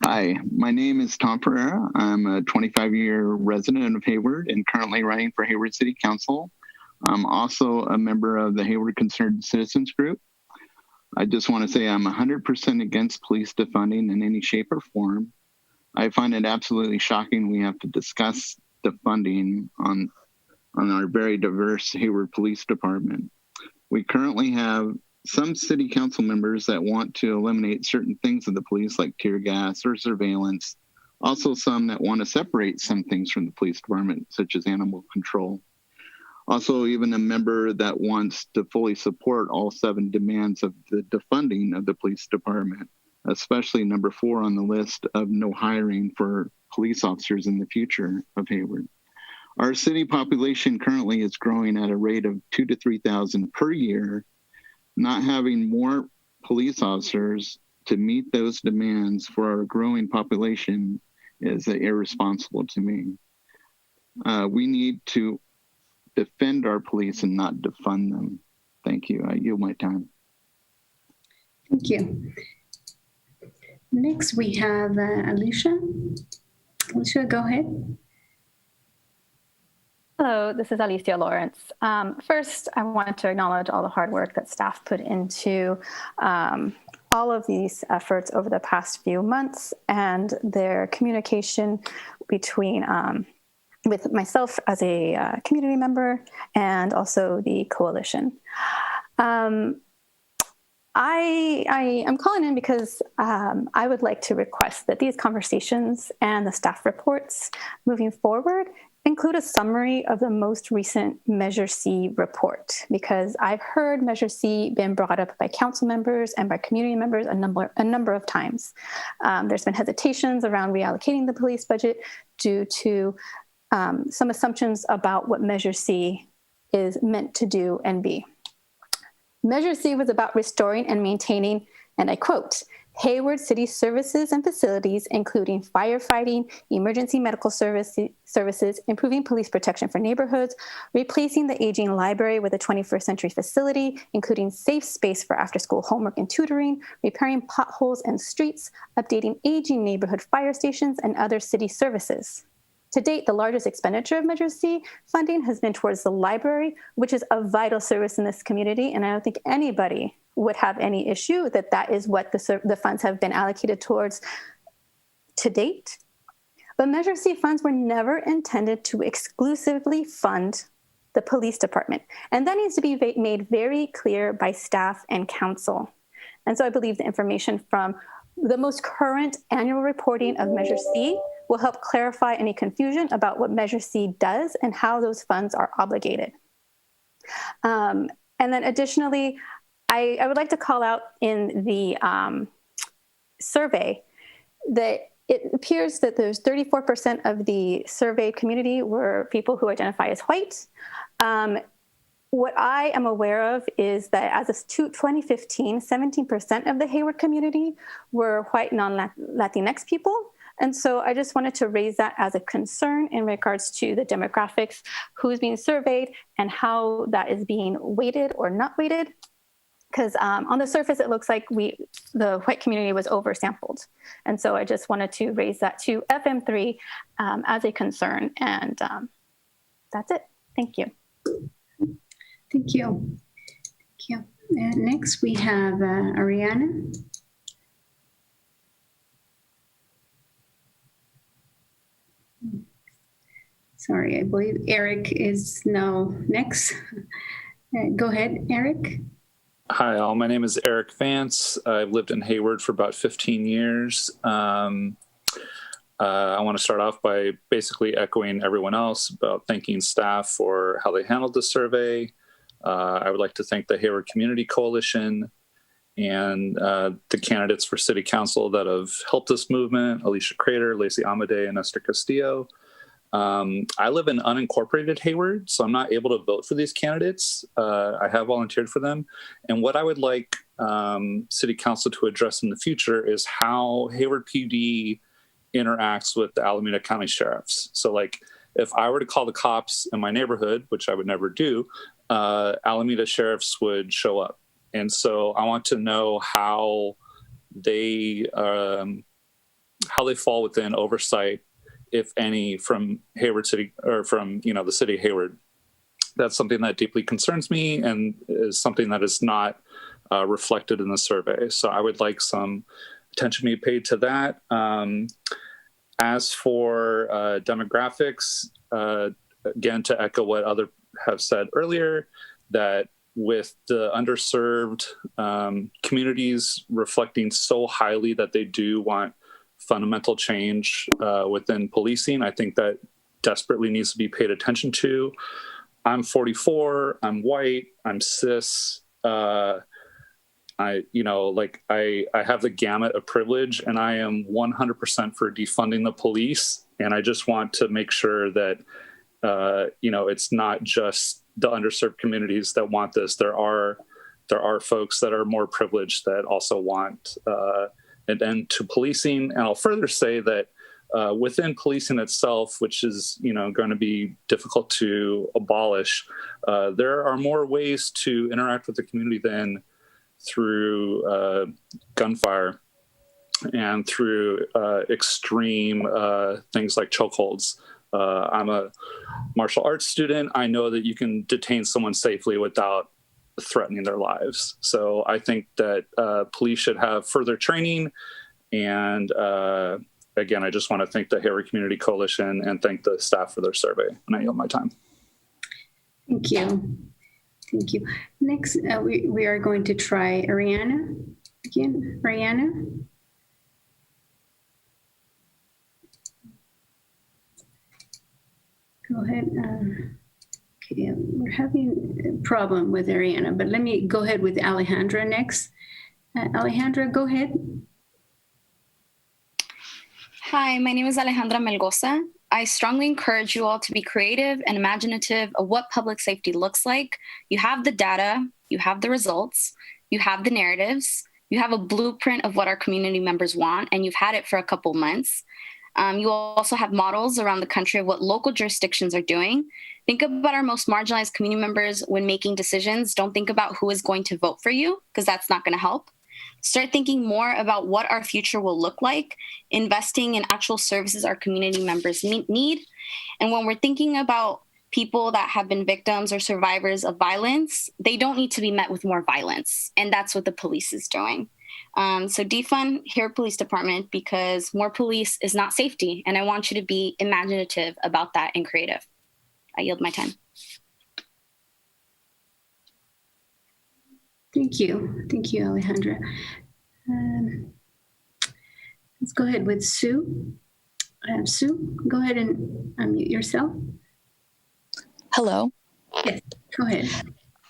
Hi, my name is Tom Ferreira. I'm a 25-year resident of Hayward and currently running for Hayward City Council. I'm also a member of the Hayward Concerned Citizens Group. I just want to say I'm 100% against police defunding in any shape or form. I find it absolutely shocking we have to discuss defunding on our very diverse Hayward Police Department. We currently have some city council members that want to eliminate certain things of the police like tear gas or surveillance. Also some that want to separate some things from the police department, such as animal control. Also even a member that wants to fully support all 7 demands of the defunding of the police department, especially number 4 on the list of no hiring for police officers in the future of Hayward. Our city population currently is growing at a rate of 2,000 to 3,000 per year. Not having more police officers to meet those demands for our growing population is irresponsible to me. We need to defend our police and not defund them. Thank you. I yield my time. Thank you. Next, we have Alicia. Alicia, go ahead. Hello, this is Alicia Lawrence. First, I wanted to acknowledge all the hard work that staff put into all of these efforts over the past few months and their communication between with myself as a community member and also the coalition. I am calling in because I would like to request that these conversations and the staff reports moving forward include a summary of the most recent Measure C report, because I've heard Measure C been brought up by council members and by community members a number of times. There's been hesitations around reallocating the police budget due to some assumptions about what Measure C is meant to do and be. Measure C was about restoring and maintaining, and I quote, Hayward City services and facilities, including firefighting, emergency medical services, improving police protection for neighborhoods, replacing the aging library with a 21st century facility, including safe space for after-school homework and tutoring, repairing potholes and streets, updating aging neighborhood fire stations, and other city services. To date, the largest expenditure of Measure C funding has been towards the library, which is a vital service in this community, and I don't think anybody would have any issue that that is what the funds have been allocated towards to date. But Measure C funds were never intended to exclusively fund the police department, and that needs to be made very clear by staff and council. And so I believe the information from the most current annual reporting of Measure C will help clarify any confusion about what Measure C does and how those funds are obligated. And then additionally, I would like to call out in the survey that it appears that there's 34% of the surveyed community were people who identify as white. What I am aware of is that as of 2015, 17% of the Hayward community were white non-Latinx people. And so I just wanted to raise that as a concern in regards to the demographics, who's being surveyed and how that is being weighted or not weighted. Because on the surface, it looks like the white community was oversampled. And so I just wanted to raise that to FM3 as a concern. And that's it. Thank you. Thank you. Thank you. Next, we have Ariana. Sorry, I believe Eric is now next. Go ahead, Eric. Hi, all. My name is Eric Vance. I've lived in Hayward for about 15 years. I want to start off by basically echoing everyone else about thanking staff for how they handled the survey. I would like to thank the Hayward Community Coalition and the candidates for City Council that have helped this movement, Alicia Crater, Lacey Amade, and Esther Castillo. I live in unincorporated Hayward, so I'm not able to vote for these candidates. I have volunteered for them. And what I would like City Council to address in the future is how Hayward PD interacts with the Alameda County Sheriffs. So like, if I were to call the cops in my neighborhood, which I would never do, Alameda Sheriffs would show up. And so I want to know how they fall within oversight, if any, from Hayward City or from, the city of Hayward. That's something that deeply concerns me and is something that is not reflected in the survey. So I would like some attention be paid to that. As for demographics, again, to echo what others have said earlier, that with the underserved communities reflecting so highly that they do want fundamental change within policing, I think that desperately needs to be paid attention to. I'm 44, I'm white, I'm cis, I have the gamut of privilege, and I am 100% for defunding the police. And I just want to make sure that, it's not just the underserved communities that want this. There are folks that are more privileged that also want an end to policing. And I'll further say that within policing itself, which is, going to be difficult to abolish, there are more ways to interact with the community than through gunfire and through extreme things like chokeholds. I'm a martial arts student. I know that you can detain someone safely without threatening their lives. So I think that police should have further training. And again, I just want to thank the Hayward Community Coalition and thank the staff for their survey. And I yield my time. Thank you. Thank you. Next, we are going to try Ariana again. Ariana. Go ahead. Okay, we're having a problem with Ariana, but let me go ahead with Alejandra next. Alejandra, go ahead. Hi, my name is Alejandra Melgoza. I strongly encourage you all to be creative and imaginative of what public safety looks like. You have the data, you have the results, you have the narratives, you have a blueprint of what our community members want, and you've had it for a couple months. You also have models around the country of what local jurisdictions are doing. Think about our most marginalized community members when making decisions. Don't think about who is going to vote for you, because that's not going to help. Start thinking more about what our future will look like, investing in actual services our community members need. And when we're thinking about people that have been victims or survivors of violence, they don't need to be met with more violence. And that's what the police is doing. So defund Hayward Police Department, because more police is not safety. And I want you to be imaginative about that and creative. I yield my time. Thank you. Thank you, Alejandra. Let's go ahead with Sue. Sue, go ahead and unmute yourself. Hello. Yes, go ahead.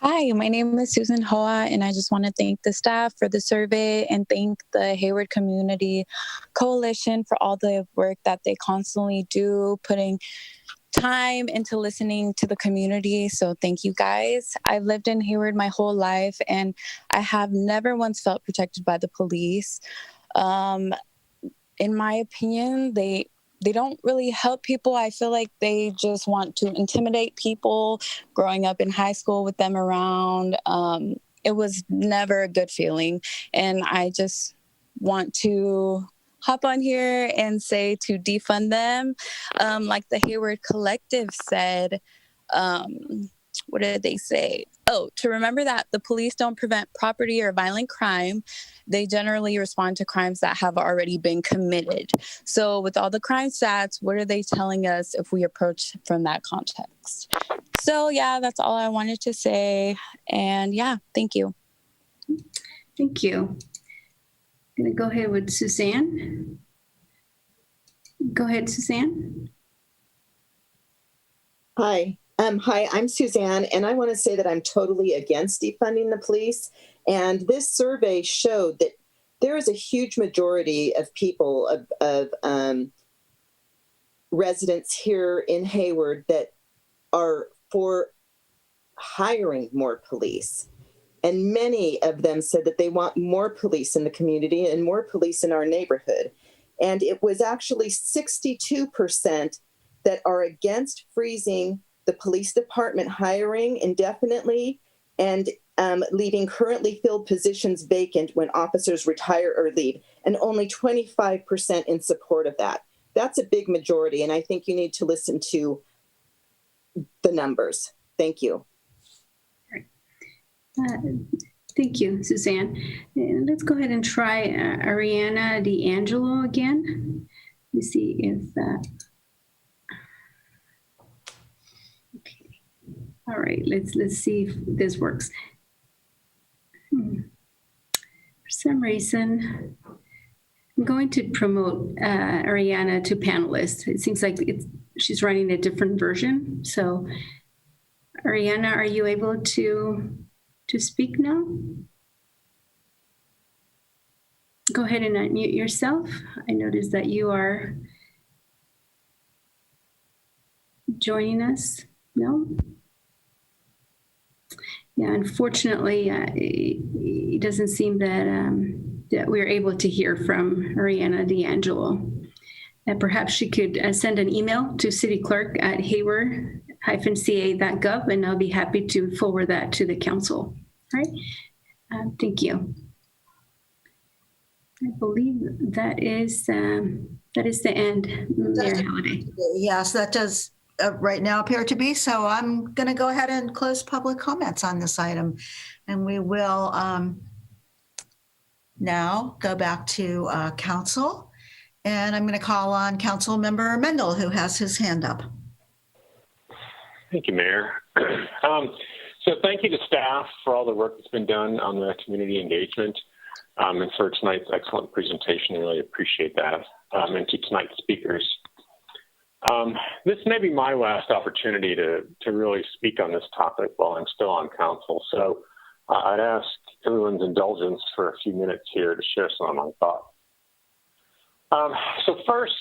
Hi, my name is Susan Hoa, and I just want to thank the staff for the survey and thank the Hayward Community Coalition for all the work that they constantly do, putting time into listening to the community. So thank you guys. I've lived in Hayward my whole life, and I have never once felt protected by the police. In my opinion, they don't really help people. I feel like they just want to intimidate people. Growing up in high school with them around, it was never a good feeling. And I just want to hop on here and say to defund them. Like the Hayward Collective said, what did they say? Oh, to remember that the police don't prevent property or violent crime. They generally respond to crimes that have already been committed. So with all the crime stats, what are they telling us if we approach from that context? So yeah, that's all I wanted to say. And yeah, thank you. Thank you. I'm going to go ahead with Suzanne. Go ahead, Suzanne. Hi. Hi, I'm Suzanne, and I want to say that I'm totally against defunding the police. And this survey showed that there is a huge majority of people, of residents here in Hayward that are for hiring more police. And many of them said that they want more police in the community and more police in our neighborhood. And it was actually 62% that are against freezing the police department hiring indefinitely and leaving currently filled positions vacant when officers retire or leave, and only 25% in support of that. That's a big majority, and I think you need to listen to the numbers. Thank you. Thank you, Suzanne. And let's go ahead and try Ariana D'Angelo again. Let me see if okay. All right, let's see if this works. For some reason, I'm going to promote Ariana to panelist. It seems like she's running a different version. So, Ariana, are you able to speak now? Go ahead and unmute yourself. I noticed that you are joining us. No? Yeah, unfortunately, it doesn't seem that we're able to hear from Ariana D'Angelo. Perhaps she could send an email to cityclerk@hayward-ca.gov, and I'll be happy to forward that to the council. All right. Thank you. I believe that is the end, Mayor Halliday. Yes, that does right now appear to be. So I'm going to go ahead and close public comments on this item, and we will now go back to council. And I'm going to call on Council Member Mendel, who has his hand up. Thank you, Mayor. So thank you to staff for all the work that's been done on the community engagement and for tonight's excellent presentation. I really appreciate that. And to tonight's speakers. This may be my last opportunity to really speak on this topic while I'm still on council. So I'd ask everyone's indulgence for a few minutes here to share some of my thoughts. So first,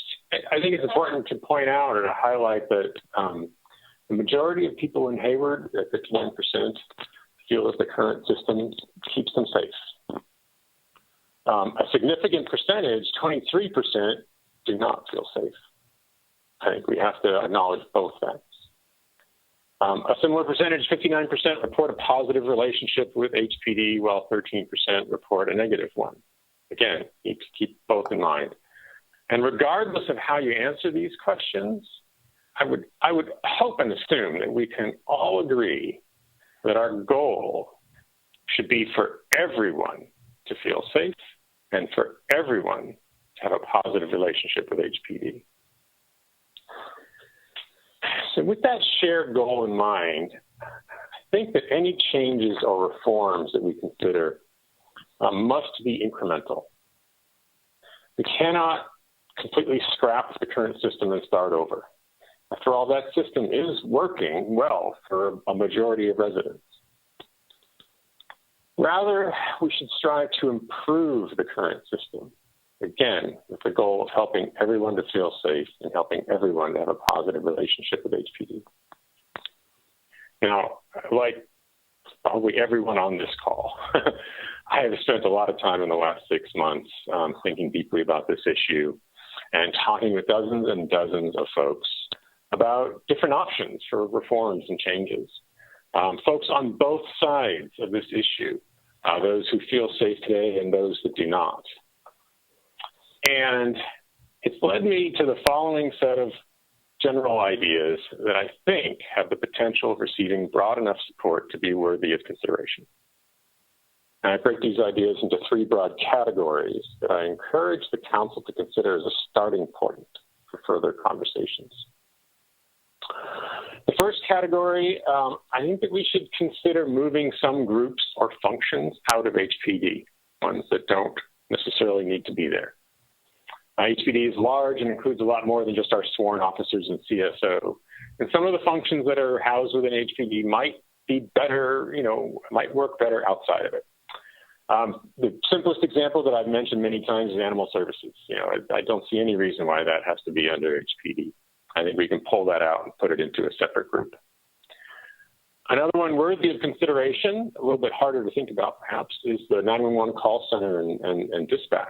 I think it's important to point out or to highlight that the majority of people in Hayward, at 51%, feel that the current system keeps them safe. A significant percentage, 23%, do not feel safe. I think we have to acknowledge both facts. A similar percentage, 59%, report a positive relationship with HPD, while 13% report a negative one. Again, you need to keep both in mind. And regardless of how you answer these questions, I would hope and assume that we can all agree that our goal should be for everyone to feel safe and for everyone to have a positive relationship with HPD. So with that shared goal in mind, I think that any changes or reforms that we consider must be incremental. We cannot completely scrap the current system and start over. After all, that system is working well for a majority of residents. Rather, we should strive to improve the current system, again, with the goal of helping everyone to feel safe and helping everyone to have a positive relationship with HPD. Now, like probably everyone on this call, I have spent a lot of time in the last 6 months thinking deeply about this issue and talking with dozens and dozens of folks about different options for reforms and changes. Folks on both sides of this issue, those who feel safe today and those that do not. And it's led me to the following set of general ideas that I think have the potential of receiving broad enough support to be worthy of consideration. And I break these ideas into 3 broad categories that I encourage the council to consider as a starting point for further conversations. The first category, I think that we should consider moving some groups or functions out of HPD, ones that don't necessarily need to be there. HPD is large and includes a lot more than just our sworn officers and CSO. And some of the functions that are housed within HPD might be better, might work better outside of it. The simplest example that I've mentioned many times is animal services. I don't see any reason why that has to be under HPD. I think we can pull that out and put it into a separate group. Another one worthy of consideration, a little bit harder to think about perhaps, is the 911 call center and dispatch.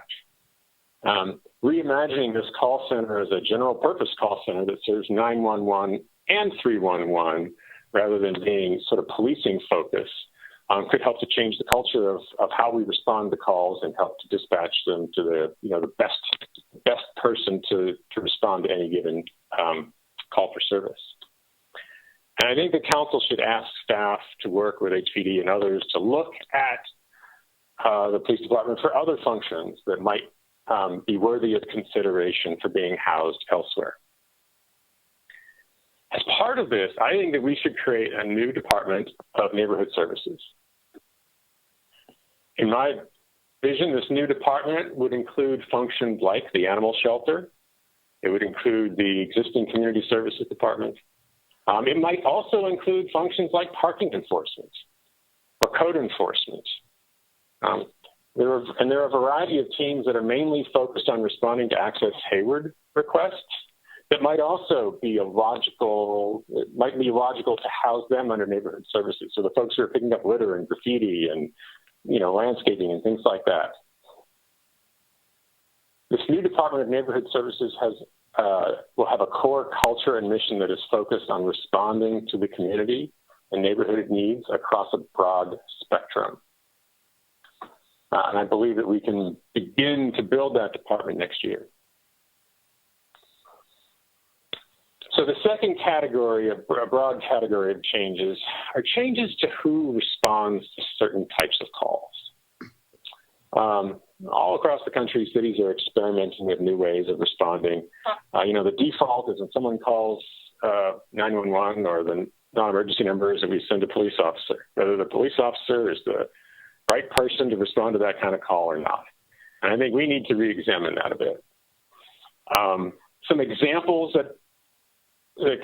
Reimagining this call center as a general purpose call center that serves 911 and 311 rather than being sort of policing focused could help to change the culture of how we respond to calls and help to dispatch them to the best person to respond to any given call for service. And I think the council should ask staff to work with HPD and others to look at the police department for other functions that might be worthy of consideration for being housed elsewhere. As part of this, I think that we should create a new department of neighborhood services. In my vision, this new department would include functions like the animal shelter. It would include the existing community services department. It might also include functions like parking enforcement or code enforcement. There are a variety of teams that are mainly focused on responding to Access Hayward requests that might also be logical to house them under neighborhood services. So the folks who are picking up litter and graffiti and landscaping and things like that. This new Department of Neighborhood Services will have a core culture and mission that is focused on responding to the community and neighborhood needs across a broad spectrum. And I believe that we can begin to build that department next year. So the second category, a broad category of changes, are changes to who responds to certain types of calls. All across the country, cities are experimenting with new ways of responding. The default is when someone calls 911 or the non-emergency numbers that we send a police officer, whether the police officer is the right person to respond to that kind of call or not. And I think we need to re-examine that a bit. Some examples that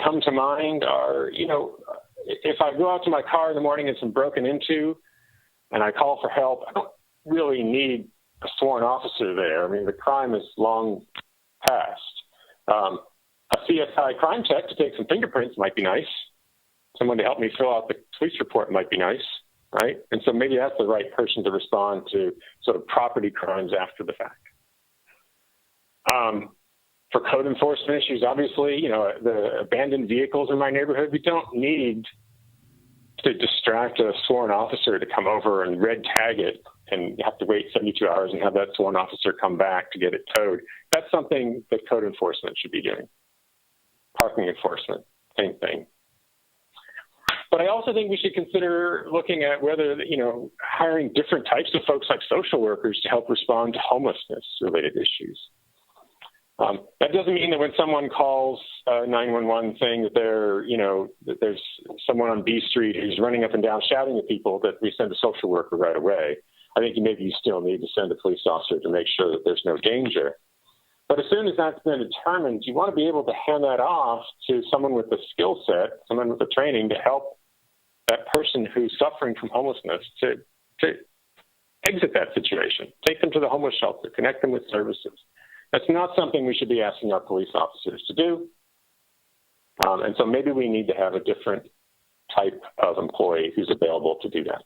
come to mind are, if I go out to my car in the morning and it's been broken into and I call for help, I don't really need a sworn officer there. I mean, the crime is long past. A CSI crime check to take some fingerprints might be nice. Someone to help me fill out the police report might be nice, right? And so maybe that's the right person to respond to sort of property crimes after the fact. For code enforcement issues, obviously, the abandoned vehicles in my neighborhood, we don't need to distract a sworn officer to come over and red tag it and you have to wait 72 hours and have that sworn officer come back to get it towed. That's something that code enforcement should be doing. Parking enforcement, same thing. But I also think we should consider looking at whether, hiring different types of folks like social workers to help respond to homelessness-related issues. That doesn't mean that when someone calls 911 saying that that there's someone on B Street who's running up and down shouting at people that we send a social worker right away. I think maybe you still need to send a police officer to make sure that there's no danger. But as soon as that's been determined, you want to be able to hand that off to someone with the skill set, someone with the training to help that person who's suffering from homelessness to exit that situation, take them to the homeless shelter, connect them with services. That's not something we should be asking our police officers to do. And so maybe we need to have a different type of employee who's available to do that.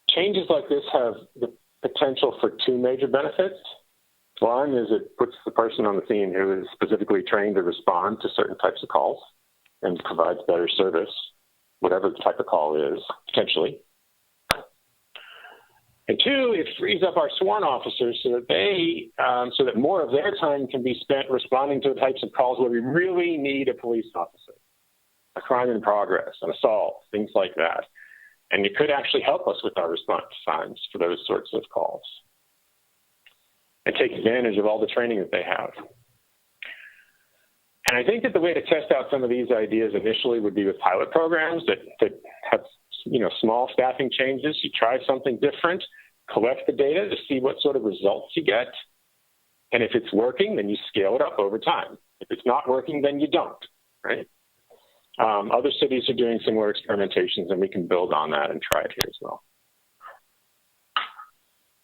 Changes like this have the potential for two major benefits. One is it puts the person on the scene who is specifically trained to respond to certain types of calls and provides better service, whatever the type of call is, potentially. And two, it frees up our sworn officers so that more of their time can be spent responding to the types of calls where we really need a police officer, a crime in progress, an assault, things like that. And it could actually help us with our response times for those sorts of calls and take advantage of all the training that they have. And I think that the way to test out some of these ideas initially would be with pilot programs that have small staffing changes. You try something different, collect the data to see what sort of results you get. And if it's working, then you scale it up over time. If it's not working, then you don't, right? Other cities are doing similar experimentations, and we can build on that and try it here as well.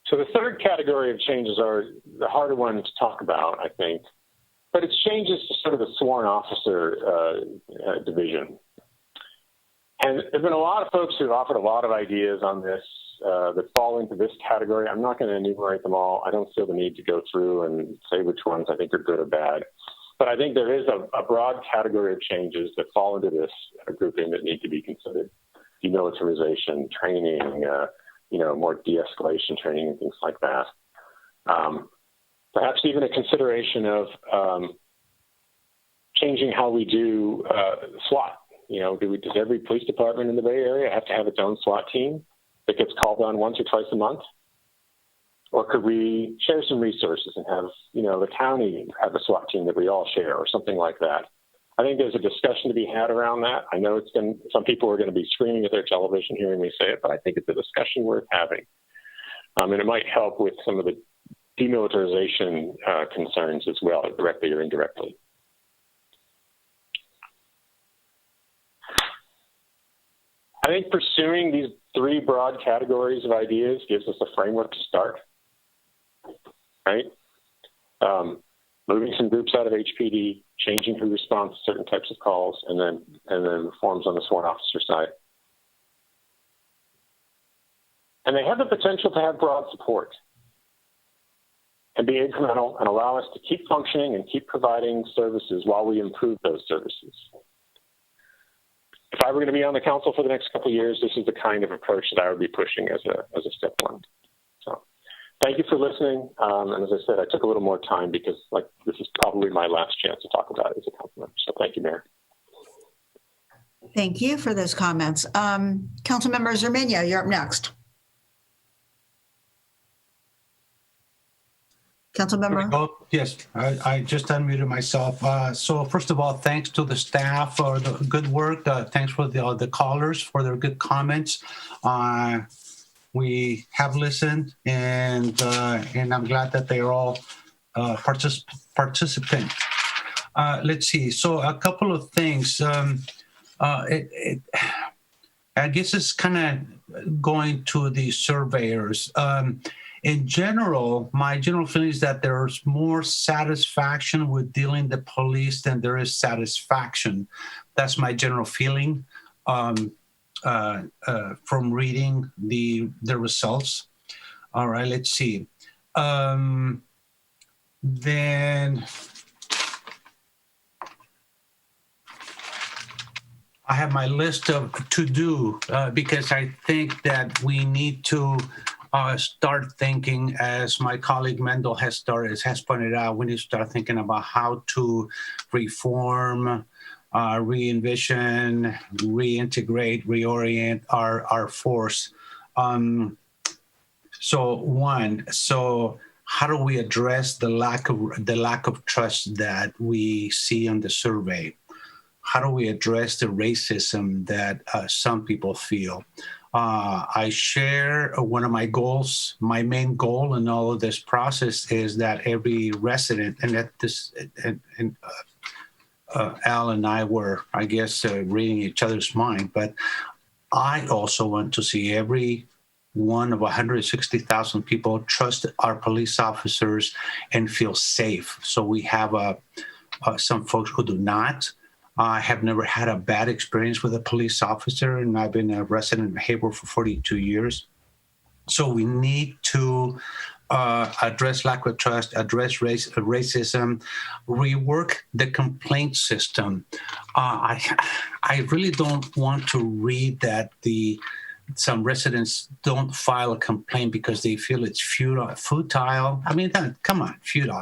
So the third category of changes are the harder one to talk about, I think, but it's changes to sort of the sworn officer division. And there have been a lot of folks who've offered a lot of ideas on this that fall into this category. I'm not going to enumerate them all. I don't feel the need to go through and say which ones I think are good or bad. But I think there is a broad category of changes that fall into this grouping that need to be considered. Demilitarization, training, more de-escalation training and things like that. Perhaps even a consideration of changing how we do SWAT. Does every police department in the Bay Area have to have its own SWAT team that gets called on once or twice a month? Or could we share some resources and have, the county have a SWAT team that we all share or something like that? I think there's a discussion to be had around that. I know some people are going to be screaming at their television hearing me say it, but I think it's a discussion worth having. And it might help with some of the demilitarization concerns as well, directly or indirectly. I think pursuing these three broad categories of ideas gives us a framework to start, right? Moving some groups out of HPD, changing who responds to certain types of calls, and then reforms on the sworn officer side. And they have the potential to have broad support and be incremental and allow us to keep functioning and keep providing services while we improve those services. If I were going to be on the council for the next couple of years, this is the kind of approach that I would be pushing as a step one. So thank you for listening. And as I said, I took a little more time because this is probably my last chance to talk about it as a council member. So thank you, Mayor. Thank you for those comments. Councilmember Zerminia, you're up next. Councilmember? Yes, I just unmuted myself. So first of all, thanks to the staff for the good work. Thanks for the callers for their good comments. We have listened, and I'm glad that they're all participant. Let's see. So a couple of things. I guess it's kind of going to the surveyors. In general, my general feeling is that there's more satisfaction with dealing the police than there is satisfaction. That's my general feeling from reading the results. All right, let's see. Then I have my list of to-do because I think that we need to start thinking, as my colleague Mendel has pointed out, we need to start thinking about how to reform, re-envision, reintegrate, reorient our force. So how do we address the lack of trust that we see on the survey? How do we address the racism that some people feel? I share one of my goals. My main goal in all of this process is that every resident, Al and I were, I guess, reading each other's mind, but I also want to see every one of 160,000 people trust our police officers and feel safe. So we have some folks who do not. I have never had a bad experience with a police officer, and I've been a resident of Hayward for 42 years. So we need to address lack of trust, address racism, rework the complaint system. I really don't want to read that some residents don't file a complaint because they feel it's futile. I mean, come on, futile.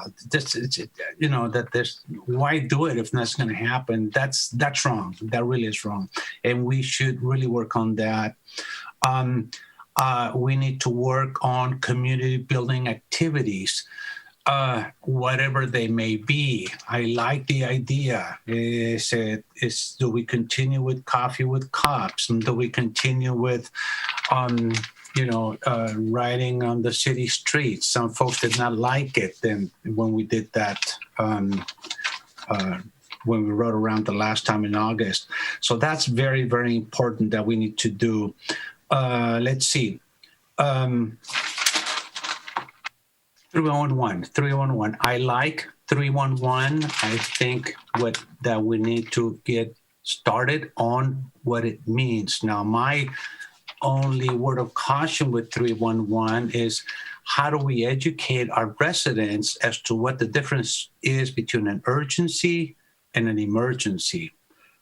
Why do it if that's going to happen? That's wrong. That really is wrong, and we should really work on that. We need to work on community building activities, whatever they may be. I like the idea. Do we continue with Coffee with Cops? And do we continue with riding on the city streets. Some folks did not like it then when we did that, when we rode around the last time in August. So that's very, very important that we need to do. Let's see. 311. I like 311. I think that we need to get started on what it means. Now, my only word of caution with 311 is how do we educate our residents as to what the difference is between an urgency and an emergency.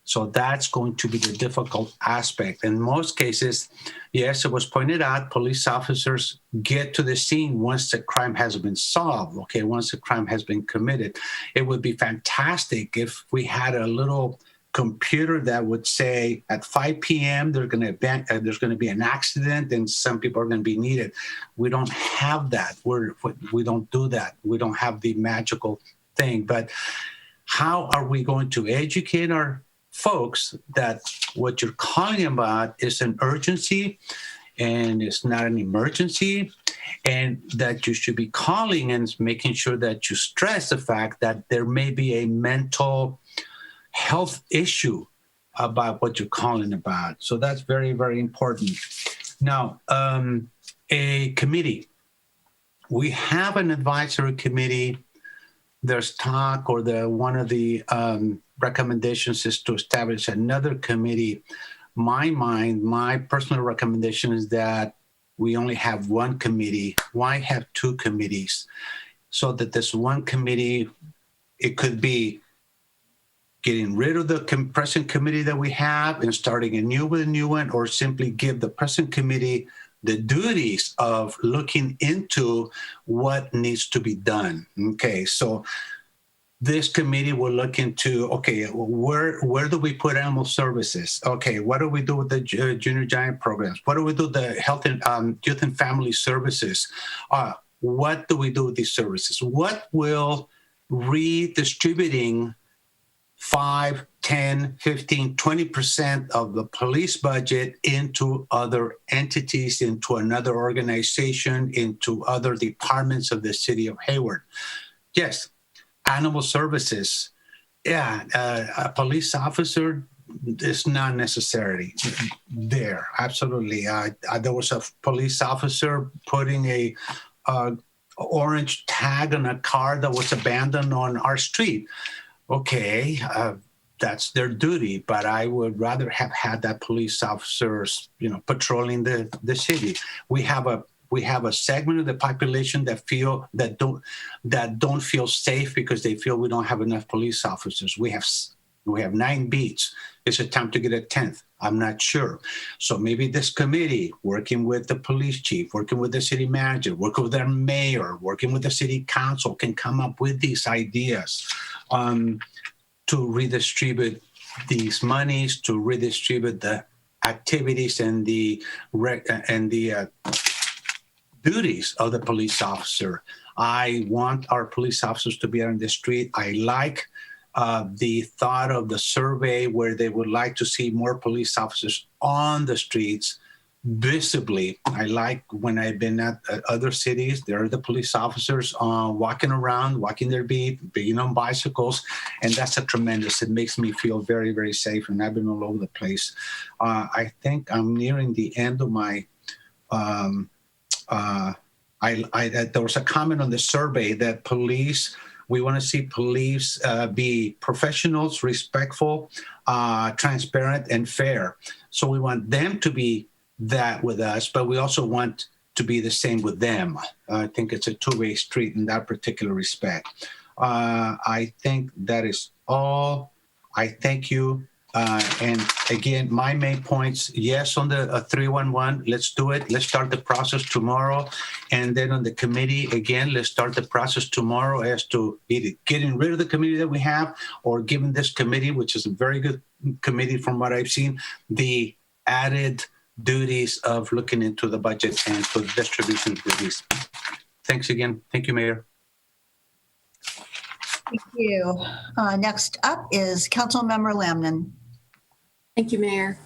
So that's going to be the difficult aspect. In most cases, yes, it was pointed out, police officers get to the scene once the crime has been solved, okay, once the crime has been committed. It would be fantastic if we had a little computer that would say at 5 p.m. there's going to be an accident and some people are going to be needed. We don't have that. We don't do that. We don't have the magical thing. But how are we going to educate our folks that what you're calling about is an urgency and it's not an emergency, and that you should be calling and making sure that you stress the fact that there may be a mental health issue about what you're calling about. So that's very, very important. Now, a committee. We have an advisory committee. There's talk, or one of the recommendations is to establish another committee. My personal recommendation is that we only have one committee. Why have two committees? So that this one committee, it could be getting rid of the present committee that we have and starting a new one, or simply give the present committee the duties of looking into what needs to be done. Okay, so this committee will look into, okay, where do we put animal services? Okay, what do we do with the junior giant programs? What do we do with the health and youth and family services? What do we do with these services? What will redistributing 5, 10, 15, 20% of the police budget into other entities, into another organization, into other departments of the city of Hayward? Yes, animal services. Yeah, a police officer is not necessarily there. Absolutely. There was a police officer putting a orange tag on a car that was abandoned on our street. Okay, that's their duty, but I would rather have had that police officers, patrolling the city. We have a segment of the population that don't feel safe because they feel we don't have enough police officers. We have 9 beats. Is it time to get a 10th? I'm not sure. So maybe this committee, working with the police chief, working with the city manager, working with their mayor, working with the city council, can come up with these ideas to redistribute these monies, to redistribute the activities and the duties of the police officer. I want our police officers to be out on the street. I like the thought of the survey where they would like to see more police officers on the streets visibly. I like when I've been at other cities, there are the police officers walking around, walking their beat, being on bicycles, and that's it makes me feel very, very safe, and I've been all over the place. I think I'm nearing the end of my there was a comment on the survey that we want to see police be professionals, respectful, transparent, and fair. So we want them to be that with us, but we also want to be the same with them. I think it's a two-way street in that particular respect. I think that is all. I thank you. And again, my main points, yes, on the 311, let's do it. Let's start the process tomorrow. And then on the committee, again, let's start the process tomorrow as to either getting rid of the committee that we have or giving this committee, which is a very good committee from what I've seen, the added duties of looking into the budget and for the distribution of duties. Thanks again. Thank you, Mayor. Thank you. Next up is Councilmember Lamnon. Thank you, Mayor.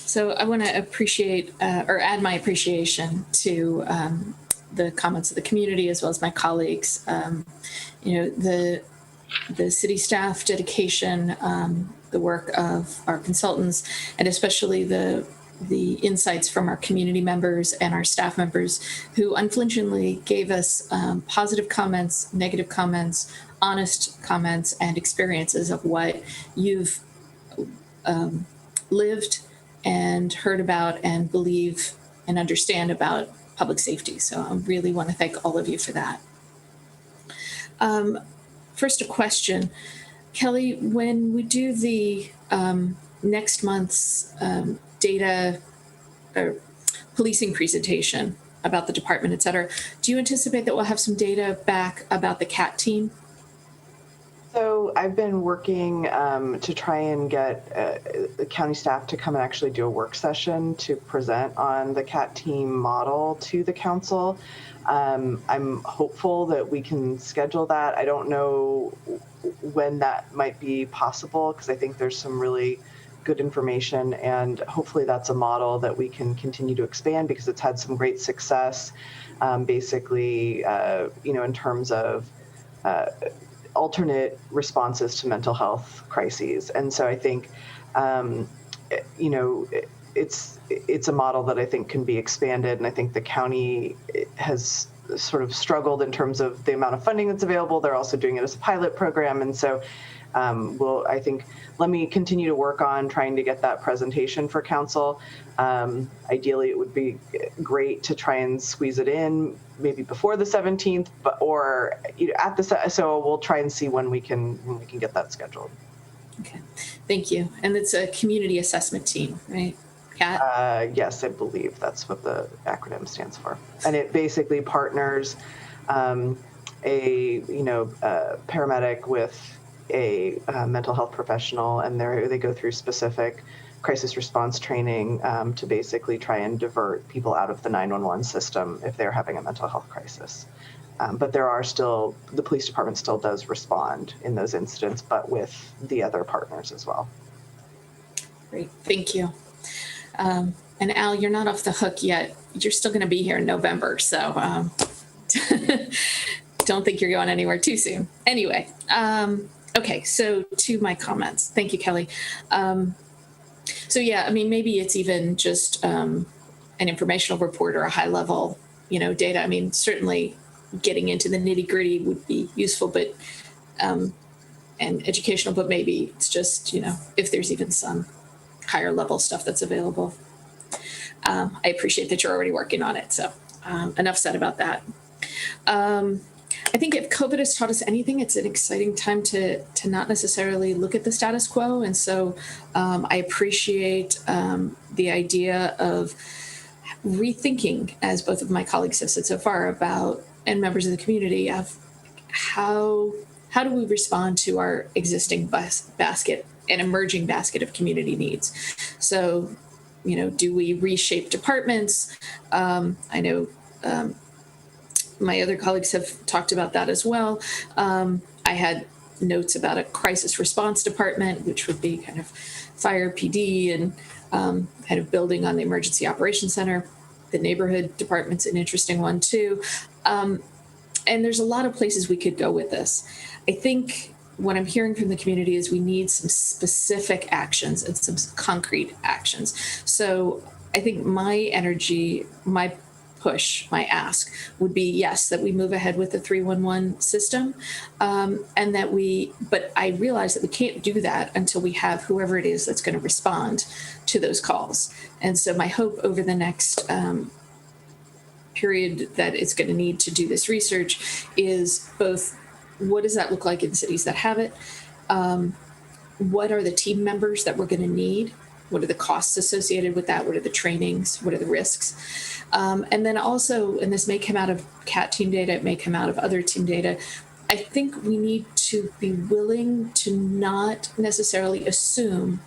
So I want to appreciate or add my appreciation to the comments of the community as well as my colleagues. The city staff dedication, the work of our consultants, and especially the insights from our community members and our staff members who unflinchingly gave us positive comments, negative comments, honest comments, and experiences of what you've lived and heard about and believe and understand about public safety. So I really want to thank all of you for that. First, a question. Kelly, when we do the next month's data or policing presentation about the department, et cetera, do you anticipate that we'll have some data back about the CAT team? So I've been working to try and get the county staff to come and actually do a work session to present on the CAT team model to the council. I'm hopeful that we can schedule that. I don't know when that might be possible because I think there's some really good information, and hopefully that's a model that we can continue to expand because it's had some great success, basically, in terms of alternate responses to mental health crises. And so I think, it's a model that I think can be expanded. And I think the county has sort of struggled in terms of the amount of funding that's available. They're also doing it as a pilot program. And so let me continue to work on trying to get that presentation for council. Ideally, it would be great to try and squeeze it in maybe before the 17th, or at the, so we'll try and see when we can get that scheduled. Okay, thank you. And it's a community assessment team, right? CAT? Yes, I believe that's what the acronym stands for. And it basically partners a paramedic with a mental health professional, and they go through specific crisis response training to basically try and divert people out of the 911 system if they're having a mental health crisis. But the police department still does respond in those incidents, but with the other partners as well. Great, thank you. And Al, you're not off the hook yet. You're still going to be here in November, so don't think you're going anywhere too soon. Anyway, okay, so to my comments. Thank you, Kelly. So yeah, I mean, maybe it's even just an informational report or a high level, data. I mean, certainly getting into the nitty gritty would be useful, but and educational, but maybe it's just, if there's even some higher level stuff that's available. I appreciate that you're already working on it. So enough said about that. I think if COVID has taught us anything, it's an exciting time to not necessarily look at the status quo. And so I appreciate the idea of rethinking, as both of my colleagues have said so far, about, and members of the community, of how do we respond to our existing basket, an emerging basket of community needs. So, do we reshape departments? I know my other colleagues have talked about that as well. I had notes about a crisis response department, which would be kind of fire, PD, and kind of building on the emergency operations center. The neighborhood department's an interesting one too. And there's a lot of places we could go with this. I think what I'm hearing from the community is we need some specific actions and some concrete actions. So I think my energy, my push, my ask would be, yes, that we move ahead with the 311 system, and that but I realize that we can't do that until we have whoever it is that's going to respond to those calls. And so my hope over the next period that it's going to need to do this research is both, what does that look like in cities that have it? What are the team members that we're going to need? What are the costs associated with that? What are the trainings? What are the risks? And then also, and this may come out of CAT team data, it may come out of other team data, I think we need to be willing to not necessarily assume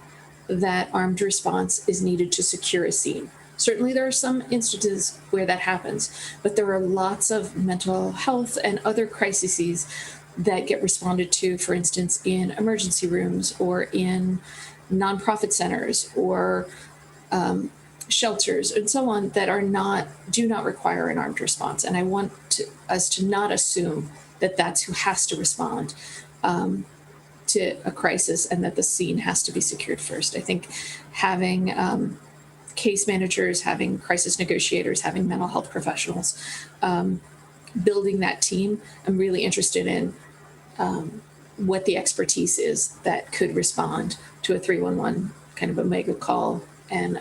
that armed response is needed to secure a scene. Certainly there are some instances where that happens, but there are lots of mental health and other crises that get responded to, for instance, in emergency rooms or in nonprofit centers or shelters and so on that do not require an armed response. And I want us to not assume that that's who has to respond to a crisis and that the scene has to be secured first. I think having case managers, having crisis negotiators, having mental health professionals, building that team, I'm really interested in what the expertise is that could respond to a 311 kind of a mega call and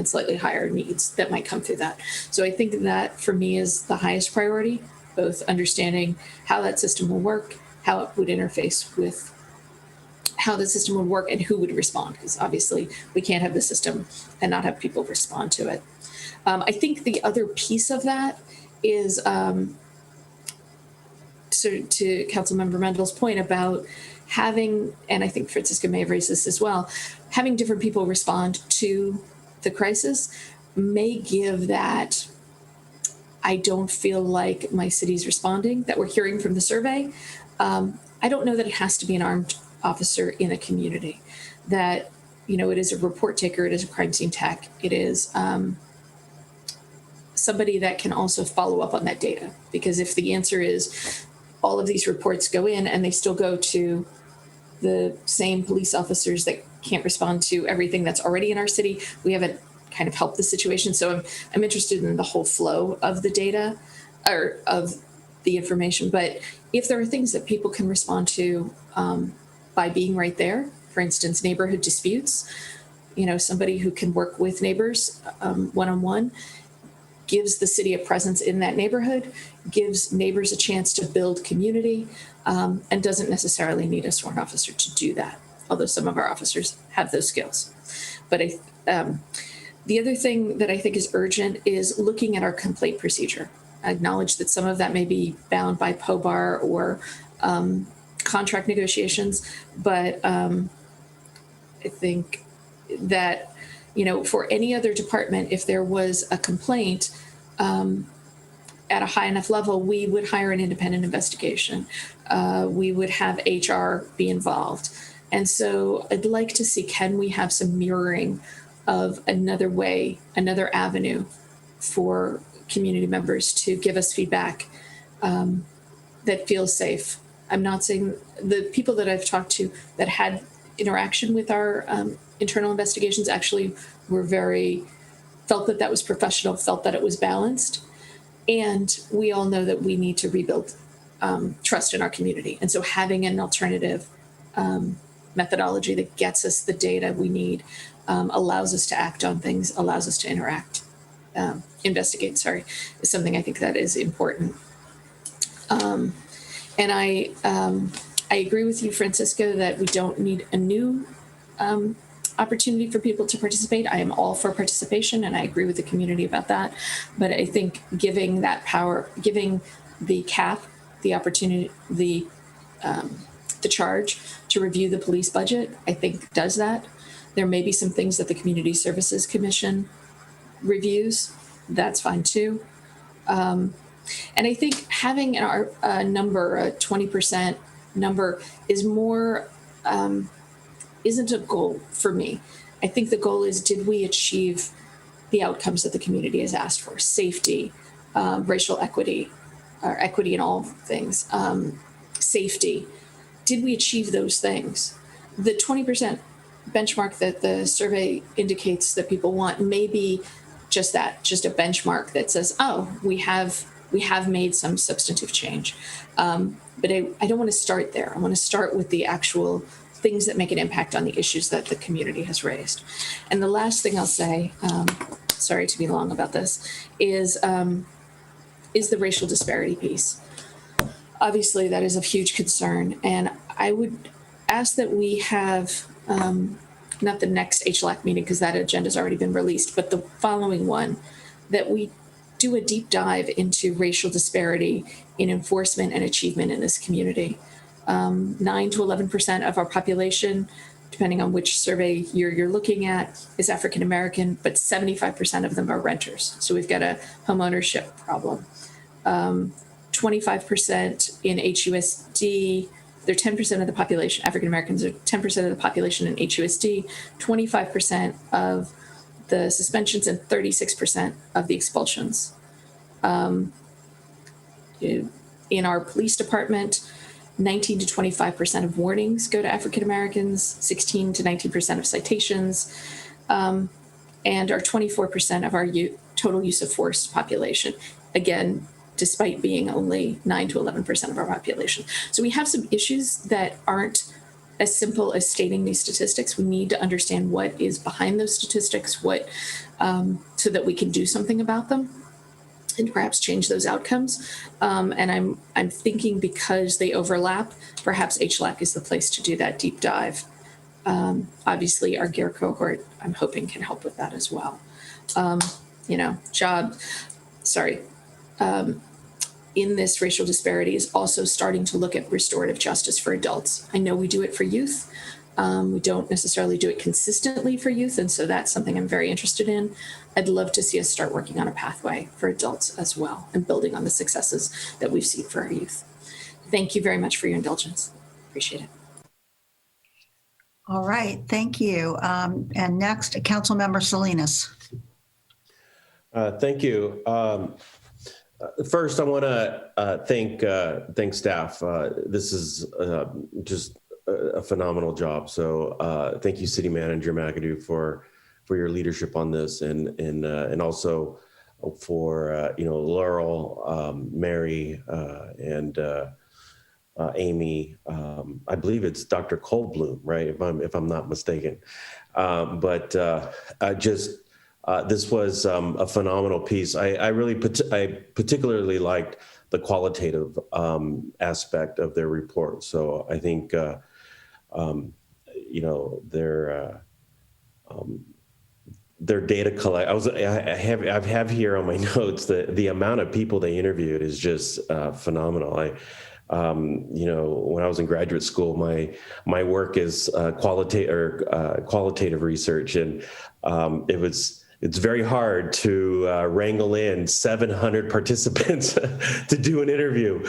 slightly higher needs that might come through that. So I think that for me is the highest priority, both understanding how that system will work, how it would interface with how the system would work and who would respond, because obviously we can't have the system and not have people respond to it. I think the other piece of that is to Councilmember Mendel's point about having, and I think Francisca may have raised this as well, having different people respond to the crisis may give that I don't feel like my city's responding that we're hearing from the survey. I don't know that it has to be an armed officer in a community, that, you know, it is a report taker, it is a crime scene tech, it is somebody that can also follow up on that data. Because if the answer is all of these reports go in and they still go to the same police officers that can't respond to everything that's already in our city, we haven't kind of helped the situation. So I'm interested in the whole flow of the data or of the information. But if there are things that people can respond to by being right there, for instance, neighborhood disputes, you know, somebody who can work with neighbors one-on-one, gives the city a presence in that neighborhood, gives neighbors a chance to build community, and doesn't necessarily need a sworn officer to do that, although some of our officers have those skills. But the other thing that I think is urgent is looking at our complaint procedure. I acknowledge that some of that may be bound by POBAR or contract negotiations, but I think that, you know, for any other department, if there was a complaint at a high enough level, we would hire an independent investigation. We would have HR be involved. And so I'd like to see, can we have some mirroring of another way, another avenue for community members to give us feedback that feels safe. I'm not saying the people that I've talked to that had interaction with our internal investigations actually were felt that was professional, felt that it was balanced. And we all know that we need to rebuild trust in our community. And so having an alternative methodology that gets us the data we need, allows us to act on things, allows us to investigate, is something I think that is important. And I agree with you, Francisco, that we don't need a new opportunity for people to participate. I am all for participation, and I agree with the community about that. But I think giving that power, giving the CAP the opportunity, the charge to review the police budget, I think does that. There may be some things that the Community Services Commission reviews. That's fine too. And I think having a number, a 20% number, is more, isn't a goal for me. I think the goal is, did we achieve the outcomes that the community has asked for? Safety, racial equity, or equity in all things, safety. Did we achieve those things? The 20% benchmark that the survey indicates that people want may be just that, just a benchmark that says, oh, we have made some substantive change. But I don't want to start there. I want to start with the actual things that make an impact on the issues that the community has raised. And the last thing I'll say, sorry to be long about this, is the racial disparity piece. Obviously, that is of huge concern. And I would ask that we have, not the next HLAC meeting, because that agenda has already been released, but the following one, that we do a deep dive into racial disparity in enforcement and achievement in this community. 9 to 11% of our population, depending on which survey you're looking at, is African American, but 75% of them are renters. So we've got a home ownership problem. 25% in HUSD, they're 10% of the population. African Americans are 10% of the population in HUSD. 25% of the suspensions and 36% of the expulsions. In our police department, 19 to 25% of warnings go to African Americans, 16 to 19% of citations, and are 24% of our total use of force population. Again, despite being only 9 to 11% of our population. So we have some issues that aren't as simple as stating these statistics. We need to understand what is behind those statistics, so that we can do something about them and perhaps change those outcomes. And I'm thinking, because they overlap, perhaps HLAC is the place to do that deep dive. Obviously, our GEAR cohort, I'm hoping, can help with that as well. In this racial disparity is also starting to look at restorative justice for adults. I know we do it for youth. We don't necessarily do it consistently for youth, and so that's something I'm very interested in. I'd love to see us start working on a pathway for adults as well, and building on the successes that we've seen for our youth. Thank you very much for your indulgence. Appreciate it. All right, thank you. And next, Councilmember Salinas. Thank you. First, I want to thank staff. This is just a phenomenal job. So thank you, City Manager McAdoo, for your leadership on this, and also for Laurel, Mary, and Amy. I believe it's Dr. Kohlblum, right? If I'm not mistaken. This was a phenomenal piece. I particularly liked the qualitative aspect of their report. So I think their data collect. I have here on my notes that the amount of people they interviewed is just phenomenal. When I was in graduate school, my work is qualitative research, and it's very hard to wrangle in 700 participants to do an interview.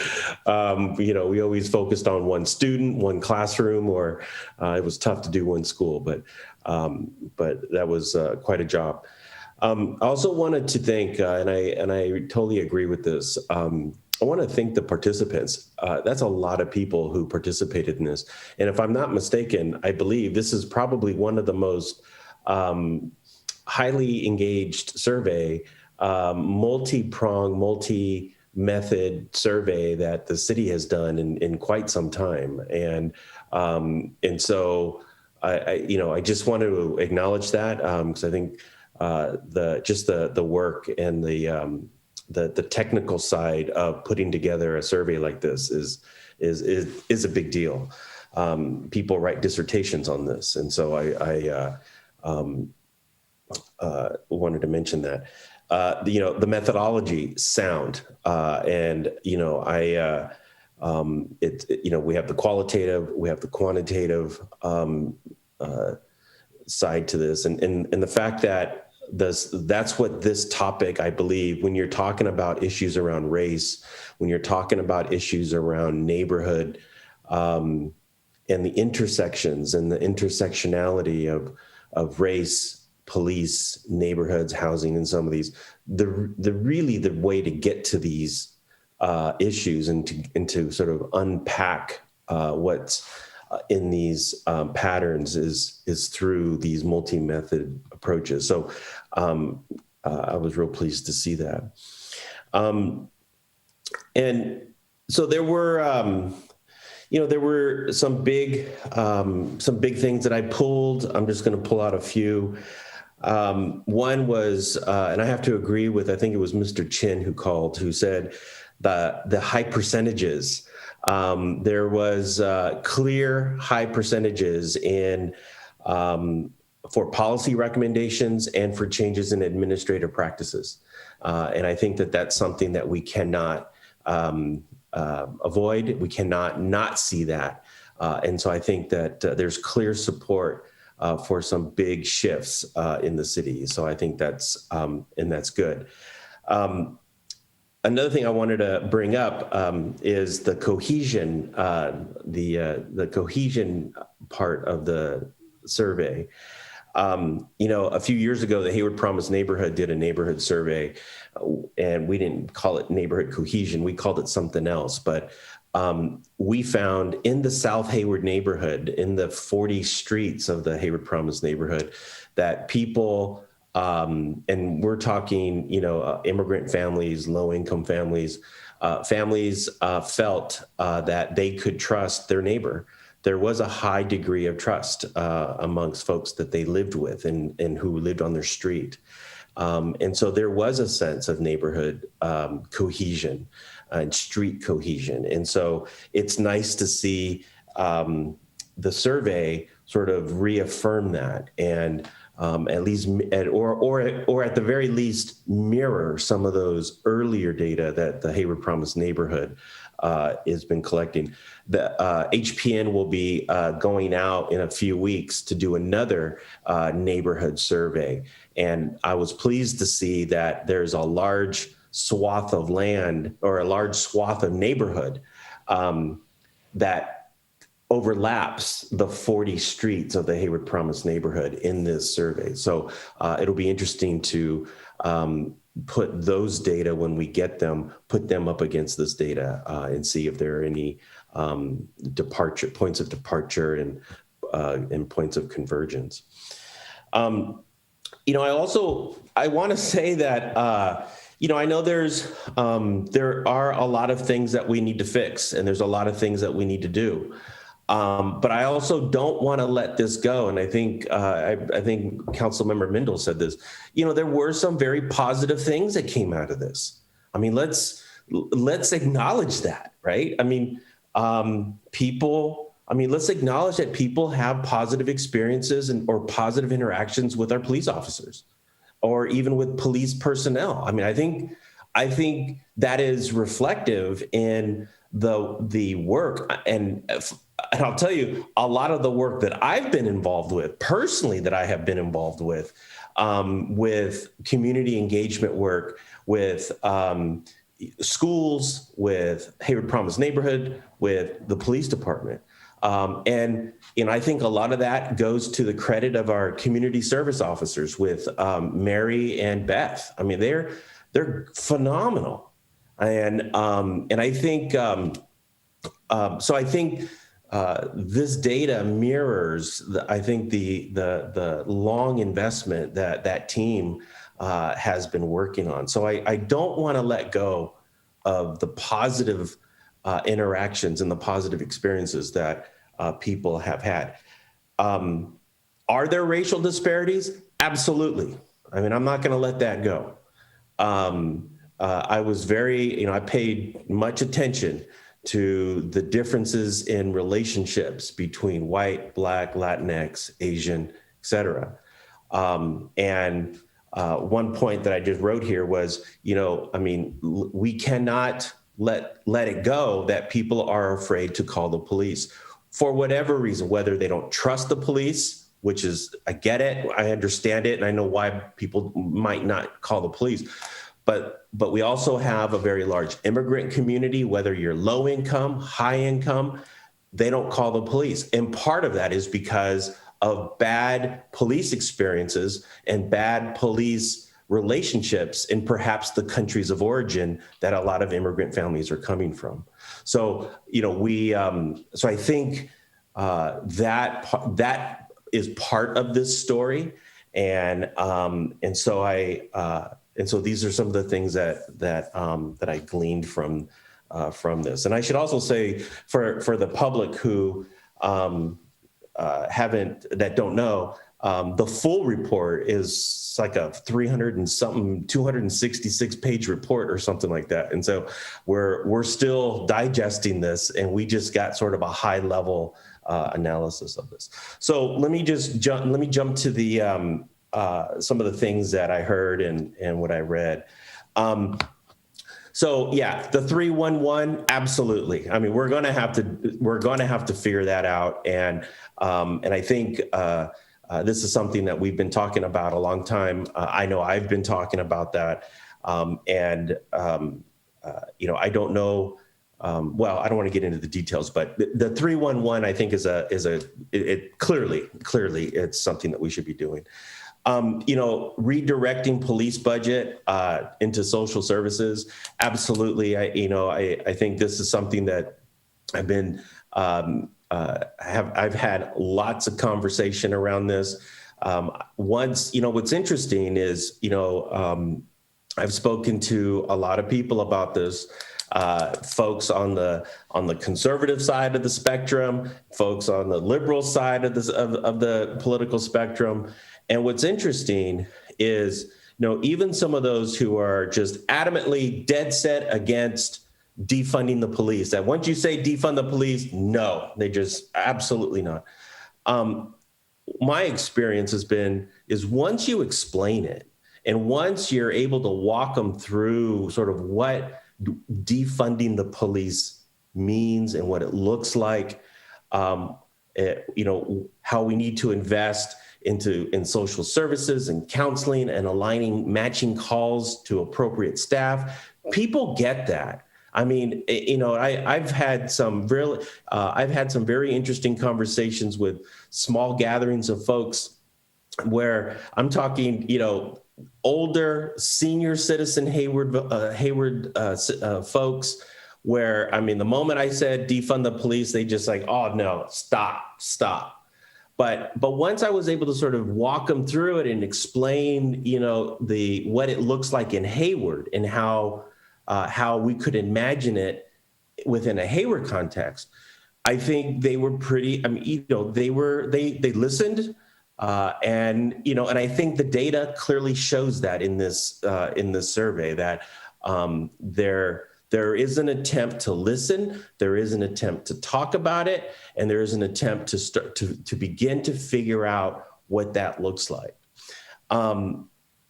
We always focused on one student, one classroom, or it was tough to do one school, but that was quite a job. I also wanted to thank, and I totally agree with this, I want to thank the participants. That's a lot of people who participated in this. And if I'm not mistaken, I believe this is probably one of the most highly engaged survey, multi-pronged, multi-method survey that the city has done in quite some time. And so I just want to acknowledge that, because I think the work and the technical side of putting together a survey like this is a big deal. People write dissertations on this, and so I wanted to mention that. The methodology sound, and we have the qualitative, we have the quantitative side to this, and the fact that that's what this topic, I believe, when you're talking about issues around race, when you're talking about issues around neighborhood, and the intersections and the intersectionality of race, police, neighborhoods, housing, and some of these, the way to get to these issues and to sort of unpack what's in these patterns is through these multi-method approaches. So I was real pleased to see that. And so there were, there were some big things that I pulled. I'm just going to pull out a few. One was, and I have to agree with, I think it was Mr. Chin who said the high percentages. There was clear high percentages for policy recommendations and for changes in administrative practices. And I think that that's something that we cannot avoid. We cannot not see that. And so I think that there's clear support for some big shifts in the city. So I think that's good. Another thing I wanted to bring up is the cohesion, the cohesion part of the survey. A few years ago, the Hayward Promise neighborhood did a neighborhood survey, and we didn't call it neighborhood cohesion. We called it something else. But we found in the South Hayward neighborhood, in the 40 streets of the Hayward Promise neighborhood, that people, and we're talking, immigrant families, low-income families, felt that they could trust their neighbor. There was a high degree of trust amongst folks that they lived with and who lived on their street. And so there was a sense of neighborhood cohesion and street cohesion. And so it's nice to see the survey sort of reaffirm that and at least, or at the very least, mirror some of those earlier data that the Hayward Promise neighborhood has been collecting. The HPN will be going out in a few weeks to do another neighborhood survey. And I was pleased to see that there's a large swath of land or a large swath of neighborhood that overlaps the 40 streets of the Hayward Promise neighborhood in this survey. So it'll be interesting to put those data when we get them, put them up against this data and see if there are any points of departure and points of convergence. I want to say that, I know there are a lot of things that we need to fix, and there's a lot of things that we need to do. But I also don't want to let this go. And I think Councilmember Mindel said this, there were some very positive things that came out of this. I mean, let's acknowledge that, right? I mean, let's acknowledge that people have positive experiences or positive interactions with our police officers or even with police personnel. I mean, I think that is reflective in the work. And I'll tell you, a lot of the work that I've been involved with, personally, that I have been involved with community engagement work, with schools, with Hayward Promise neighborhood, with the police department. And I think a lot of that goes to the credit of our community service officers with Mary and Beth. I mean, they're phenomenal. And I think, so I think this data mirrors, the long investment that team has been working on. So I don't want to let go of the positive interactions and the positive experiences that people have had. Are there racial disparities? Absolutely. I mean, I'm not going to let that go. I was I paid much attention to the differences in relationships between white, Black, Latinx, Asian, et cetera. And one point that I just wrote here was, we cannot let it go that people are afraid to call the police for whatever reason, whether they don't trust the police, which is, I get it, I understand it, and I know why people might not call the police. But we also have a very large immigrant community, whether you're low income, high income, they don't call the police. And part of that is because of bad police experiences and bad police relationships in perhaps the countries of origin that a lot of immigrant families are coming from. So, so I think that is part of this story. And so these are some of the things that I gleaned from this. And I should also say for the public who don't know, the full report is like a 266 page report or something like that. And so we're still digesting this, and we just got sort of a high level analysis of this. So let me jump to the some of the things that I heard and what I read. So yeah, the 311, absolutely. I mean, we're going to have to figure that out. And I think this is something that we've been talking about a long time. I know I've been talking about that. I don't know well, I don't want to get into the details, but the 311 I think clearly it's something that we should be doing. Redirecting police budget into social services, absolutely. I think this is something that I've been I've had lots of conversation around this. What's interesting is I've spoken to a lot of people about this. Folks on the conservative side of the spectrum, folks on the liberal side of the political spectrum. And what's interesting is, even some of those who are just adamantly dead set against defunding the police, that once you say defund the police, no, they just absolutely not. My experience is once you explain it, and once you're able to walk them through sort of what defunding the police means and what it looks like, how we need to invest in social services and counseling and aligning matching calls to appropriate staff. People get that. I mean, I've had some very interesting conversations with small gatherings of folks where I'm talking, older senior citizen Hayward folks, where, the moment I said defund the police, they just like, oh no, stop. But once I was able to sort of walk them through it and explain, what it looks like in Hayward and how we could imagine it within a Hayward context, I think they were pretty, they listened. And I think the data clearly shows that in this survey that there is an attempt to listen, there is an attempt to talk about it, and there is an attempt to start to begin to figure out what that looks like. The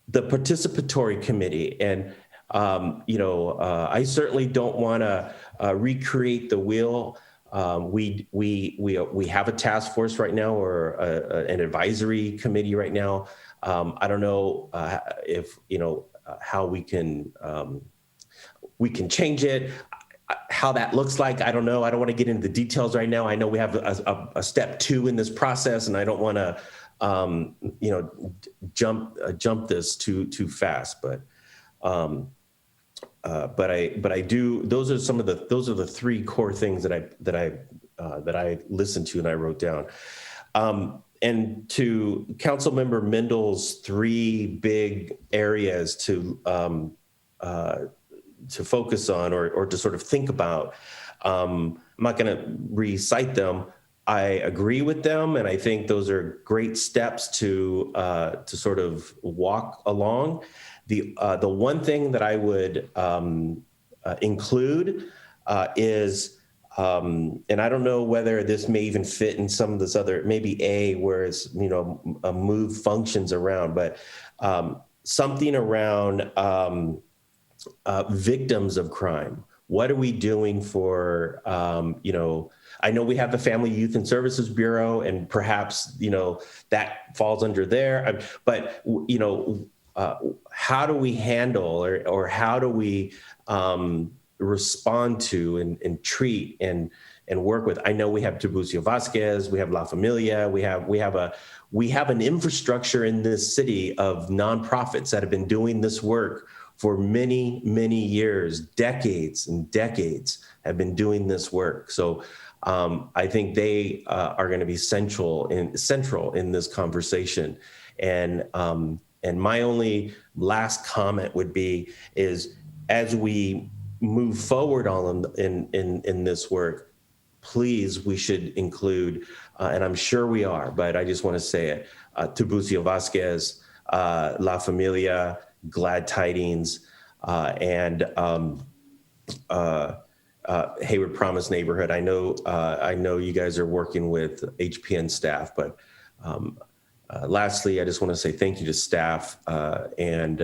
participatory committee, and I certainly don't want to recreate the wheel. We have a task force right now, or an advisory committee right now. I don't know if how we can change it, how that looks like. I don't know. I don't want to get into the details right now. I know we have a step 2 in this process, and I don't want to jump this too fast. But I do. Those are the 3 core things that I listened to and I wrote down. And to Councilmember Mendel's 3 big areas to focus on or to sort of think about. I'm not going to recite them. I agree with them, and I think those are great steps to sort of walk along. The one thing that I would include is, and I don't know whether this may even fit in some of this other, maybe where it's move functions around, but something around victims of crime. What are we doing for, I know we have the Family Youth and Services Bureau, and perhaps, that falls under there, but, how do we handle or how do we respond to and treat and work with? I know we have Tiburcio Vasquez, we have La Familia, we have an infrastructure in this city of nonprofits that have been doing this work for many, many years, decades and decades have been doing this work. So I think they are going to be central in this conversation. And my only last comment would be is, as we move forward in this work, please, we should include, and I'm sure we are, but I just want to say it, Tiburcio Vasquez, La Familia, Glad Tidings, and Hayward Promise Neighborhood. I know you guys are working with HPN staff, but lastly, I just want to say thank you to staff and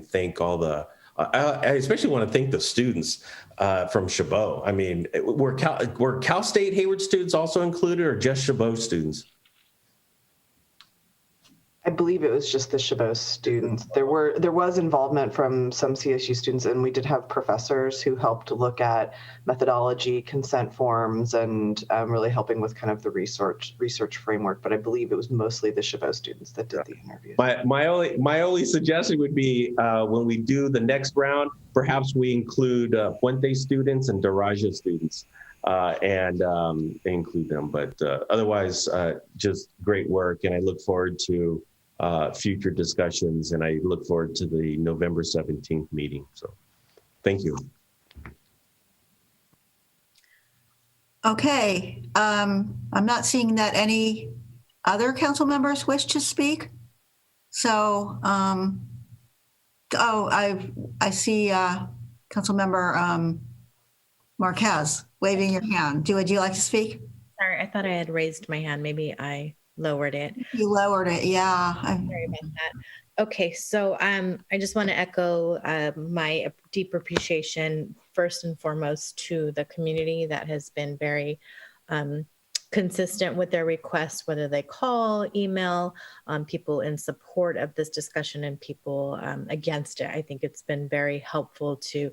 thank all the. I especially want to thank the students from Chabot. I mean, were Cal State Hayward students also included, or just Chabot students? I believe it was just the Chabot students. There was involvement from some CSU students, and we did have professors who helped look at methodology, consent forms, and really helping with kind of the research framework. But I believe it was mostly the Chabot students that did the interviews. My only suggestion would be when we do the next round, perhaps we include Puente students and Daraja students. And include them. But otherwise, just great work. And I look forward to future discussions, and I look forward to the November 17th meeting. So thank you. Okay. I'm not seeing that any other council members wish to speak. So, I see council member Marquez waving your hand. Would you like to speak? Sorry, I thought I had raised my hand. Maybe I lowered it. You lowered it, yeah. Sorry about that. Okay, so I just want to echo my deep appreciation, first and foremost, to the community that has been very consistent with their requests, whether they call, email, people in support of this discussion and people against it. I think it's been very helpful to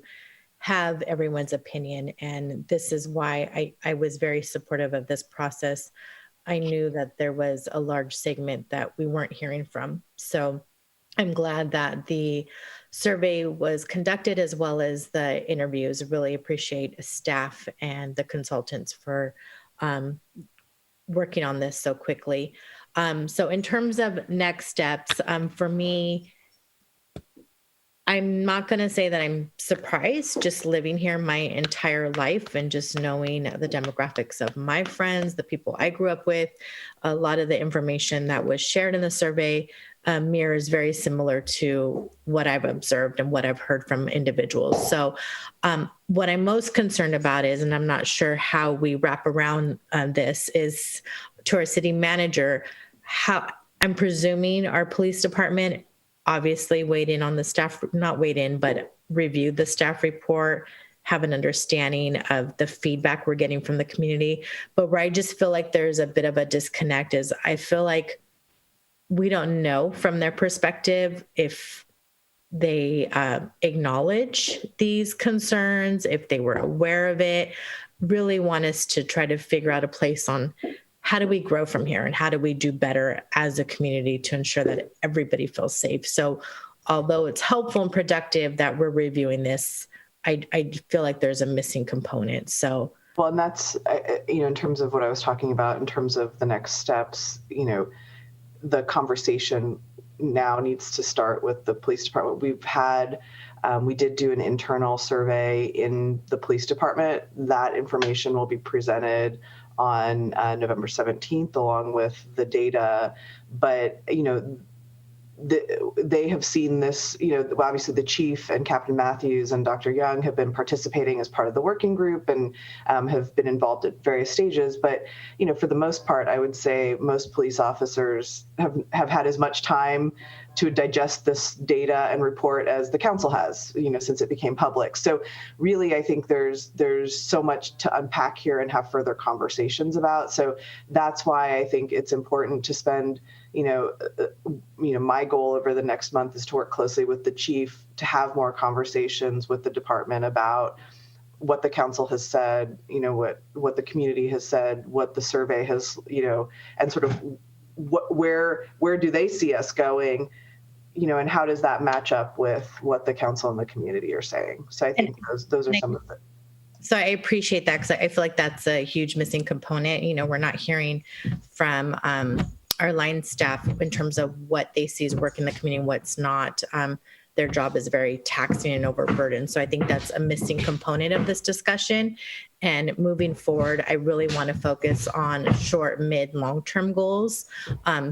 have everyone's opinion. And this is why I was very supportive of this process. I knew that there was a large segment that we weren't hearing from. So I'm glad that the survey was conducted as well as the interviews. I really appreciate staff and the consultants for working on this so quickly. So in terms of next steps, for me, I'm not going to say that I'm surprised just living here my entire life and just knowing the demographics of my friends, the people I grew up with. A lot of the information that was shared in the survey mirrors very similar to what I've observed and what I've heard from individuals. So what I'm most concerned about is, and I'm not sure how we wrap around this, is to our city manager, how I'm presuming our police department obviously weighed in on the staff, not weighed in, but reviewed the staff report, have an understanding of the feedback we're getting from the community. But where I just feel like there's a bit of a disconnect is I feel like we don't know from their perspective if they acknowledge these concerns, if they were aware of it. Really want us to try to figure out a place on how do we grow from here and how do we do better as a community to ensure that everybody feels safe. So although it's helpful and productive that we're reviewing this, I feel like there's a missing component. So, well, and that's, in terms of what I was talking about, in terms of the next steps, the conversation now needs to start with the police department. We did do an internal survey in the police department. That information will be presented on November 17th, along with the data. But, they have seen this, obviously the chief and Captain Matthews and Dr. Young have been participating as part of the working group and have been involved at various stages. But, for the most part, I would say most police officers have had as much time to digest this data and report as the council has, since it became public. So really, I think there's so much to unpack here and have further conversations about. So that's why I think it's important to spend, my goal over the next month is to work closely with the chief to have more conversations with the department about what the council has said, what the community has said, what the survey has, and sort of where do they see us going, and how does that match up with what the council and the community are saying? So I think those are some of the. So I appreciate that because I feel like that's a huge missing component. We're not hearing from our line staff in terms of what they see as work in the community and what's not. Their job is very taxing and overburdened. So I think that's a missing component of this discussion. And moving forward, I really want to focus on short, mid, long-term goals.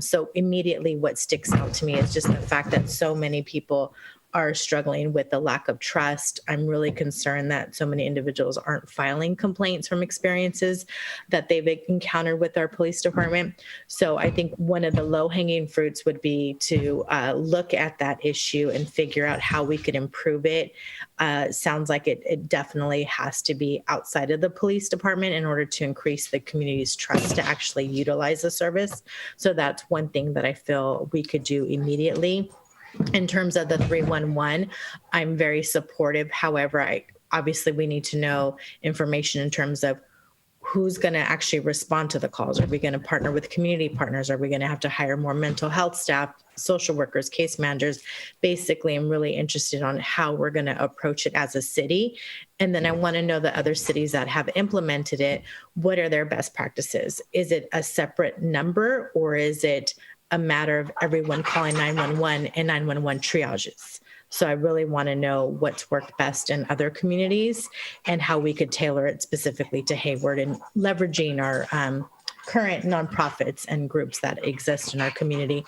So immediately what sticks out to me is just the fact that so many people are struggling with the lack of trust. I'm really concerned that so many individuals aren't filing complaints from experiences that they've encountered with our police department. So I think one of the low-hanging fruits would be to look at that issue and figure out how we could improve it. Sounds like it definitely has to be outside of the police department in order to increase the community's trust to actually utilize the service. So that's one thing that I feel we could do immediately. In terms of the 311, I'm very supportive. However, obviously we need to know information in terms of who's going to actually respond to the calls. Are we going to partner with community partners? Are we going to have to hire more mental health staff, social workers, case managers? Basically, I'm really interested on how we're going to approach it as a city. And then I want to know the other cities that have implemented it. What are their best practices? Is it a separate number, or is it a matter of everyone calling 911 and 911 triages? So I really want to know what's worked best in other communities and how we could tailor it specifically to Hayward, and leveraging our current nonprofits and groups that exist in our community.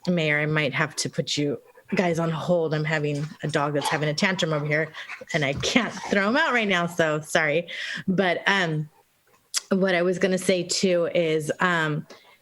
Mayor, I might have to put you guys on hold. I'm having a dog that's having a tantrum over here and I can't throw him out right now. So sorry. But what I was going to say too is,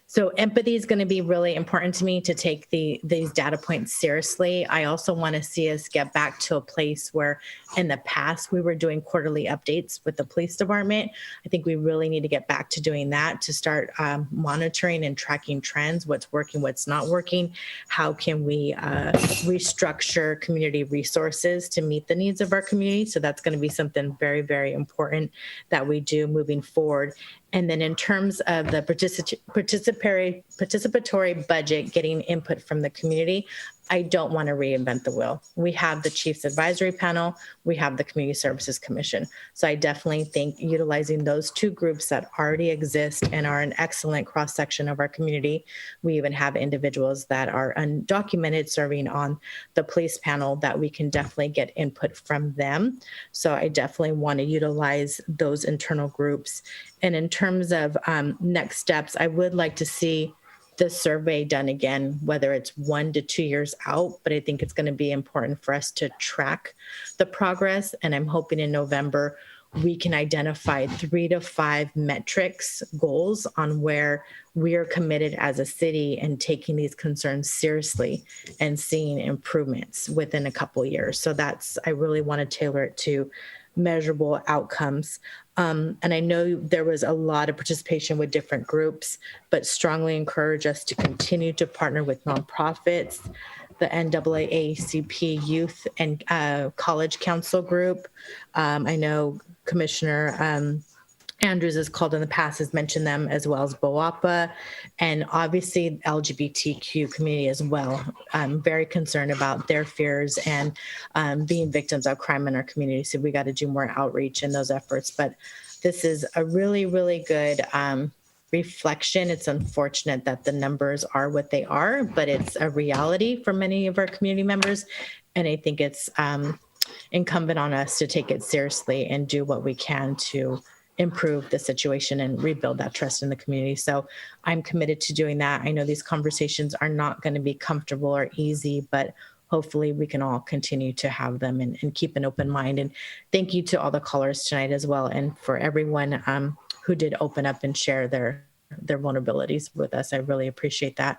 so empathy is going to be really important to me to take these data points seriously. I also want to see us get back to a place where in the past we were doing quarterly updates with the police department. I think we really need to get back to doing that, to start monitoring and tracking trends, what's working, what's not working. How can we restructure community resources to meet the needs of our community? So that's going to be something very, very important that we do moving forward. And then in terms of the participatory budget, getting input from the community, I don't want to reinvent the wheel. We have the Chiefs Advisory Panel, we have the Community Services Commission. So I definitely think utilizing those two groups that already exist and are an excellent cross-section of our community. We even have individuals that are undocumented serving on the police panel that we can definitely get input from them. So I definitely want to utilize those internal groups. And in terms of next steps, I would like to see the survey done again, whether it's 1 to 2 years out, but I think it's going to be important for us to track the progress. And I'm hoping in November, we can identify 3 to 5 metrics, goals on where we are committed as a city and taking these concerns seriously and seeing improvements within a couple of years. So I really want to tailor it to measurable outcomes. And I know there was a lot of participation with different groups, but strongly encourage us to continue to partner with nonprofits, the NAACP Youth and College Council Group. I know Commissioner Andrews has called in the past, has mentioned them, as well as BOAPA, and obviously LGBTQ community as well. I'm very concerned about their fears and being victims of crime in our community. So we got to do more outreach in those efforts. But this is a really, really good reflection. It's unfortunate that the numbers are what they are, but it's a reality for many of our community members. And I think it's incumbent on us to take it seriously and do what we can to improve the situation and rebuild that trust in the community. So I'm committed to doing that. I know these conversations are not going to be comfortable or easy, but hopefully we can all continue to have them and keep an open mind. And thank you to all the callers tonight as well. And for everyone who did open up and share their vulnerabilities with us. I really appreciate that.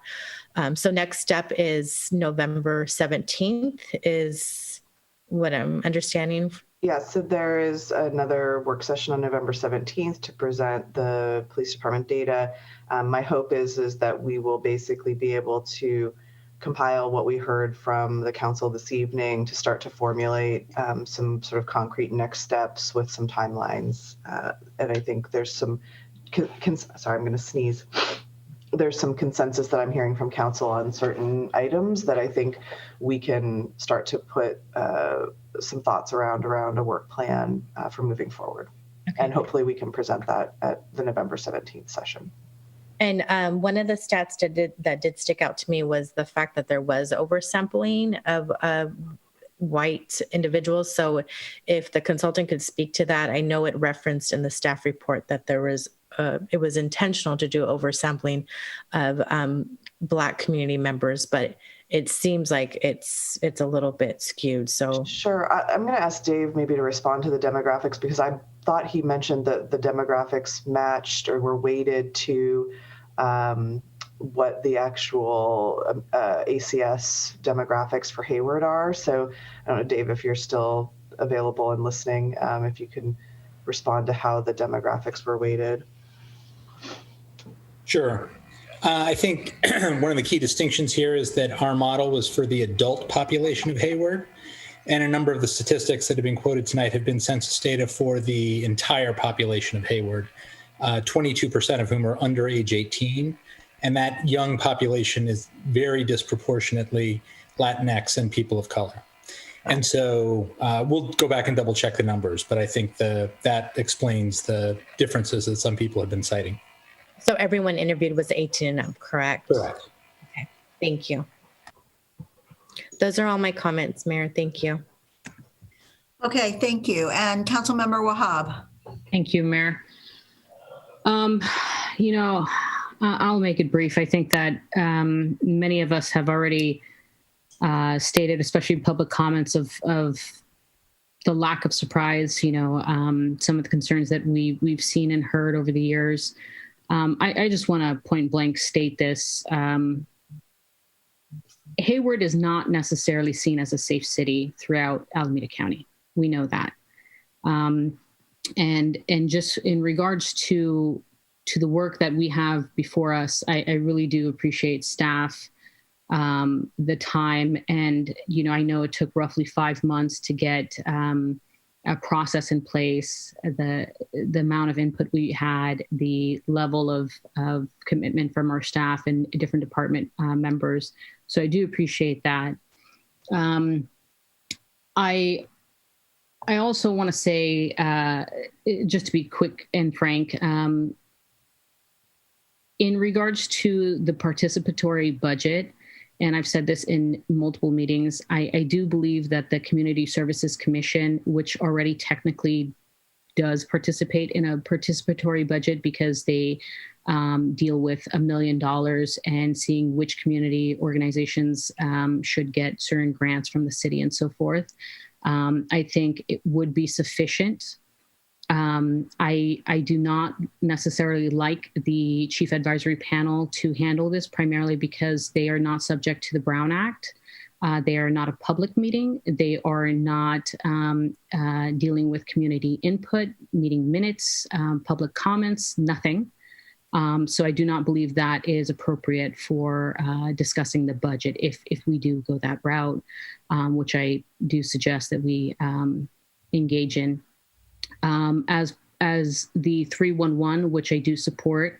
So next step is November 17th is what I'm understanding. Yeah, so there is another work session on November 17th to present the police department data. My hope is that we will basically be able to compile what we heard from the council this evening to start to formulate some sort of concrete next steps with some timelines. And I think there's some, sorry, I'm going to sneeze. There's some consensus that I'm hearing from council on certain items that I think we can start to put some thoughts around a work plan for moving forward. Okay. And hopefully we can present that at the November 17th session. And one of the stats that did stick out to me was the fact that there was oversampling of white individuals. So if the consultant could speak to that, I know it referenced in the staff report that there was it was intentional to do oversampling of Black community members, but it seems like it's a little bit skewed. So sure, I'm going to ask Dave maybe to respond to the demographics, because I thought he mentioned that the demographics matched or were weighted to what the actual ACS demographics for Hayward are. So I don't know, Dave, if you're still available and listening, if you can respond to how the demographics were weighted. Sure. I think one of the key distinctions here is that our model was for the adult population of Hayward, and a number of the statistics that have been quoted tonight have been census data for the entire population of Hayward, 22% of whom are under age 18, and that young population is very disproportionately Latinx and people of color. And so we'll go back and double check the numbers, but I think that explains the differences that some people have been citing. So everyone interviewed was 18 and up, correct? Correct. Okay, thank you. Those are all my comments, Mayor. Thank you. Okay, thank you. And Councilmember Wahab. Thank you, Mayor. You know, I'll make it brief. I think that many of us have already stated, especially public comments of the lack of surprise, you know, some of the concerns that we've seen and heard over the years. I just want to point blank state this. Hayward is not necessarily seen as a safe city throughout Alameda County. We know that. And just in regards to the work that we have before us, I really do appreciate staff, the time. And, you know, I know it took roughly 5 months to get a process in place, the amount of input we had, the level of commitment from our staff and different department members. So I do appreciate that. I also want to say, just to be quick and frank, in regards to the participatory budget, and I've said this in multiple meetings, I do believe that the Community Services Commission, which already technically does participate in a participatory budget because they deal with $1 million and seeing which community organizations should get certain grants from the city and so forth. I think it would be sufficient. I do not necessarily like the Chief Advisory Panel to handle this, primarily because they are not subject to the Brown Act. They are not a public meeting. They are not dealing with community input, meeting minutes, public comments, nothing. So I do not believe that is appropriate for discussing the budget if we do go that route, which I do suggest that we engage in. As the 311, which I do support,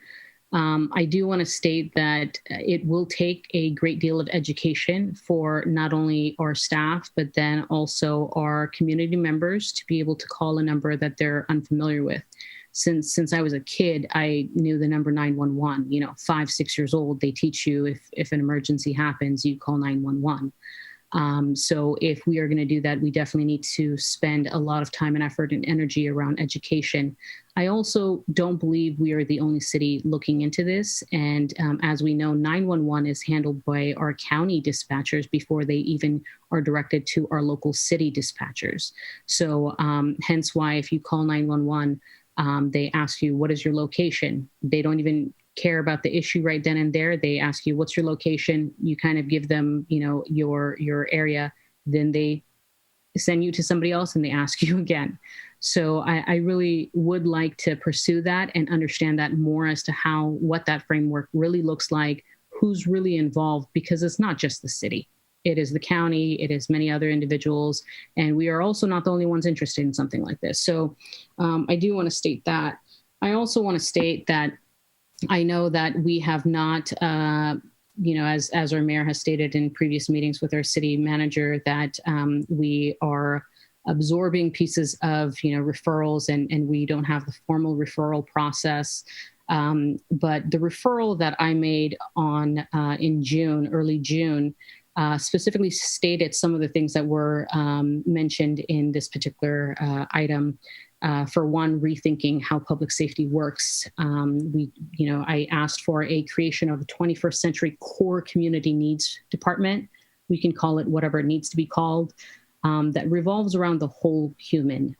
I do want to state that it will take a great deal of education for not only our staff, but then also our community members to be able to call a number that they're unfamiliar with. Since I was a kid, I knew the number 911. You know, 5, 6 years old, they teach you if an emergency happens, you call 911. So if we are going to do that, we definitely need to spend a lot of time and effort and energy around education. I also don't believe we are the only city looking into this. And as we know, 911 is handled by our county dispatchers before they even are directed to our local city dispatchers. So hence why if you call 911, they ask you, what is your location? They don't even care about the issue right then and there. They ask you, what's your location? You kind of give them, you know, your area. Then they send you to somebody else and they ask you again. So I really would like to pursue that and understand that more as to what that framework really looks like, who's really involved, because it's not just the city. It is the county, it is many other individuals, and we are also not the only ones interested in something like this. So I do want to state that. I also want to state that I know that we have not, you know, as our mayor has stated in previous meetings with our city manager, that we are absorbing pieces of, you know, referrals and we don't have the formal referral process. But the referral that I made in June, early June, specifically stated some of the things that were mentioned in this particular item. For one, rethinking how public safety works. I asked for a creation of a 21st century core community needs department. We can call it whatever it needs to be called. That revolves around the whole human.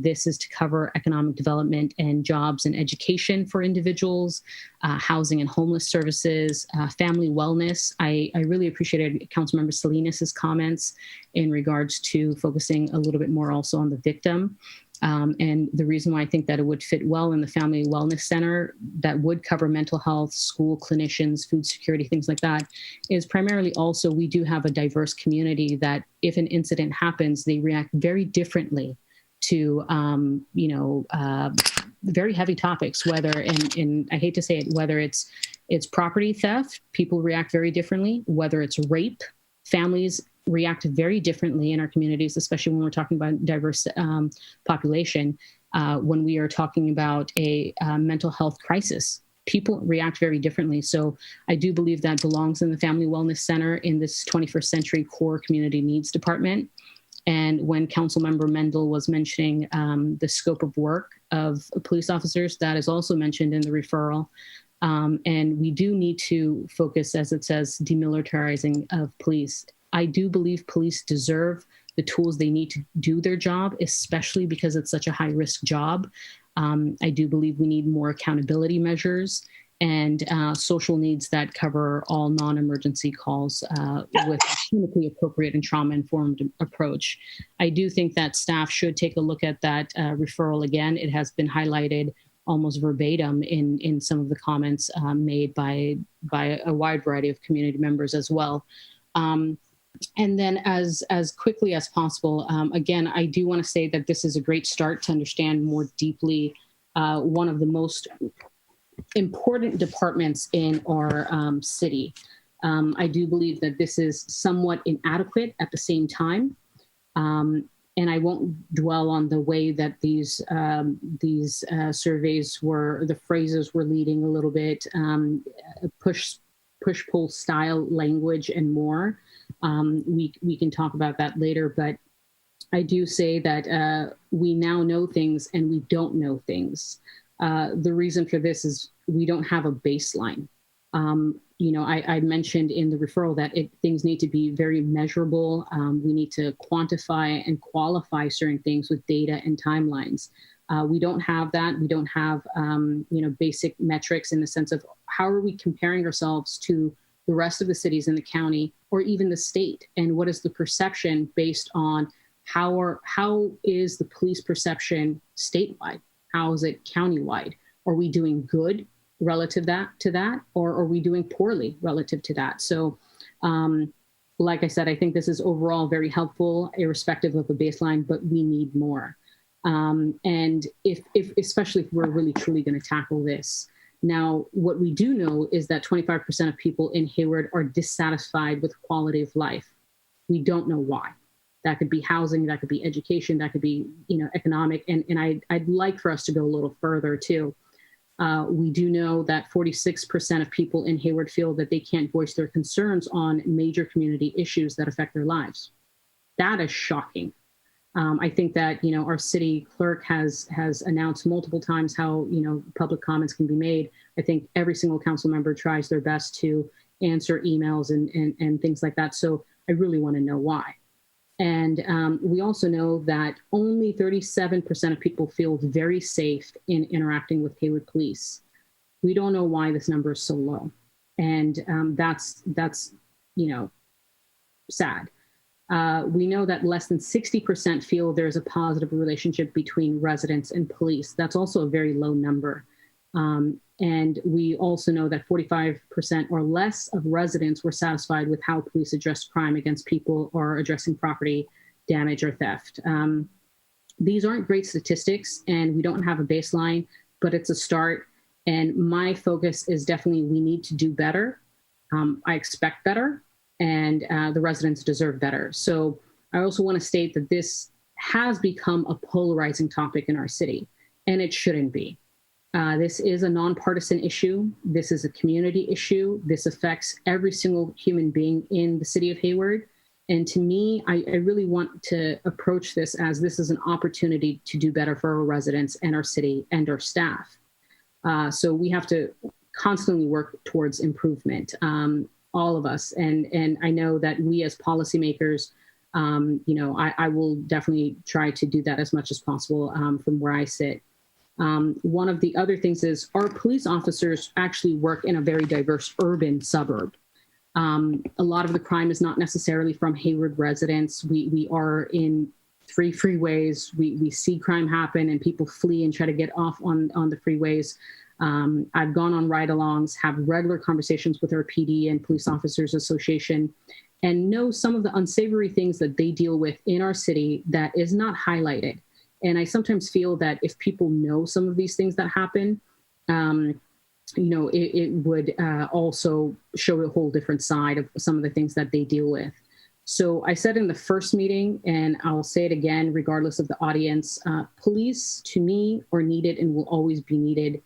This is to cover economic development and jobs and education for individuals, housing and homeless services, family wellness. I really appreciated Councilmember Salinas' comments in regards to focusing a little bit more also on the victim. And the reason why I think that it would fit well in the Family Wellness Center that would cover mental health, school clinicians, food security, things like that, is primarily also we do have a diverse community that if an incident happens, they react very differently to, very heavy topics, whether, and I hate to say it, whether it's property theft, people react very differently, whether it's rape, families react very differently in our communities, especially when we're talking about diverse population. When we are talking about a mental health crisis, people react very differently. So I do believe that belongs in the Family Wellness Center in this 21st century core community needs department. And when Councilmember Mendel was mentioning the scope of work of police officers, that is also mentioned in the referral. And we do need to focus, as it says, demilitarizing of police. I do believe police deserve the tools they need to do their job, especially because it's such a high-risk job. I do believe we need more accountability measures and social needs that cover all non-emergency calls with a clinically appropriate and trauma-informed approach. I do think that staff should take a look at that referral again. It has been highlighted almost verbatim in some of the comments made by a wide variety of community members as well. And then as quickly as possible, again, I do want to say that this is a great start to understand more deeply one of the most important departments in our city. I do believe that this is somewhat inadequate at the same time. And I won't dwell on the way that these surveys were, the phrases were leading a little bit, push-pull style language and more. We can talk about that later, but I do say that we now know things and we don't know things. The reason for this is we don't have a baseline. I mentioned in the referral that things need to be very measurable. We need to quantify and qualify certain things with data and timelines. We don't have that. We don't have, basic metrics in the sense of how are we comparing ourselves to the rest of the cities in the county or even the state, and what is the perception based on how is the police perception statewide? How is it countywide? Are we doing good relative to that, or are we doing poorly relative to that? So, like I said, I think this is overall very helpful, irrespective of the baseline, but we need more. And especially if we're really truly going to tackle this. Now, what we do know is that 25% of people in Hayward are dissatisfied with quality of life. We don't know why. That could be housing, that could be education, that could be, economic. And I'd like for us to go a little further too. We do know that 46% of people in Hayward feel that they can't voice their concerns on major community issues that affect their lives. That is shocking. I think that, our city clerk has announced multiple times how, public comments can be made. I think every single council member tries their best to answer emails and things like that. So I really want to know why. And we also know that only 37% of people feel very safe in interacting with Hayward police. We don't know why this number is so low. And that's sad. We know that less than 60% feel there's a positive relationship between residents and police. That's also a very low number. And we also know that 45% or less of residents were satisfied with how police addressed crime against people or addressing property damage or theft. These aren't great statistics and we don't have a baseline, but it's a start. And my focus is definitely we need to do better. I expect better. And the residents deserve better. So I also want to state that this has become a polarizing topic in our city, and it shouldn't be. This is a nonpartisan issue. This is a community issue. This affects every single human being in the city of Hayward. And to me, I really want to approach this as this is an opportunity to do better for our residents and our city and our staff. So we have to constantly work towards improvement, all of us. And I know that we as policymakers, I will definitely try to do that as much as possible from where I sit. One of the other things is our police officers actually work in a very diverse urban suburb. A lot of the crime is not necessarily from Hayward residents. We are in 3 freeways. We see crime happen and people flee and try to get off on the freeways. I've gone on ride-alongs, have regular conversations with our PD and Police Officers Association, and know some of the unsavory things that they deal with in our city that is not highlighted. And I sometimes feel that if people know some of these things that happen, it would also show a whole different side of some of the things that they deal with. So I said in the first meeting, and I'll say it again, regardless of the audience, police to me are needed and will always be needed.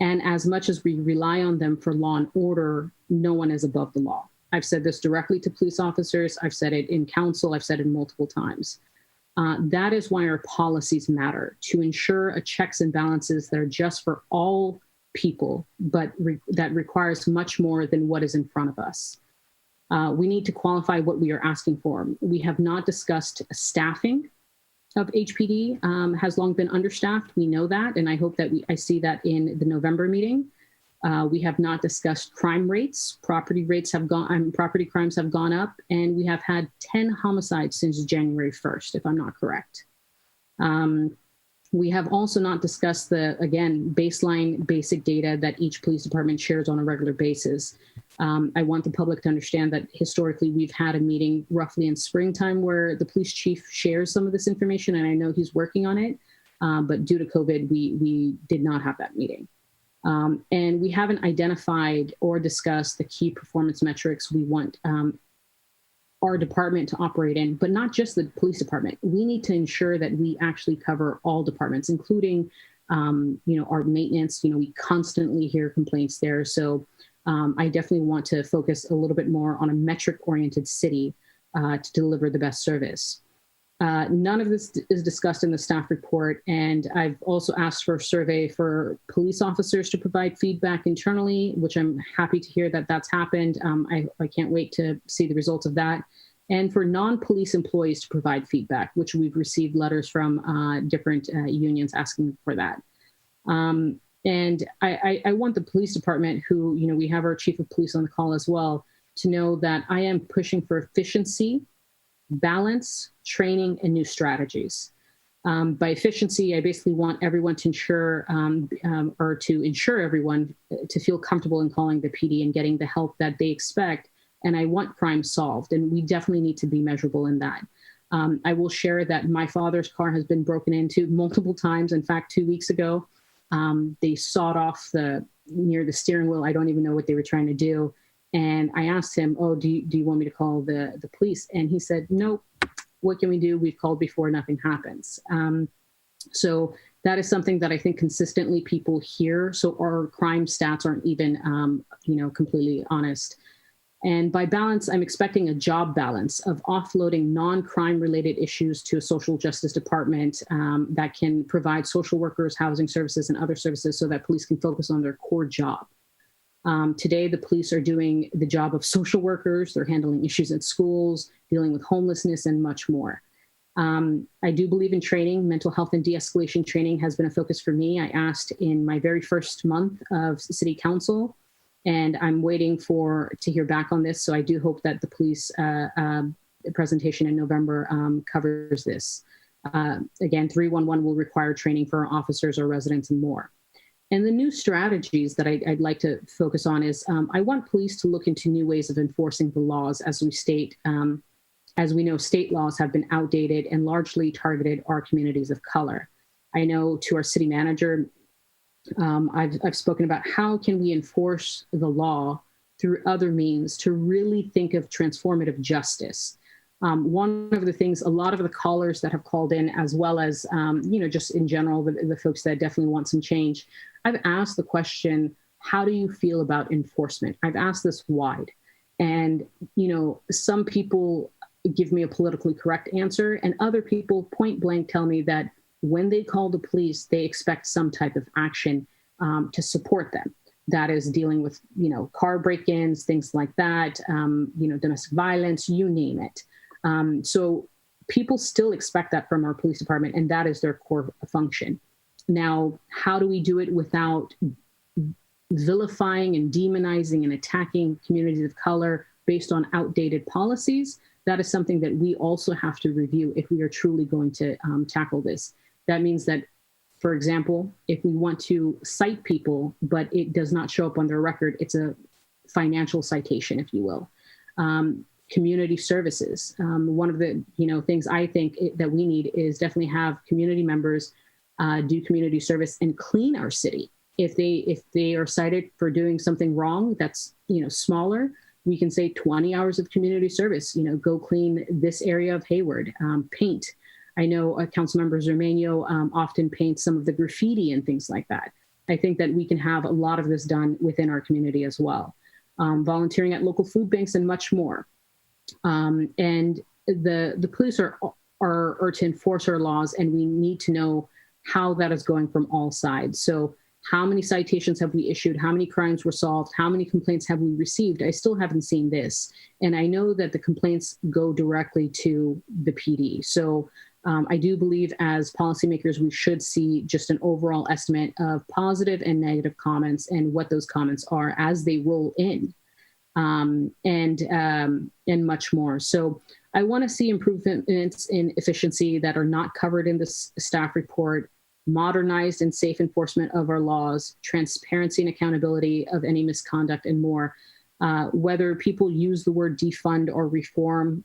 And as much as we rely on them for law and order, no one is above the law. I've said this directly to police officers. I've said it in council. I've said it multiple times. That is why our policies matter, to ensure a checks and balances that are just for all people, but that requires much more than what is in front of us. We need to qualify what we are asking for. We have not discussed staffing of HPD, has long been understaffed. We know that, and I hope that I see that in the November meeting. We have not discussed crime rates. Property crimes have gone up, and we have had 10 homicides since January 1st, if I'm not correct. We have also not discussed baseline basic data that each police department shares on a regular basis. I want the public to understand that historically we've had a meeting roughly in springtime where the police chief shares some of this information, and I know he's working on it, but due to COVID, we did not have that meeting. And we haven't identified or discussed the key performance metrics we want our department to operate in, but not just the police department. We need to ensure that we actually cover all departments, including, our maintenance. We constantly hear complaints there. So I definitely want to focus a little bit more on a metric-oriented city to deliver the best service. None of this is discussed in the staff report, and I've also asked for a survey for police officers to provide feedback internally, which I'm happy to hear that that's happened. I can't wait to see the results of that. And for non-police employees to provide feedback, which we've received letters from different unions asking for that. And I want the police department, who, we have our chief of police on the call as well, to know that I am pushing for efficiency, balance, training, and new strategies. By efficiency, I basically want everyone to ensure everyone to feel comfortable in calling the PD and getting the help that they expect. And I want crime solved, and we definitely need to be measurable in that. I will share that my father's car has been broken into multiple times. In fact, 2 weeks ago, they sawed off near the steering wheel. I don't even know what they were trying to do. And I asked him, do you want me to call the police? And he said, nope. What can we do? We've called before, nothing happens. So that is something that I think consistently people hear. So our crime stats aren't even, completely honest. And by balance, I'm expecting a job balance of offloading non-crime related issues to a social justice department that can provide social workers, housing services, and other services so that police can focus on their core job. Today, the police are doing the job of social workers. They're handling issues at schools, dealing with homelessness, and much more. I do believe in training. Mental health and de-escalation training has been a focus for me. I asked in my very first month of city council, and I'm waiting to hear back on this. So I do hope that the police presentation in November covers this. Again, 311 will require training for our officers, our residents, and more. And the new strategies that I'd like to focus on is I want police to look into new ways of enforcing the laws. As we know, state laws have been outdated and largely targeted our communities of color. I know to our city manager, I've spoken about how can we enforce the law through other means to really think of transformative justice. One of the things, a lot of the callers that have called in, as well as, just in general, the folks that definitely want some change, I've asked the question, how do you feel about enforcement? I've asked this wide. And, some people give me a politically correct answer, and other people point blank tell me that when they call the police, they expect some type of action to support them. That is dealing with, car break-ins, things like that, domestic violence, you name it. So people still expect that from our police department, and that is their core function. Now, how do we do it without vilifying and demonizing and attacking communities of color based on outdated policies? That is something that we also have to review if we are truly going to tackle this. That means that, for example, if we want to cite people, but it does not show up on their record, it's a financial citation, if you will. Community services. One of the things I think that we need is definitely have community members do community service and clean our city. If they are cited for doing something wrong, that's smaller, we can say 20 hours of community service. Go clean this area of Hayward. Paint. I know Councilmember Zermano often paints some of the graffiti and things like that. I think that we can have a lot of this done within our community as well. Volunteering at local food banks and much more. And the police are to enforce our laws, and we need to know how that is going from all sides. So how many citations have we issued? How many crimes were solved? How many complaints have we received? I still haven't seen this. And I know that the complaints go directly to the PD. So I do believe as policymakers, we should see just an overall estimate of positive and negative comments and what those comments are as they roll in. And much more. So I want to see improvements in efficiency that are not covered in this staff report, modernized and safe enforcement of our laws, transparency and accountability of any misconduct, and more. Whether people use the word defund or reform,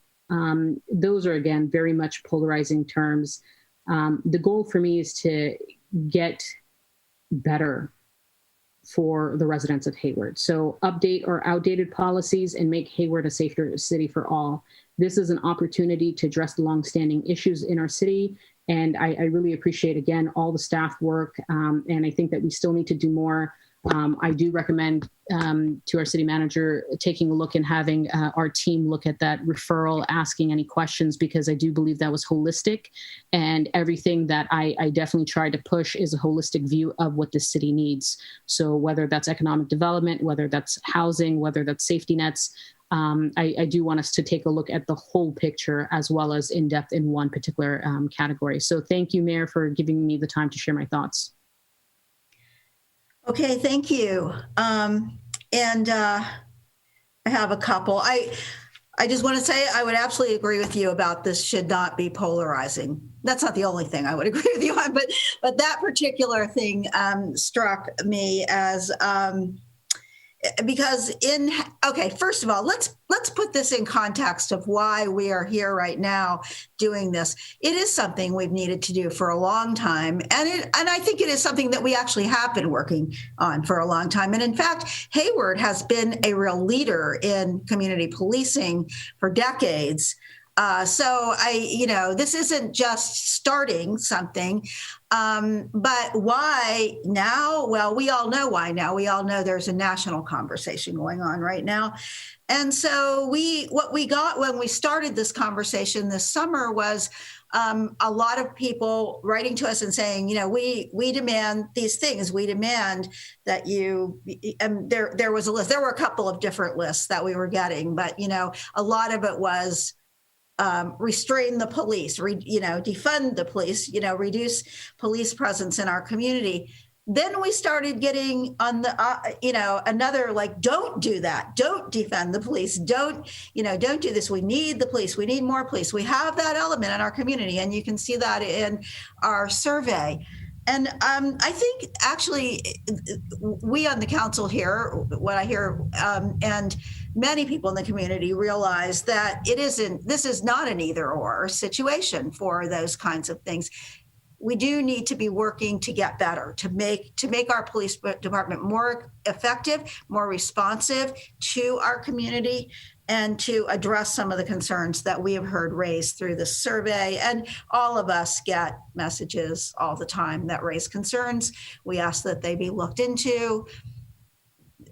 those are, again, very much polarizing terms. The goal for me is to get better for the residents of Hayward. So update or outdated policies and make Hayward a safer city for all. This is an opportunity to address the longstanding issues in our city. And I really appreciate, again, all the staff work. And I think that we still need to do more. I do recommend to our city manager taking a look and having our team look at that referral, asking any questions, because I do believe that was holistic. And everything that I definitely tried to push is a holistic view of what the city needs. So whether that's economic development, whether that's housing, whether that's safety nets, I do want us to take a look at the whole picture as well as in depth in one particular category. So thank you, Mayor, for giving me the time to share my thoughts. Okay, thank you. I have a couple. I just want to say I would absolutely agree with you about this should not be polarizing. That's not the only thing I would agree with you on, but that particular thing struck me as because first of all, let's put this in context of why we are here right now doing this. It is something we've needed to do for a long time. And I think it is something that we actually have been working on for a long time. And in fact, Hayward has been a real leader in community policing for decades. So this isn't just starting something, but why now? Well, we all know why now. We all know there's a national conversation going on right now. And so what we got when we started this conversation this summer was a lot of people writing to us and saying, we demand these things. We demand that you, and there was a list. There were a couple of different lists that we were getting, but, a lot of it was, restrain the police, defund the police, reduce police presence in our community. Then we started getting on the, another like, don't do that. Don't defund the police. Don't do this. We need the police. We need more police. We have that element in our community. And you can see that in our survey. And I think actually we on the council here, what I hear, and many people in the community realize that this is not an either or situation for those kinds of things. We do need to be working to get better, to make our police department more effective, more responsive to our community. and to address some of the concerns that we have heard raised through the survey. And all of us get messages all the time that raise concerns. We ask that they be looked into.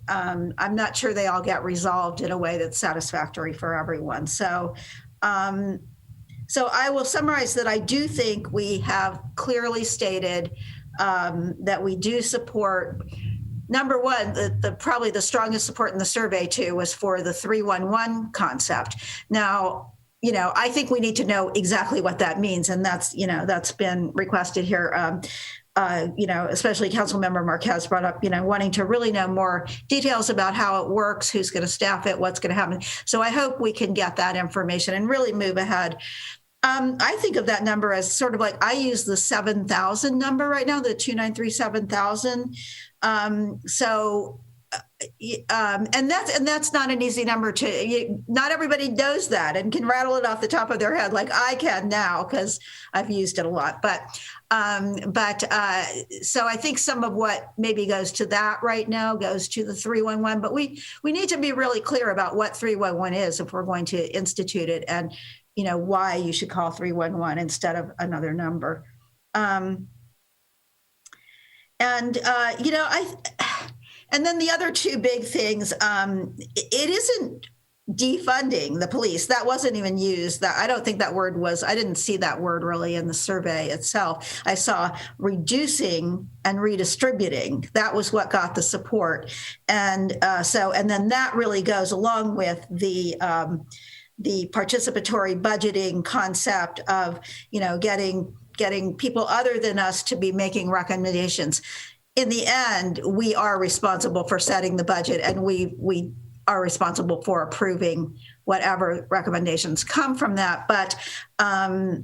I'm not sure they all get resolved in a way that's satisfactory for everyone. So I will summarize that I do think we have clearly stated that we do support. Number one, probably the strongest support in the survey too was for the 311 concept. Now, I think we need to know exactly what that means, and that's been requested here. Especially Councilmember Marquez brought up, wanting to really know more details about how it works, who's going to staff it, what's going to happen. So I hope we can get that information and really move ahead. I think of that number as sort of like, I use the 7,000 number right now, the 293,7,000. And that's not an easy number not everybody knows that and can rattle it off the top of their head like I can now because I've used it a lot. So I think some of what maybe goes to that right now goes to the 311, but we need to be really clear about what 311 is if we're going to institute it, and why you should call 311 instead of another number. And then the other two big things, it isn't defunding the police. That wasn't even used. I don't think that word was, I didn't see that word really in the survey itself. I saw reducing and redistributing. That was what got the support. And then that really goes along with the participatory budgeting concept of, getting people other than us to be making recommendations. In the end, we are responsible for setting the budget, and we are responsible for approving whatever recommendations come from that. A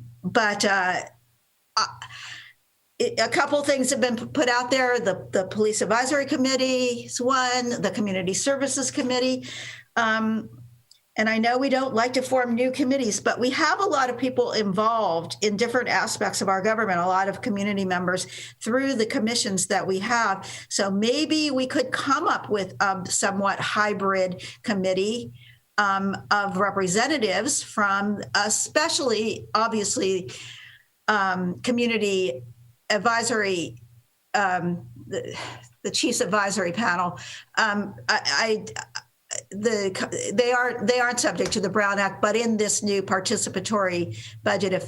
couple things have been put out there. The Police Advisory Committee is one, the Community Services Committee. And I know we don't like to form new committees, but we have a lot of people involved in different aspects of our government, a lot of community members through the commissions that we have. So maybe we could come up with a somewhat hybrid committee of representatives from, especially, obviously, community advisory, the Chiefs Advisory Panel. They aren't subject to the Brown Act, but in this new participatory budget, if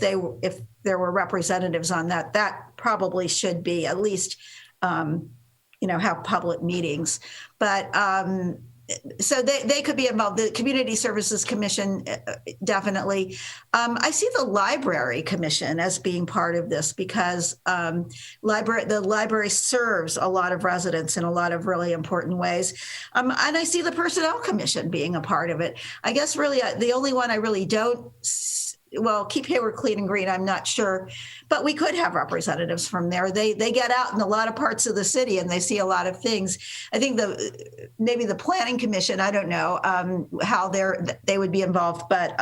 there were representatives on that probably should be at least, have public meetings. But so they could be involved. The Community Services Commission, definitely. I see the Library Commission as being part of this because the library serves a lot of residents in a lot of really important ways. And I see the Personnel Commission being a part of it. I guess really the only one I really don't, Keep Hayward Clean and Green, I'm not sure, but we could have representatives from there. They get out in a lot of parts of the city and they see a lot of things. I think maybe the Planning Commission, I don't know how they would be involved, but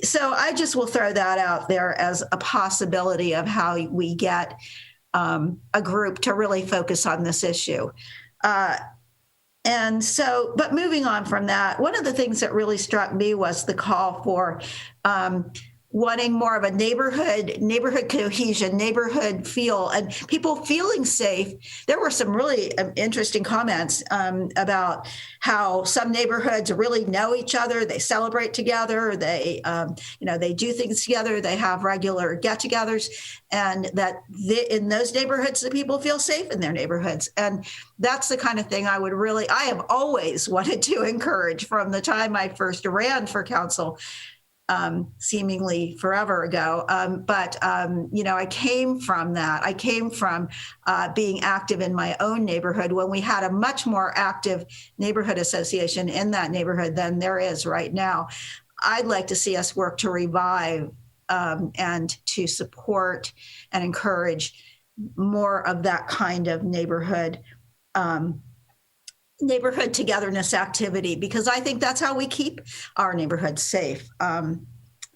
so I just will throw that out there as a possibility of how we get a group to really focus on this issue. But moving on from that, one of the things that really struck me was the call for wanting more of a neighborhood cohesion, neighborhood feel, and people feeling safe. There were some really interesting comments about how some neighborhoods really know each other. They celebrate together. They do things together. They have regular get-togethers, and that in those neighborhoods, the people feel safe in their neighborhoods. And that's the kind of thing I have always wanted to encourage from the time I first ran for council. Seemingly forever ago. I came from that. I came from being active in my own neighborhood when we had a much more active neighborhood association in that neighborhood than there is right now. I'd like to see us work to revive and to support and encourage more of that kind of neighborhood togetherness activity, because I think that's how we keep our neighborhoods safe,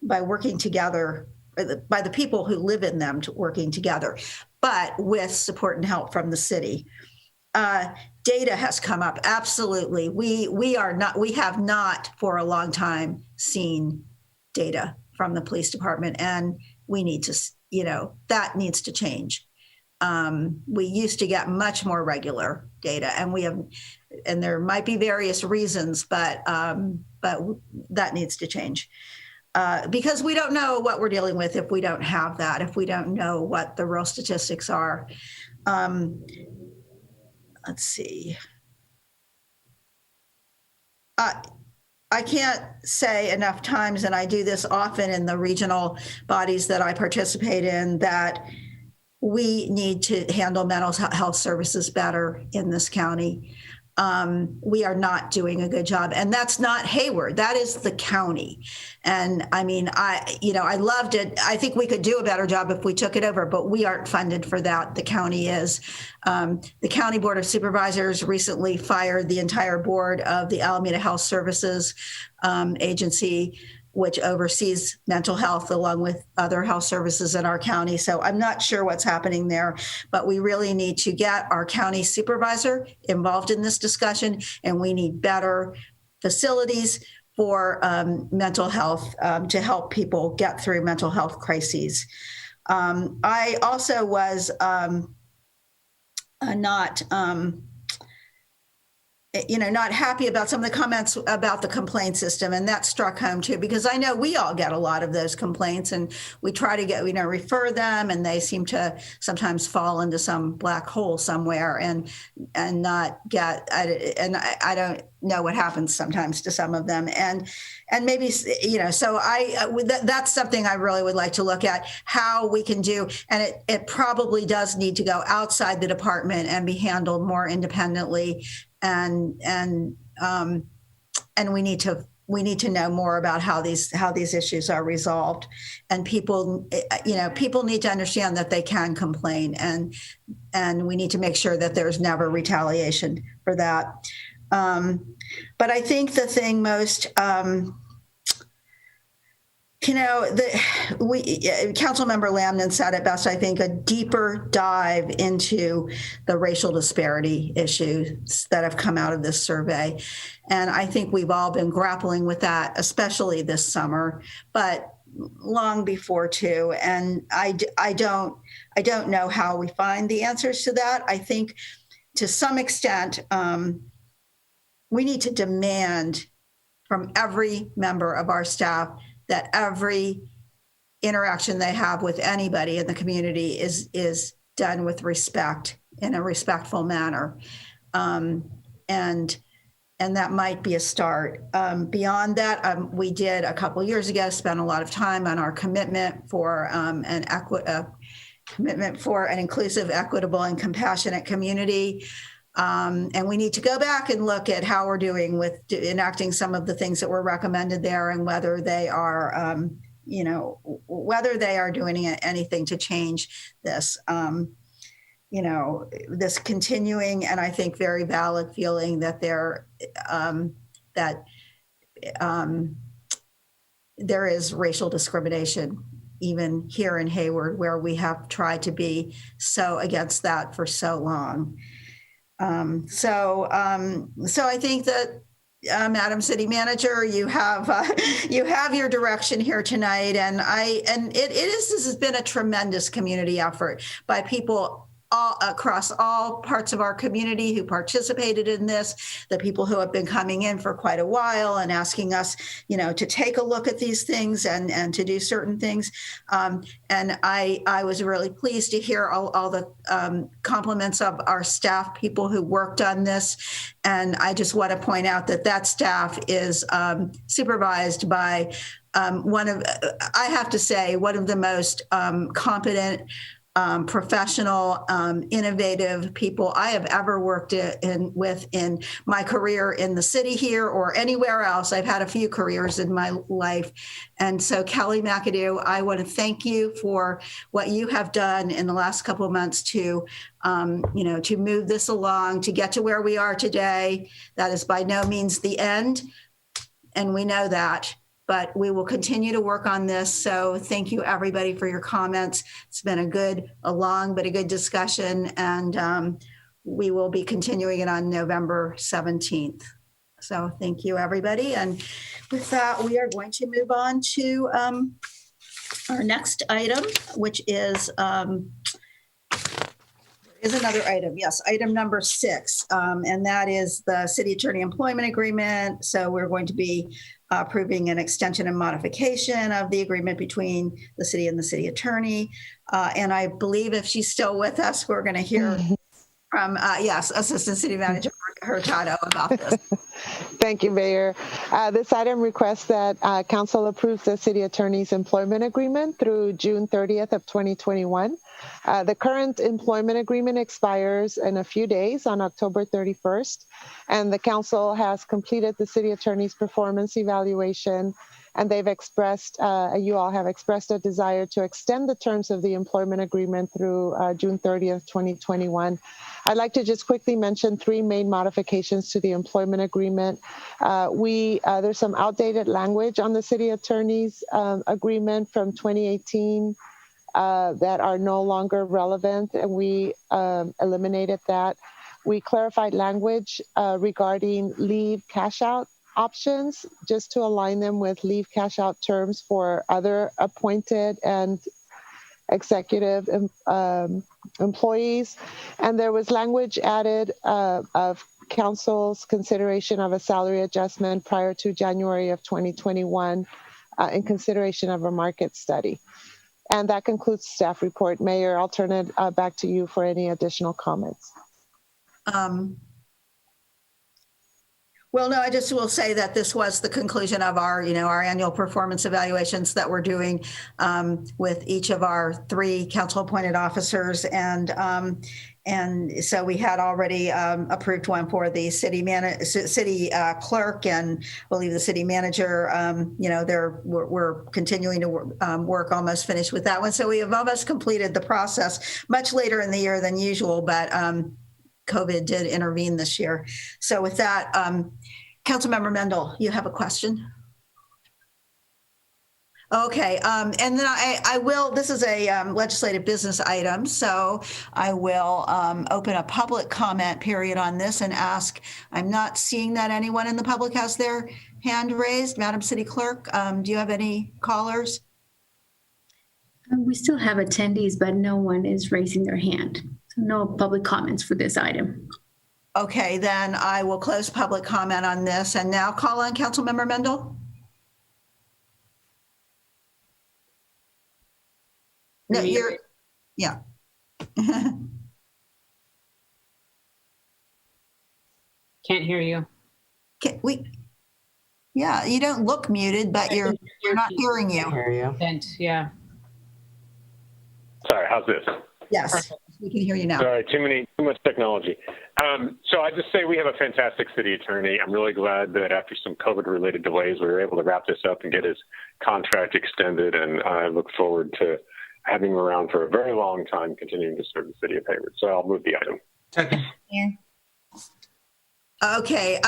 by working together, by the people who live in them working together, but with support and help from the city. Data has come up. Absolutely. We have not for a long time seen data from the police department, and we need to, that needs to change. We used to get much more regular data, and there might be various reasons, but that needs to change. Because we don't know what we're dealing with if we don't have that, if we don't know what the real statistics are. Let's see. I can't say enough times, and I do this often in the regional bodies that I participate in, that we need to handle mental health services better in this county. We are not doing a good job, and that's not Hayward. That is the county. And I mean, I loved it. I think we could do a better job if we took it over, but we aren't funded for that. The county is. The County Board of Supervisors recently fired the entire board of the Alameda Health Services Agency, which oversees mental health along with other health services in our county. So I'm not sure what's happening there, but we really need to get our county supervisor involved in this discussion, and we need better facilities for mental health to help people get through mental health crises. I also was not happy about some of the comments about the complaint system, and that struck home too, because I know we all get a lot of those complaints, and we try to refer them, and they seem to sometimes fall into some black hole somewhere and not get. I don't know what happens sometimes to some of them, and maybe So that's something I really would like to look at, how we can do, and it probably does need to go outside the department and be handled more independently. And we need to know more about how these issues are resolved, and people need to understand that they can complain, and we need to make sure that there's never retaliation for that. But I think the thing most, Councilmember Lamnon said it best, I think, a deeper dive into the racial disparity issues that have come out of this survey. And I think we've all been grappling with that, especially this summer, but long before too. And I don't know how we find the answers to that. I think to some extent, we need to demand from every member of our staff that every interaction they have with anybody in the community is done with respect, in a respectful manner. And that might be a start. Beyond that, we did a couple of years ago spend a lot of time on our commitment for an inclusive, equitable, and compassionate community. And we need to go back and look at how we're doing with enacting some of the things that were recommended there, and whether they are, whether they are doing anything to change this, this continuing, and I think very valid feeling that there is racial discrimination, even here in Hayward, where we have tried to be so against that for so long. So I think that, Madam City Manager, you have your direction here tonight, this has been a tremendous community effort by people all across all parts of our community who participated in this, the people who have been coming in for quite a while and asking us, to take a look at these things and to do certain things. And I was really pleased to hear all the compliments of our staff, people who worked on this. And I just want to point out that staff is supervised by one of the most competent, professional, innovative people I have ever worked with in my career in the city here or anywhere else. I've had a few careers in my life. And so, Kelly McAdoo, I want to thank you for what you have done in the last couple of months to move this along, to get to where we are today. That is by no means the end, and we know that. But we will continue to work on this. So thank you, everybody, for your comments. It's been a long but a good discussion. And we will be continuing it on November 17th. So thank you, everybody. And with that, we are going to move on to our next item, which is another item. Yes, item number 6, and that is the city attorney employment agreement. So we're going to be approving an extension and modification of the agreement between the city and the city attorney. And I believe if she's still with us, we're going to hear from, yes, Assistant City Manager Hurtado about this. Thank you, Mayor. This item requests that Council approves the City Attorney's employment agreement through June 30th of 2021. The current employment agreement expires in a few days on October 31st, and the Council has completed the City Attorney's performance evaluation, and they've expressed, you all have expressed a desire to extend the terms of the employment agreement through June 30th, 2021. I'd like to just quickly mention 3 main modifications to the employment agreement. There's some outdated language on the City Attorney's agreement from 2018 that are no longer relevant, and we eliminated that. We clarified language regarding leave cash out options, just to align them with leave cash out terms for other appointed and executive employees. And there was language added of council's consideration of a salary adjustment prior to January of 2021 in consideration of a market study. And that concludes staff report. Mayor, I'll turn it back to you for any additional comments. Well, no, I just will say that this was the conclusion of our, our annual performance evaluations that we're doing with each of our 3 council-appointed officers, and so we had already approved one for the city clerk, and I believe the city manager. We're continuing to work, almost finished with that one. So we have almost completed the process much later in the year than usual, but COVID did intervene this year. So with that, Councilmember Mendel, you have a question? Okay, and then I will, this is a legislative business item, so I will open a public comment period on this and ask, I'm not seeing that anyone in the public has their hand raised. Madam City Clerk, do you have any callers? We still have attendees, but no one is raising their hand. So no public comments for this item. Okay, then I will close public comment on this and now call on Councilmember Mendel. No, yeah. Can't hear you. Yeah, you don't look muted, but you're not hearing you. Yeah. Sorry, how's this? Yes, perfect. We can hear you now. Sorry, too much technology. So I just say we have a fantastic city attorney. I'm really glad that after some COVID-related delays, we were able to wrap this up and get his contract extended, and I look forward to having him around for a very long time, continuing to serve the city of Hayward. So I'll move the item. Second. Okay,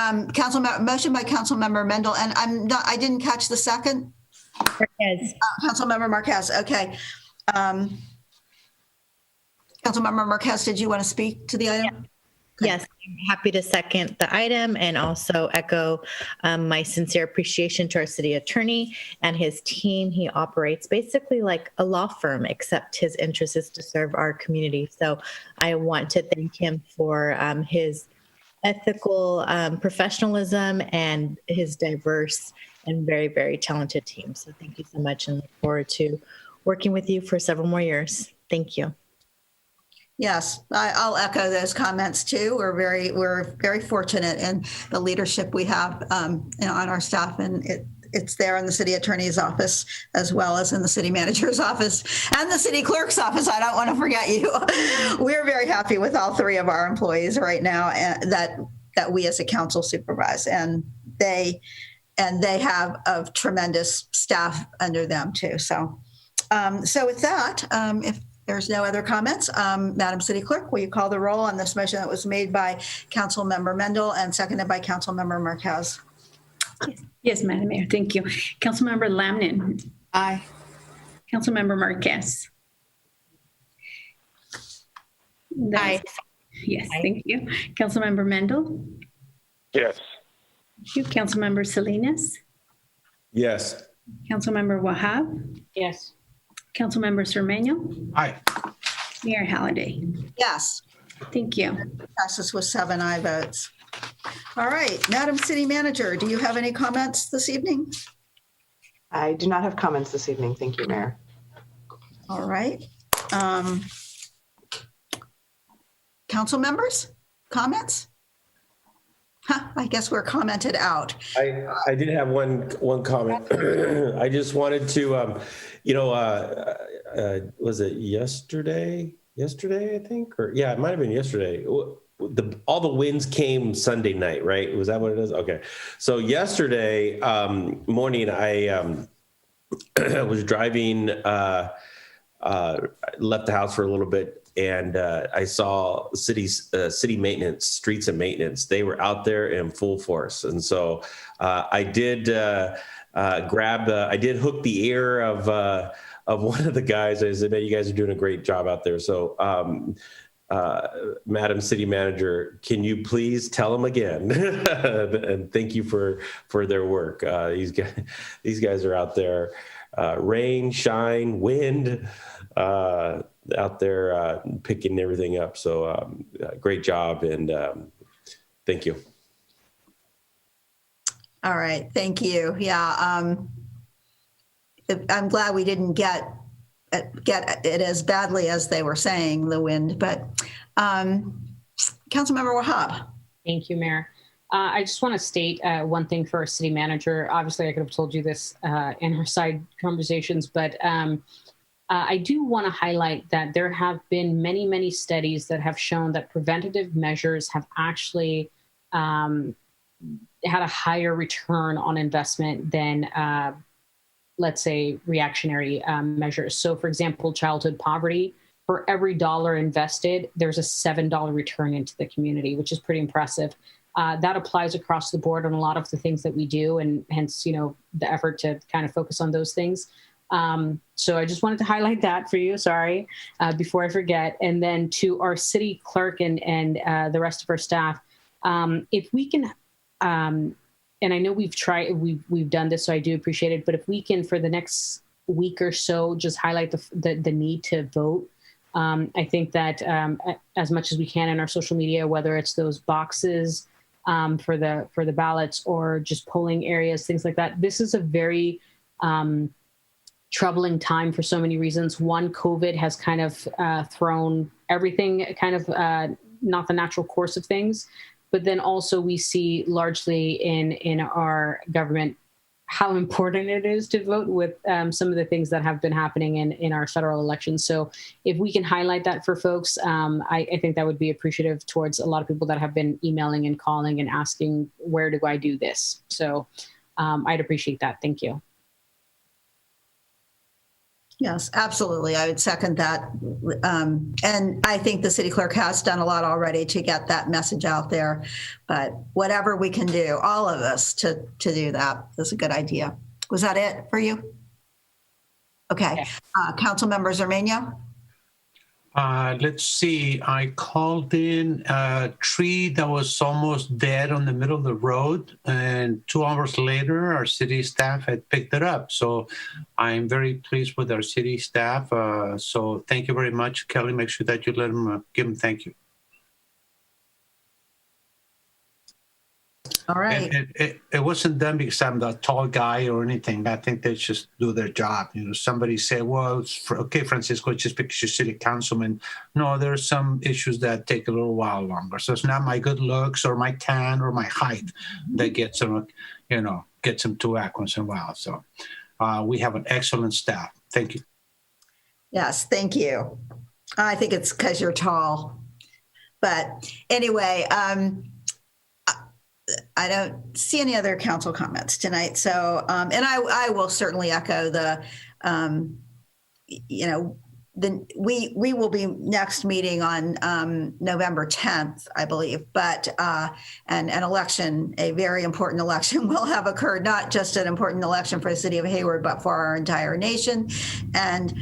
motion by Councilmember Mendel, and I didn't catch the second. Marquez. Councilmember Marquez. Okay. Councilmember Marquez, did you want to speak to the item? Yeah. Yes, I'm happy to second the item and also echo my sincere appreciation to our city attorney and his team. He operates basically like a law firm, except his interest is to serve our community. So I want to thank him for his ethical professionalism and his diverse and very, very talented team. So thank you so much, and look forward to working with you for several more years. Thank you. Yes, I'll echo those comments too. We're very fortunate in the leadership we have on our staff, and it's there in the city attorney's office as well as in the city manager's office and the city clerk's office. I don't want to forget you. We're very happy with all 3 of our employees right now, and that we as a council supervise, and they have a tremendous staff under them too. So with that, if there's no other comments, Madam City Clerk, will you call the roll on this motion that was made by Councilmember Mendel and seconded by Councilmember Marquez? Yes, Madam Mayor, thank you. Councilmember Lamnin. Aye. Councilmember Marquez. Aye. Yes, thank you. Councilmember Mendel? Yes. Thank you. Councilmember Salinas? Yes. Councilmember Wahab? Yes. Councilmember Cermeño? Aye. Mayor Halliday? Yes. Thank you. Passes with 7 aye votes. All right, Madam City Manager, do you have any comments this evening? I do not have comments this evening. Thank you, Mayor. All right. Council members, comments? I guess we're commented out. I did have one comment. I just wanted to, was it yesterday? Yesterday, I think, or yeah, it might have been yesterday. All the winds came Sunday night, right? Was that what it is? Okay. So yesterday morning, I was driving, left the house for a little bit, and I saw city maintenance, streets and maintenance. They were out there in full force, and so I did I did hook the ear of one of the guys. I said, "Man, you guys are doing a great job out there." So, Madam City Manager, can you please tell them again and thank you for their work. These guys are out there, rain, shine, wind, out there picking everything up. So great job, and thank you. All right, thank you. Yeah, I'm glad we didn't get it as badly as they were saying, the wind, but Councilmember Wahab. Thank you, Mayor. I just want to state one thing for our city manager. Obviously, I could have told you this in our side conversations, but I do want to highlight that there have been many, many studies that have shown that preventative measures have actually had a higher return on investment than let's say, reactionary measures. So for example, childhood poverty, for every dollar invested, there's a $7 return into the community, which is pretty impressive. That applies across the board on a lot of the things that we do, and hence, the effort to kind of focus on those things. So I just wanted to highlight that for you, sorry, before I forget. And then to our city clerk and the rest of our staff, if we can, and I know we've done this, so I do appreciate it. But if we can, for the next week or so, just highlight the need to vote. I think that as much as we can in our social media, whether it's those boxes for the ballots or just polling areas, things like that. This is a very troubling time for so many reasons. One, COVID has kind of thrown everything kind of not the natural course of things. But then also we see largely in our government how important it is to vote with some of the things that have been happening in our federal elections. So if we can highlight that for folks, I think that would be appreciative towards a lot of people that have been emailing and calling and asking, where do I do this? So I'd appreciate that. Thank you. Yes, absolutely. I would second that. And I think the city clerk has done a lot already to get that message out there. But whatever we can do, all of us to do that is a good idea. Was that it for you? Okay. Councilmember Cermeño? Let's see. I called in a tree that was almost dead on the middle of the road, and 2 hours later, our city staff had picked it up. So I'm very pleased with our city staff. So thank you very much, Kelly. Make sure that you let them give them thank you. All right. It wasn't done because I'm the tall guy or anything. I think they just do their job. Somebody said, well, okay, Francisco, it's just because you're city councilman. No, there are some issues that take a little while longer. So it's not my good looks or my tan or my height that gets them, gets them to act once in a while. So we have an excellent staff. Thank you. Yes, thank you. I think it's because you're tall. But anyway, I don't see any other council comments tonight. So, and I will certainly echo the, we will be next meeting on November 10th, I believe, but an election, a very important election will have occurred, not just an important election for the city of Hayward, but for our entire nation. And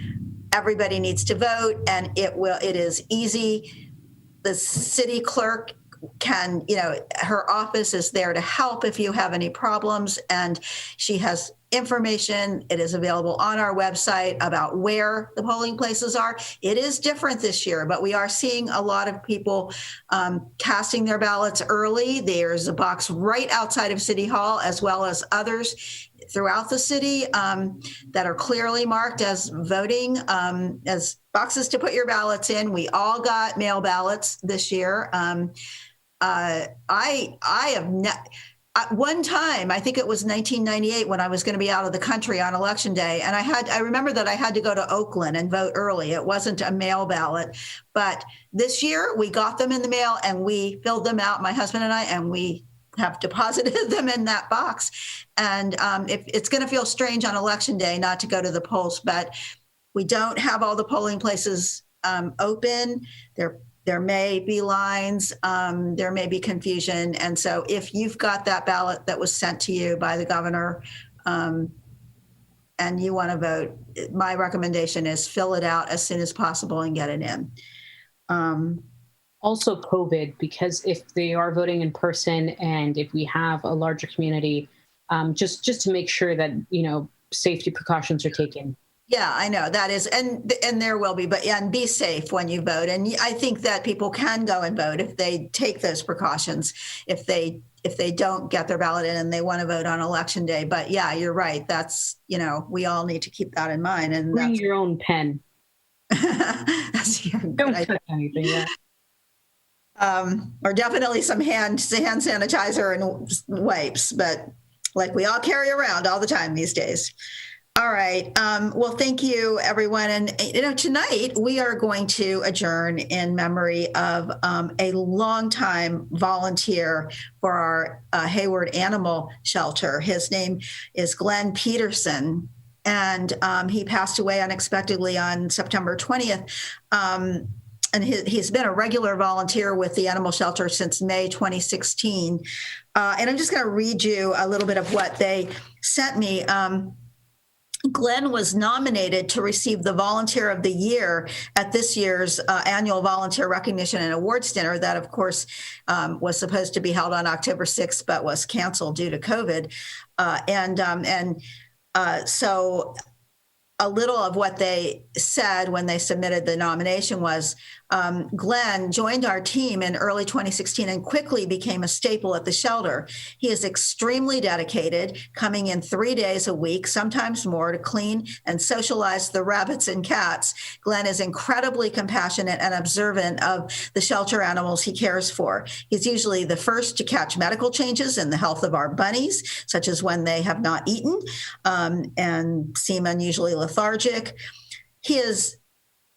everybody needs to vote, and it is easy. the city clerk can, her office is there to help if you have any problems, and she has information. It is available on our website about where the polling places are. It is different this year, but we are seeing a lot of people casting their ballots early. There's a box right outside of City Hall, as well as others throughout the city that are clearly marked as voting, as boxes to put your ballots in. We all got mail ballots this year. I have one time, I think it was 1998, when I was going to be out of the country on election day, and I remember that I had to go to Oakland and vote early. It wasn't a mail ballot, but this year we got them in the mail and we filled them out, my husband and I, and we have deposited them in that box. And it's going to feel strange on election day not to go to the polls, but we don't have all the polling places open. There may be lines, there may be confusion. And so if you've got that ballot that was sent to you by the governor and you want to vote, my recommendation is fill it out as soon as possible and get it in. Also COVID, because if they are voting in person and if we have a larger community, just to make sure that, safety precautions are taken. Yeah, I know that is, and there will be, but and be safe when you vote. And I think that people can go and vote if they take those precautions, if they don't get their ballot in and they want to vote on election day. But yeah, you're right. That's, we all need to keep that in mind. And bring your own pen. Don't touch anything. Yeah. Or definitely some hand sanitizer and wipes, but like we all carry around all the time these days. All right. Well, thank you, everyone. And, tonight we are going to adjourn in memory of a longtime volunteer for our Hayward Animal Shelter. His name is Glenn Peterson, and he passed away unexpectedly on September 20th. And he's been a regular volunteer with the animal shelter since May 2016. And I'm just going to read you a little bit of what they sent me. Glenn was nominated to receive the Volunteer of the Year at this year's annual Volunteer Recognition and Awards Dinner that, of course, was supposed to be held on October 6th, but was canceled due to COVID. So a little of what they said when they submitted the nomination was, Glenn joined our team in early 2016 and quickly became a staple at the shelter. He is extremely dedicated, coming in 3 days a week, sometimes more, to clean and socialize the rabbits and cats. Glenn is incredibly compassionate and observant of the shelter animals he cares for. He's usually the first to catch medical changes in the health of our bunnies, such as when they have not eaten and seem unusually lethargic. He is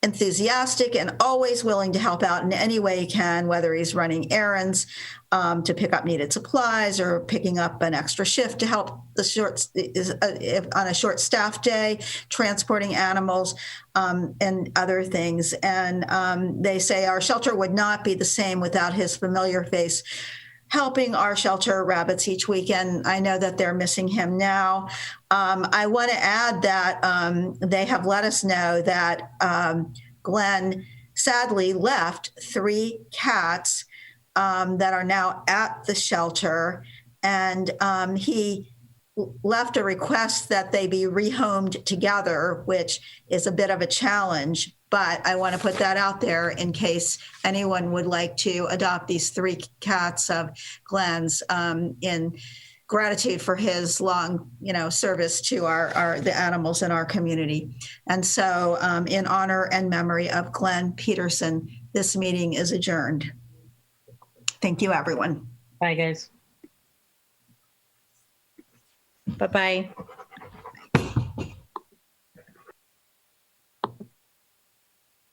enthusiastic and always willing to help out in any way he can, whether he's running errands to pick up needed supplies or picking up an extra shift to help on a short staff day, transporting animals and other things. And they say our shelter would not be the same without his familiar face helping our shelter rabbits each weekend. I know that they're missing him now. I want to add that they have let us know that Glenn sadly left 3 cats that are now at the shelter. And he left a request that they be rehomed together, which is a bit of a challenge. But I want to put that out there in case anyone would like to adopt these 3 cats of Glenn's in gratitude for his long, service to the animals in our community. And so in honor and memory of Glenn Peterson, this meeting is adjourned. Thank you, everyone. Bye, guys. Bye-bye.